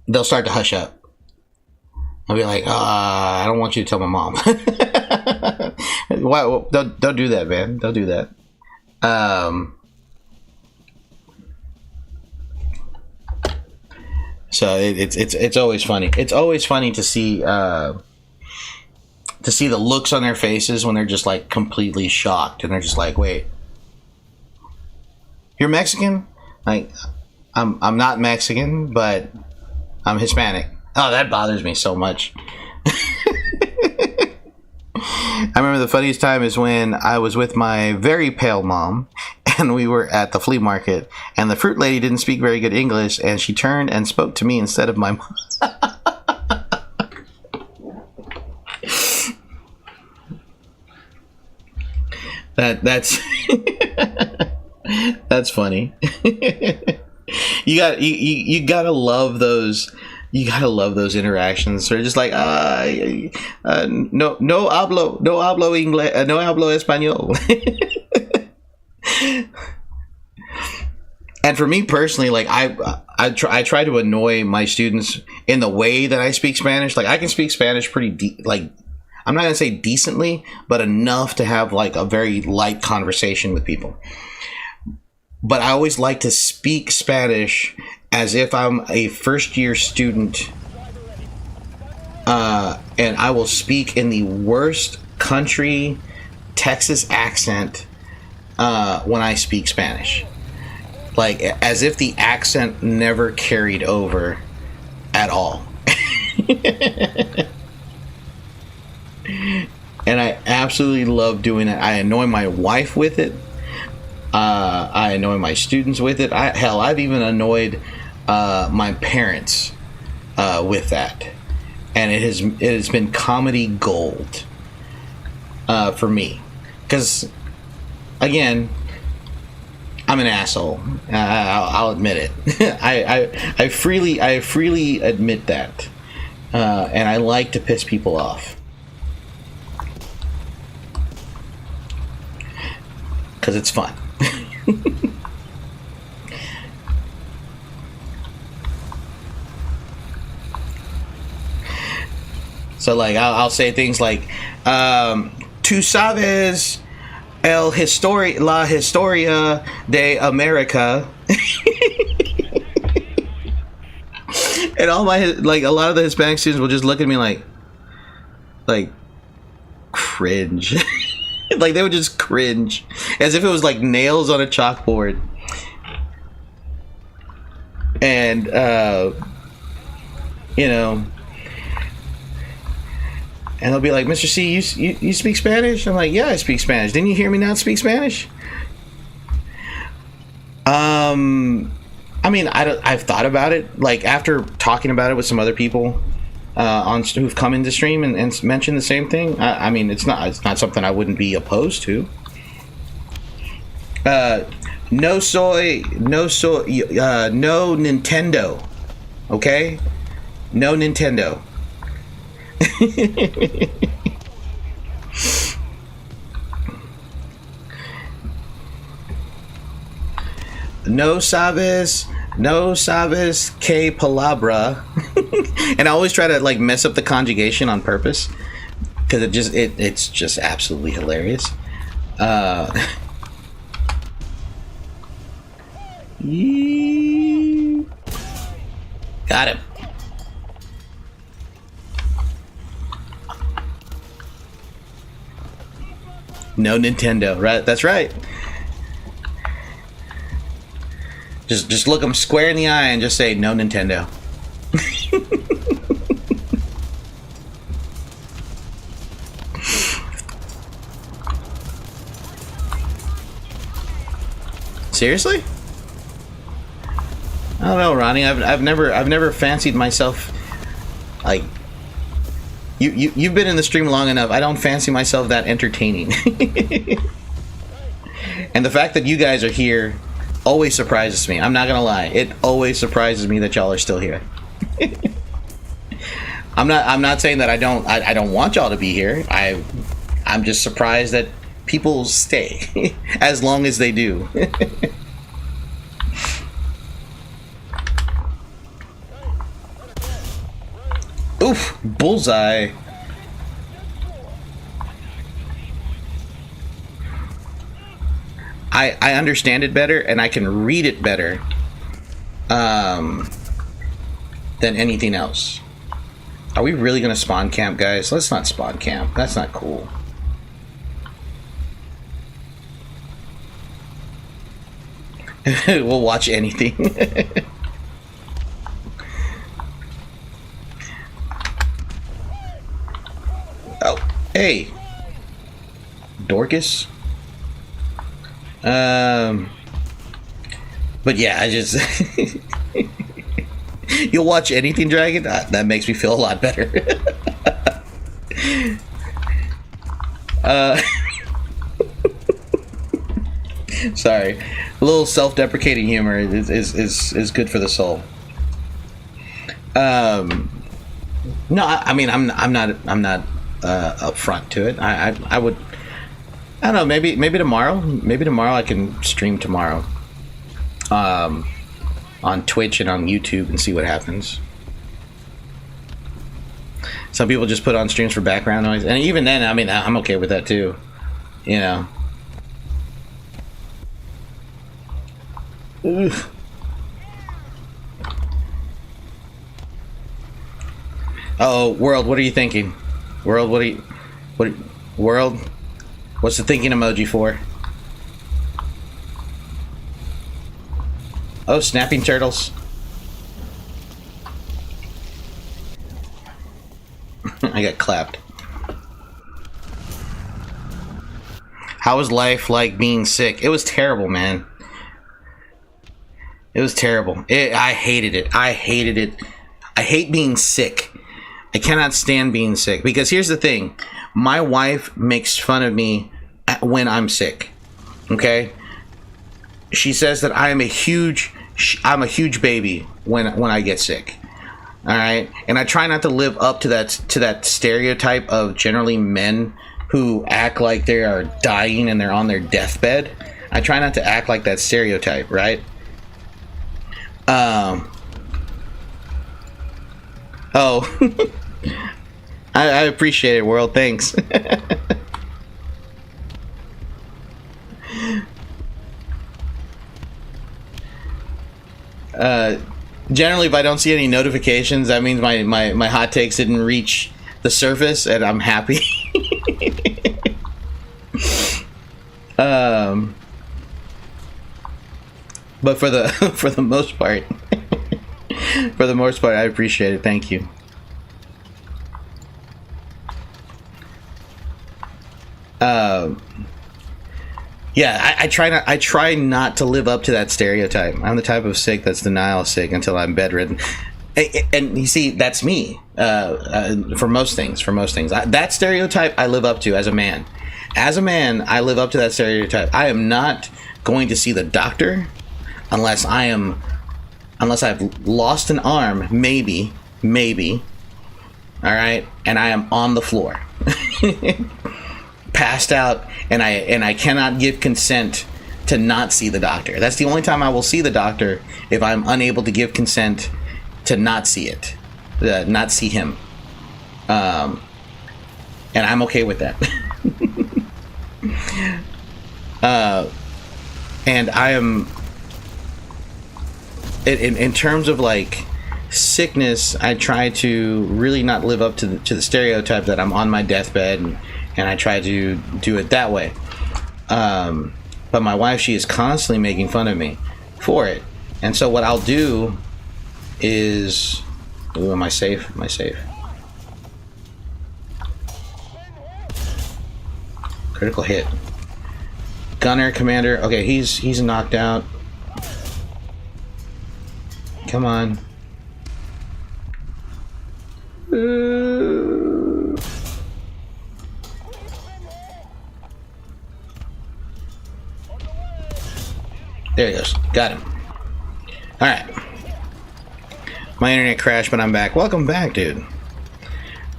they'll start to hush up. I'll be like, I don't want you to tell my mom. Why? Don't do that, man. Don't do that. So it's always funny. It's always funny to see the looks on their faces when they're just, like, completely shocked, and they're just like, "Wait, you're Mexican?" Like, I'm not Mexican, but I'm Hispanic. Oh, that bothers me so much. I remember the funniest time is when I was with my very pale mom, and we were at the flea market, and the fruit lady didn't speak very good English, and she turned and spoke to me instead of my mom. That's that's funny. You gotta love those. You gotta love those interactions. They're just like, no hablo inglés, no hablo español. And for me personally, like, I try to annoy my students in the way that I speak Spanish. Like, I can speak Spanish pretty like, I'm not gonna say decently, but enough to have, like, a very light conversation with people. But I always like to speak Spanish as if I'm a first-year student, and I will speak in the worst country Texas accent when I speak Spanish, like, as if the accent never carried over at all. And I absolutely love doing it. I annoy my wife with it. I annoy my students with it. I've even annoyed my parents with that, and it has been comedy gold for me, because, again, I'm an asshole. I'll admit it. I freely admit that, and I like to piss people off because it's fun. So like I'll say things like, "Tu sabes la historia de America," and all my like a lot of the Hispanic students will just look at me like cringe. Like they would just cringe as if it was like nails on a chalkboard. And you know, and they'll be like, "Mr. C, you speak Spanish?" I'm like, "Yeah, I speak Spanish. Didn't you hear me not speak Spanish?" I mean, I've thought about it. Like after talking about it with some other people who've come into stream and mentioned the same thing. I mean, it's not something I wouldn't be opposed to. No Nintendo. Okay, no Nintendo. No sabes que palabra. And I always try to like mess up the conjugation on purpose because it's just absolutely hilarious. Got him. No Nintendo, right? That's right. Just look them square in the eye and just say no Nintendo. Seriously? I don't know, Ronnie. I've never fancied myself like you've been in the stream long enough. I don't fancy myself that entertaining. And the fact that you guys are here always surprises me. I'm not gonna lie. It always surprises me that y'all are still here. I'm not saying that I don't want y'all to be here. I'm just surprised that people stay as long as they do. Oof, bullseye. I understand it better and I can read it better than anything else. Are we really gonna spawn camp, guys? Let's not spawn camp. That's not cool. We'll watch anything. Oh, hey, Dorcas. But yeah, I just you'll watch anything, Dragon. That makes me feel a lot better. Sorry, a little self-deprecating humor is good for the soul. No, I mean I'm not upfront to it. I would. I don't know. Maybe tomorrow. Maybe tomorrow I can stream tomorrow. On Twitch and on YouTube and see what happens. Some people just put on streams for background noise, and even then, I mean, I'm okay with that too. You know. Oof. Oh, World, what are you thinking? World, World, what's the thinking emoji for? Oh, snapping turtles. I got clapped. How was life like being sick? It was terrible, man. It was terrible. I hated it. I hated it. I hate being sick. I cannot stand being sick. Because here's the thing. My wife makes fun of me when I'm sick. Okay? she says that I'm a huge baby when I get sick. All right, and I try not to live up to that stereotype of generally men who act like they are dying and they're on their deathbed. I try not to act like that stereotype, right? Oh, I appreciate it, world. Thanks. Generally, if I don't see any notifications, that means my hot takes didn't reach the surface, and I'm happy. But for the most part, I appreciate it. Thank you. Yeah, I try not to live up to that stereotype. I'm the type of sick that's denial sick until I'm bedridden. And you see, that's me. For most things, that stereotype I live up to as a man. As a man, I live up to that stereotype. I am not going to see the doctor unless I've lost an arm, maybe. All right, and I am on the floor. Passed out, and I cannot give consent to not see the doctor. That's the only time I will see the doctor, if I'm unable to give consent to not see it, not see him. And I'm okay with that. And I am in terms of like sickness, I try to really not live up to the stereotype that I'm on my deathbed, and I try to do it that way. But my wife, she is constantly making fun of me for it. And so what I'll do is... Ooh, am I safe? Am I safe? Critical hit. Gunner, commander. Okay, he's knocked out. Come on. There he goes. Got him. Alright. My internet crashed, but I'm back. Welcome back, dude.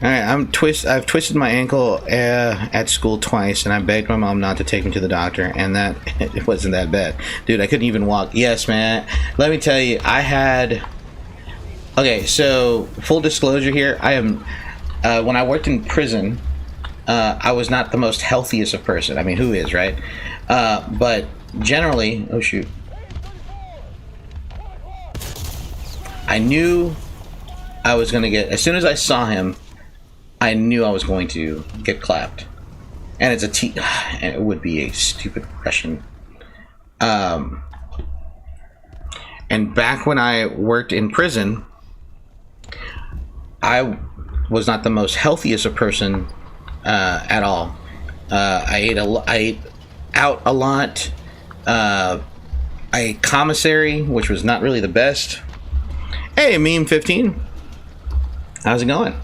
Alright, I've twisted my ankle at school twice, and I begged my mom not to take me to the doctor, and that it wasn't that bad. Dude, I couldn't even walk. Yes, man. Let me tell you, I had... Okay, so, full disclosure here, I am... when I worked in prison, I was not the most healthiest of person. I mean, who is, right? But generally... Oh, shoot. I knew I was going to get... As soon as I saw him, I knew I was going to get clapped. And it's and it would be a stupid Russian. And back when I worked in prison, I was not the most healthiest of person at all. I ate out a lot. I ate commissary, which was not really the best. Hey, Meme 15. How's it going?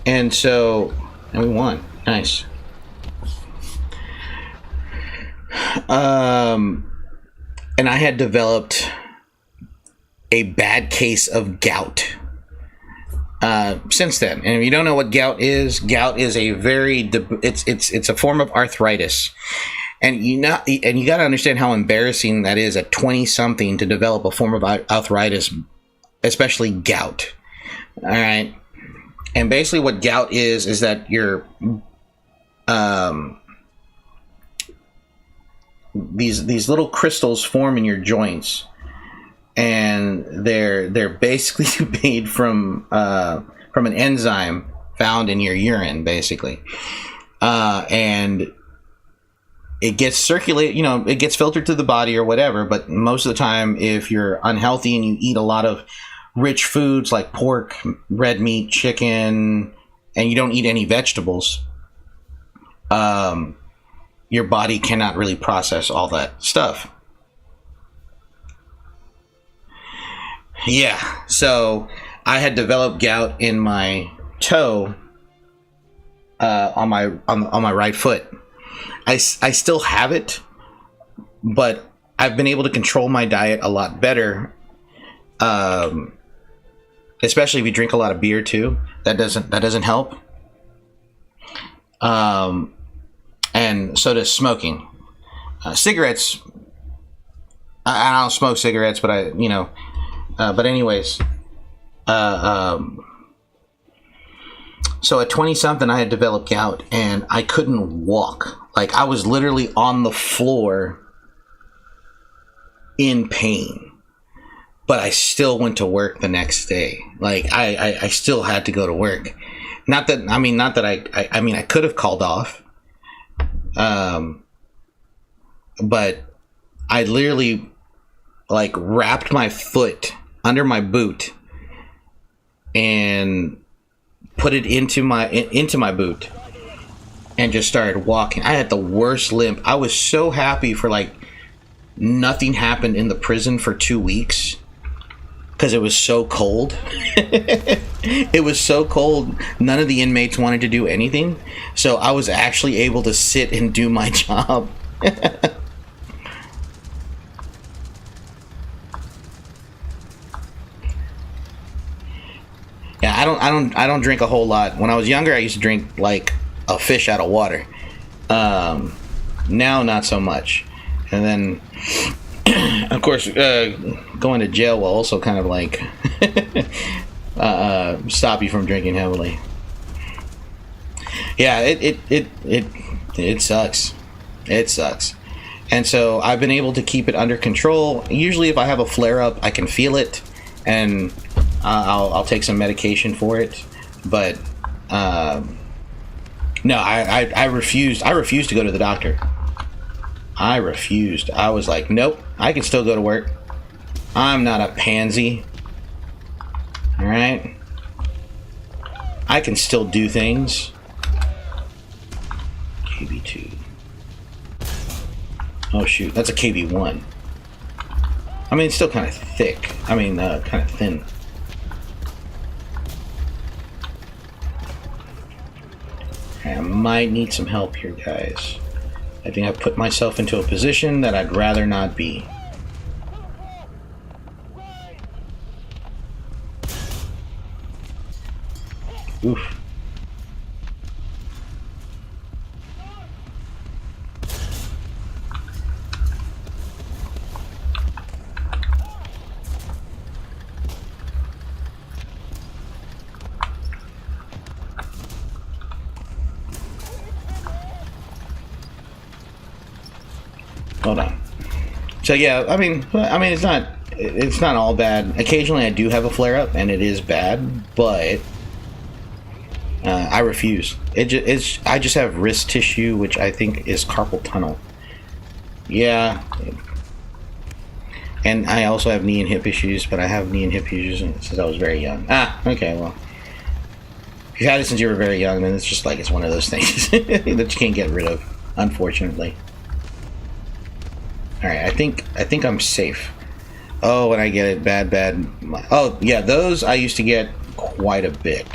And so, and we won. Nice. And I had developed a bad case of gout since then. And if you don't know what gout is a very it's a form of arthritis. And you got to understand how embarrassing that is at 20-something to develop a form of arthritis, especially gout. All right. And basically what gout is that your these little crystals form in your joints, and they're basically made from an enzyme found in your urine, basically, and it gets circulated, it gets filtered to the body or whatever. But most of the time, if you're unhealthy and you eat a lot of rich foods like pork, red meat, chicken, and you don't eat any vegetables, your body cannot really process all that stuff. Yeah, so I had developed gout in my toe on my right foot. I still have it, but I've been able to control my diet a lot better. Especially if you drink a lot of beer too. That doesn't help. And so does smoking. Cigarettes. I don't smoke cigarettes, but but anyways. So at 20-something, I had developed gout, and I couldn't walk. Like, I was literally on the floor in pain. But I still went to work the next day. Like, I still had to go to work. Not that I could have called off. But I literally, like, wrapped my foot under my boot and put it into my boot and just started walking. I had the worst limp. I was so happy for, like, nothing happened in the prison for 2 weeks because it was so cold. It was so cold. None of the inmates wanted to do anything. So I was actually able to sit and do my job. Yeah, I don't drink a whole lot. When I was younger, I used to drink like a fish out of water. Now, not so much. And then, of course, going to jail will also kind of like stop you from drinking heavily. Yeah, it sucks. It sucks. And so I've been able to keep it under control. Usually, if I have a flare up, I can feel it, and I'll take some medication for it. But no, I refused. I refused to go to the doctor. I refused. I was like, nope, I can still go to work. I'm not a pansy. All right, I can still do things. KB2. Oh shoot, that's a KB1. I mean, it's still kind of thick. I mean, kind of thin. I might need some help here, guys. I think I've put myself into a position that I'd rather not be. Oof. Hold on. So yeah, I mean, it's not all bad. Occasionally, I do have a flare up, and it is bad, but I refuse. I just have wrist tissue, which I think is carpal tunnel. Yeah, and I also have knee and hip issues, but I have knee and hip issues since I was very young. Okay, well, if you've had it since you were very young, then it's just like it's one of those things that you can't get rid of, unfortunately. All right, I think I'm safe. Oh, and I get it bad. Oh, yeah, those I used to get quite a bit.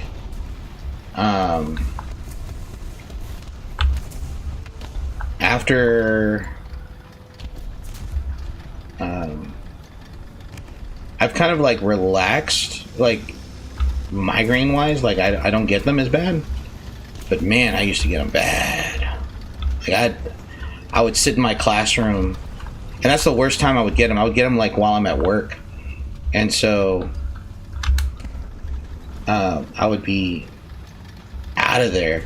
After I've kind of like relaxed, like migraine wise, like I don't get them as bad. But man, I used to get them bad. Like I would sit in my classroom. And that's the worst time I would get them. I would get them like while I'm at work. And so I would be out of there.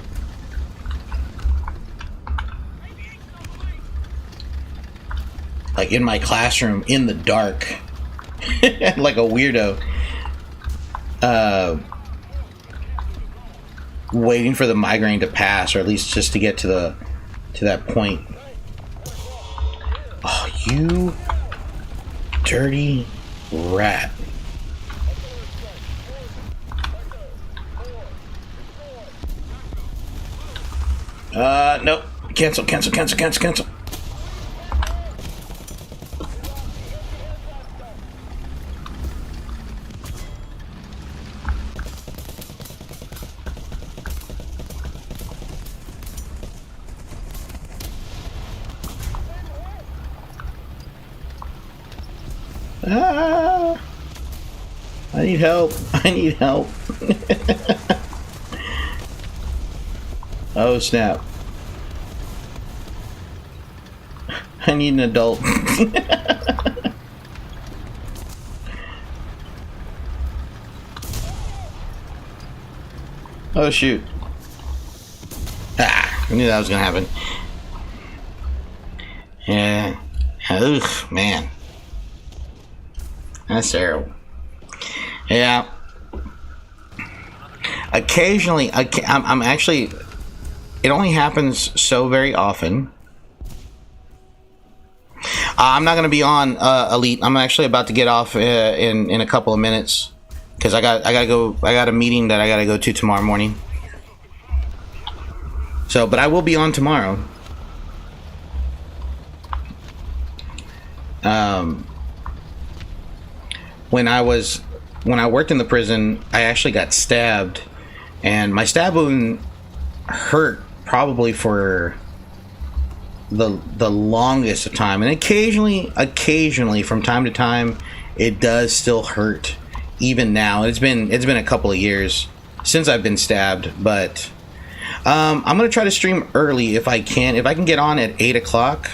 Like in my classroom in the dark. Like a weirdo. Waiting for the migraine to pass, or at least just to get to that point. Oh, you dirty rat. Nope. Cancel. Ah! I need help. I need help. Oh, snap. I need an adult. Oh, shoot. Ah, I knew that was gonna happen. Yeah. Ugh, man. That's terrible. Yeah. Occasionally, I'm actually... It only happens so very often. I'm not going to be on Elite. I'm actually about to get off in a couple of minutes. Because I gotta go. I got a meeting that I gotta go to tomorrow morning. So, but I will be on tomorrow. When I worked in the prison, I actually got stabbed, and my stab wound hurt probably for the longest of time. And occasionally, from time to time, it does still hurt. Even now, it's been a couple of years since I've been stabbed, but I'm gonna try to stream early if I can. If I can get on at 8 o'clock,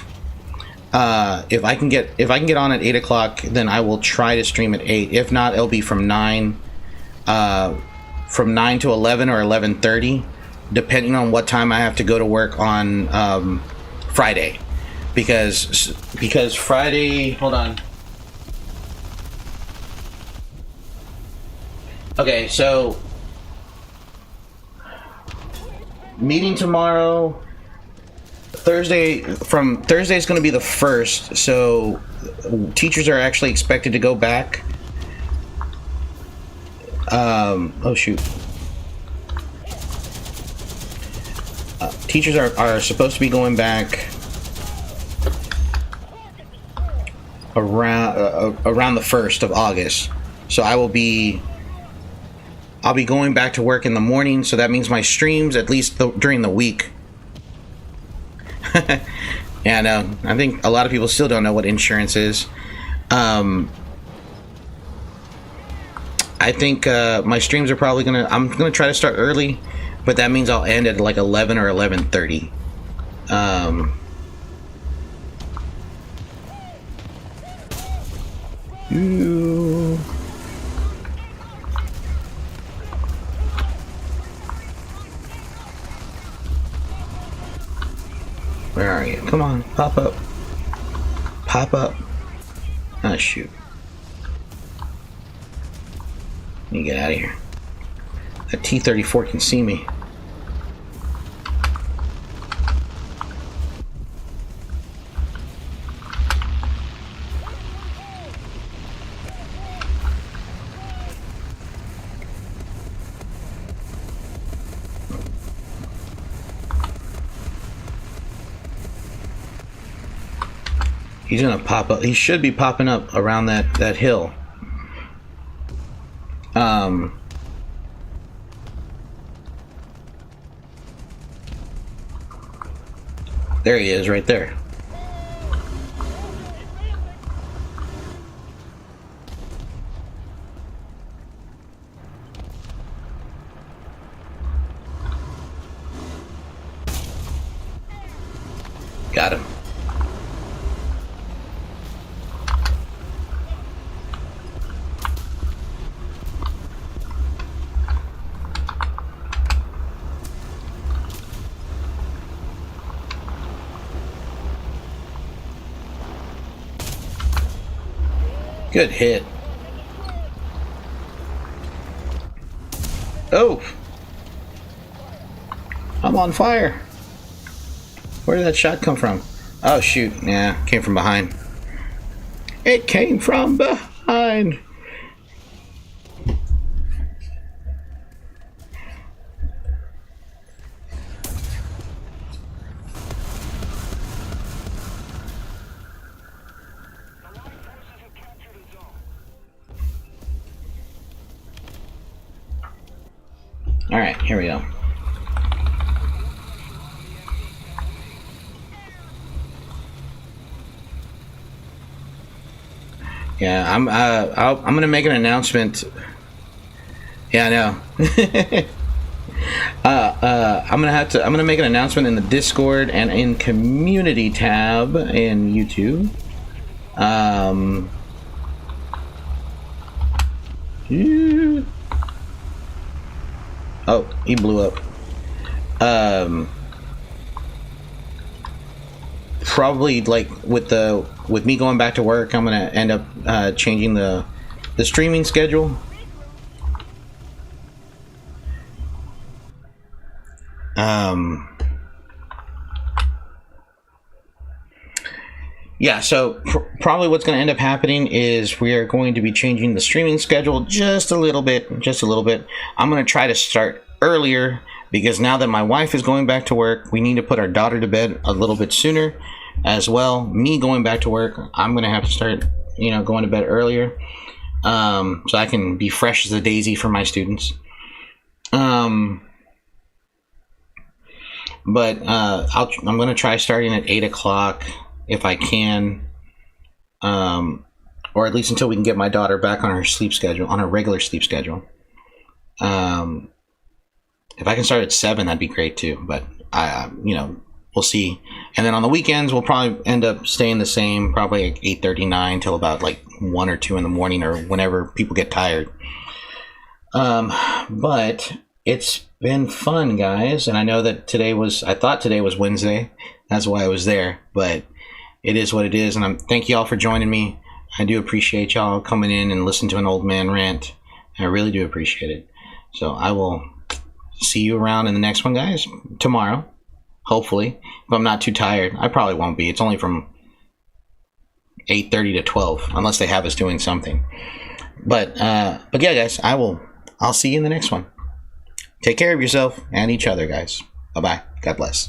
if I can get on at 8 o'clock, then I will try to stream at 8. If not, it'll be from 9 to 11 or 11:30, depending on what time I have to go to work on Friday, because Friday. Hold on. Okay, so meeting tomorrow. Thursday is going to be the 1st, so teachers are actually expected to go back. Oh shoot. Teachers are supposed to be going back around the 1st of August. So I'll be going back to work in the morning, so that means my streams, at least during the week. And I think a lot of people still don't know what insurance is. I think my streams are probably I'm gonna try to start early, but that means I'll end at like 11 or 11:30. Where are you? Come on, pop up. Pop up. Ah, shoot. Let me get out of here. That T-34 can see me. He's gonna pop up. He should be popping up around that hill. There he is, right there. Got him. Good hit. Oh! I'm on fire. Where did that shot come from? Oh shoot, yeah, came from behind. It came from behind. All right, here we go. Yeah, I'm gonna make an announcement. Yeah, I know. I'm gonna make an announcement in the Discord and in community tab in YouTube. Oh, he blew up. Probably like with me going back to work, I'm gonna end up changing the streaming schedule. Yeah, so probably what's going to end up happening is we are going to be changing the streaming schedule just a little bit. I'm going to try to start earlier because now that my wife is going back to work, we need to put our daughter to bed a little bit sooner as well. Me going back to work, I'm going to have to start, going to bed earlier, so I can be fresh as a daisy for my students. But I'm going to try starting at 8 o'clock if I can, or at least until we can get my daughter back on her sleep schedule, on her regular sleep schedule. If I can start at 7, that'd be great too. But we'll see. And then on the weekends, we'll probably end up staying the same, probably like 8:39 till about like 1 or 2 in the morning, or whenever people get tired. But it's been fun, guys, and I know that I thought today was Wednesday. That's why I was there, but it is what it is, and thank you all for joining me. I do appreciate y'all coming in and listening to an old man rant. I really do appreciate it. So I will see you around in the next one, guys, tomorrow, hopefully. If I'm not too tired. I probably won't be. It's only from 8:30 to 12, unless they have us doing something. But yeah, guys, I'll see you in the next one. Take care of yourself and each other, guys. Bye-bye. God bless.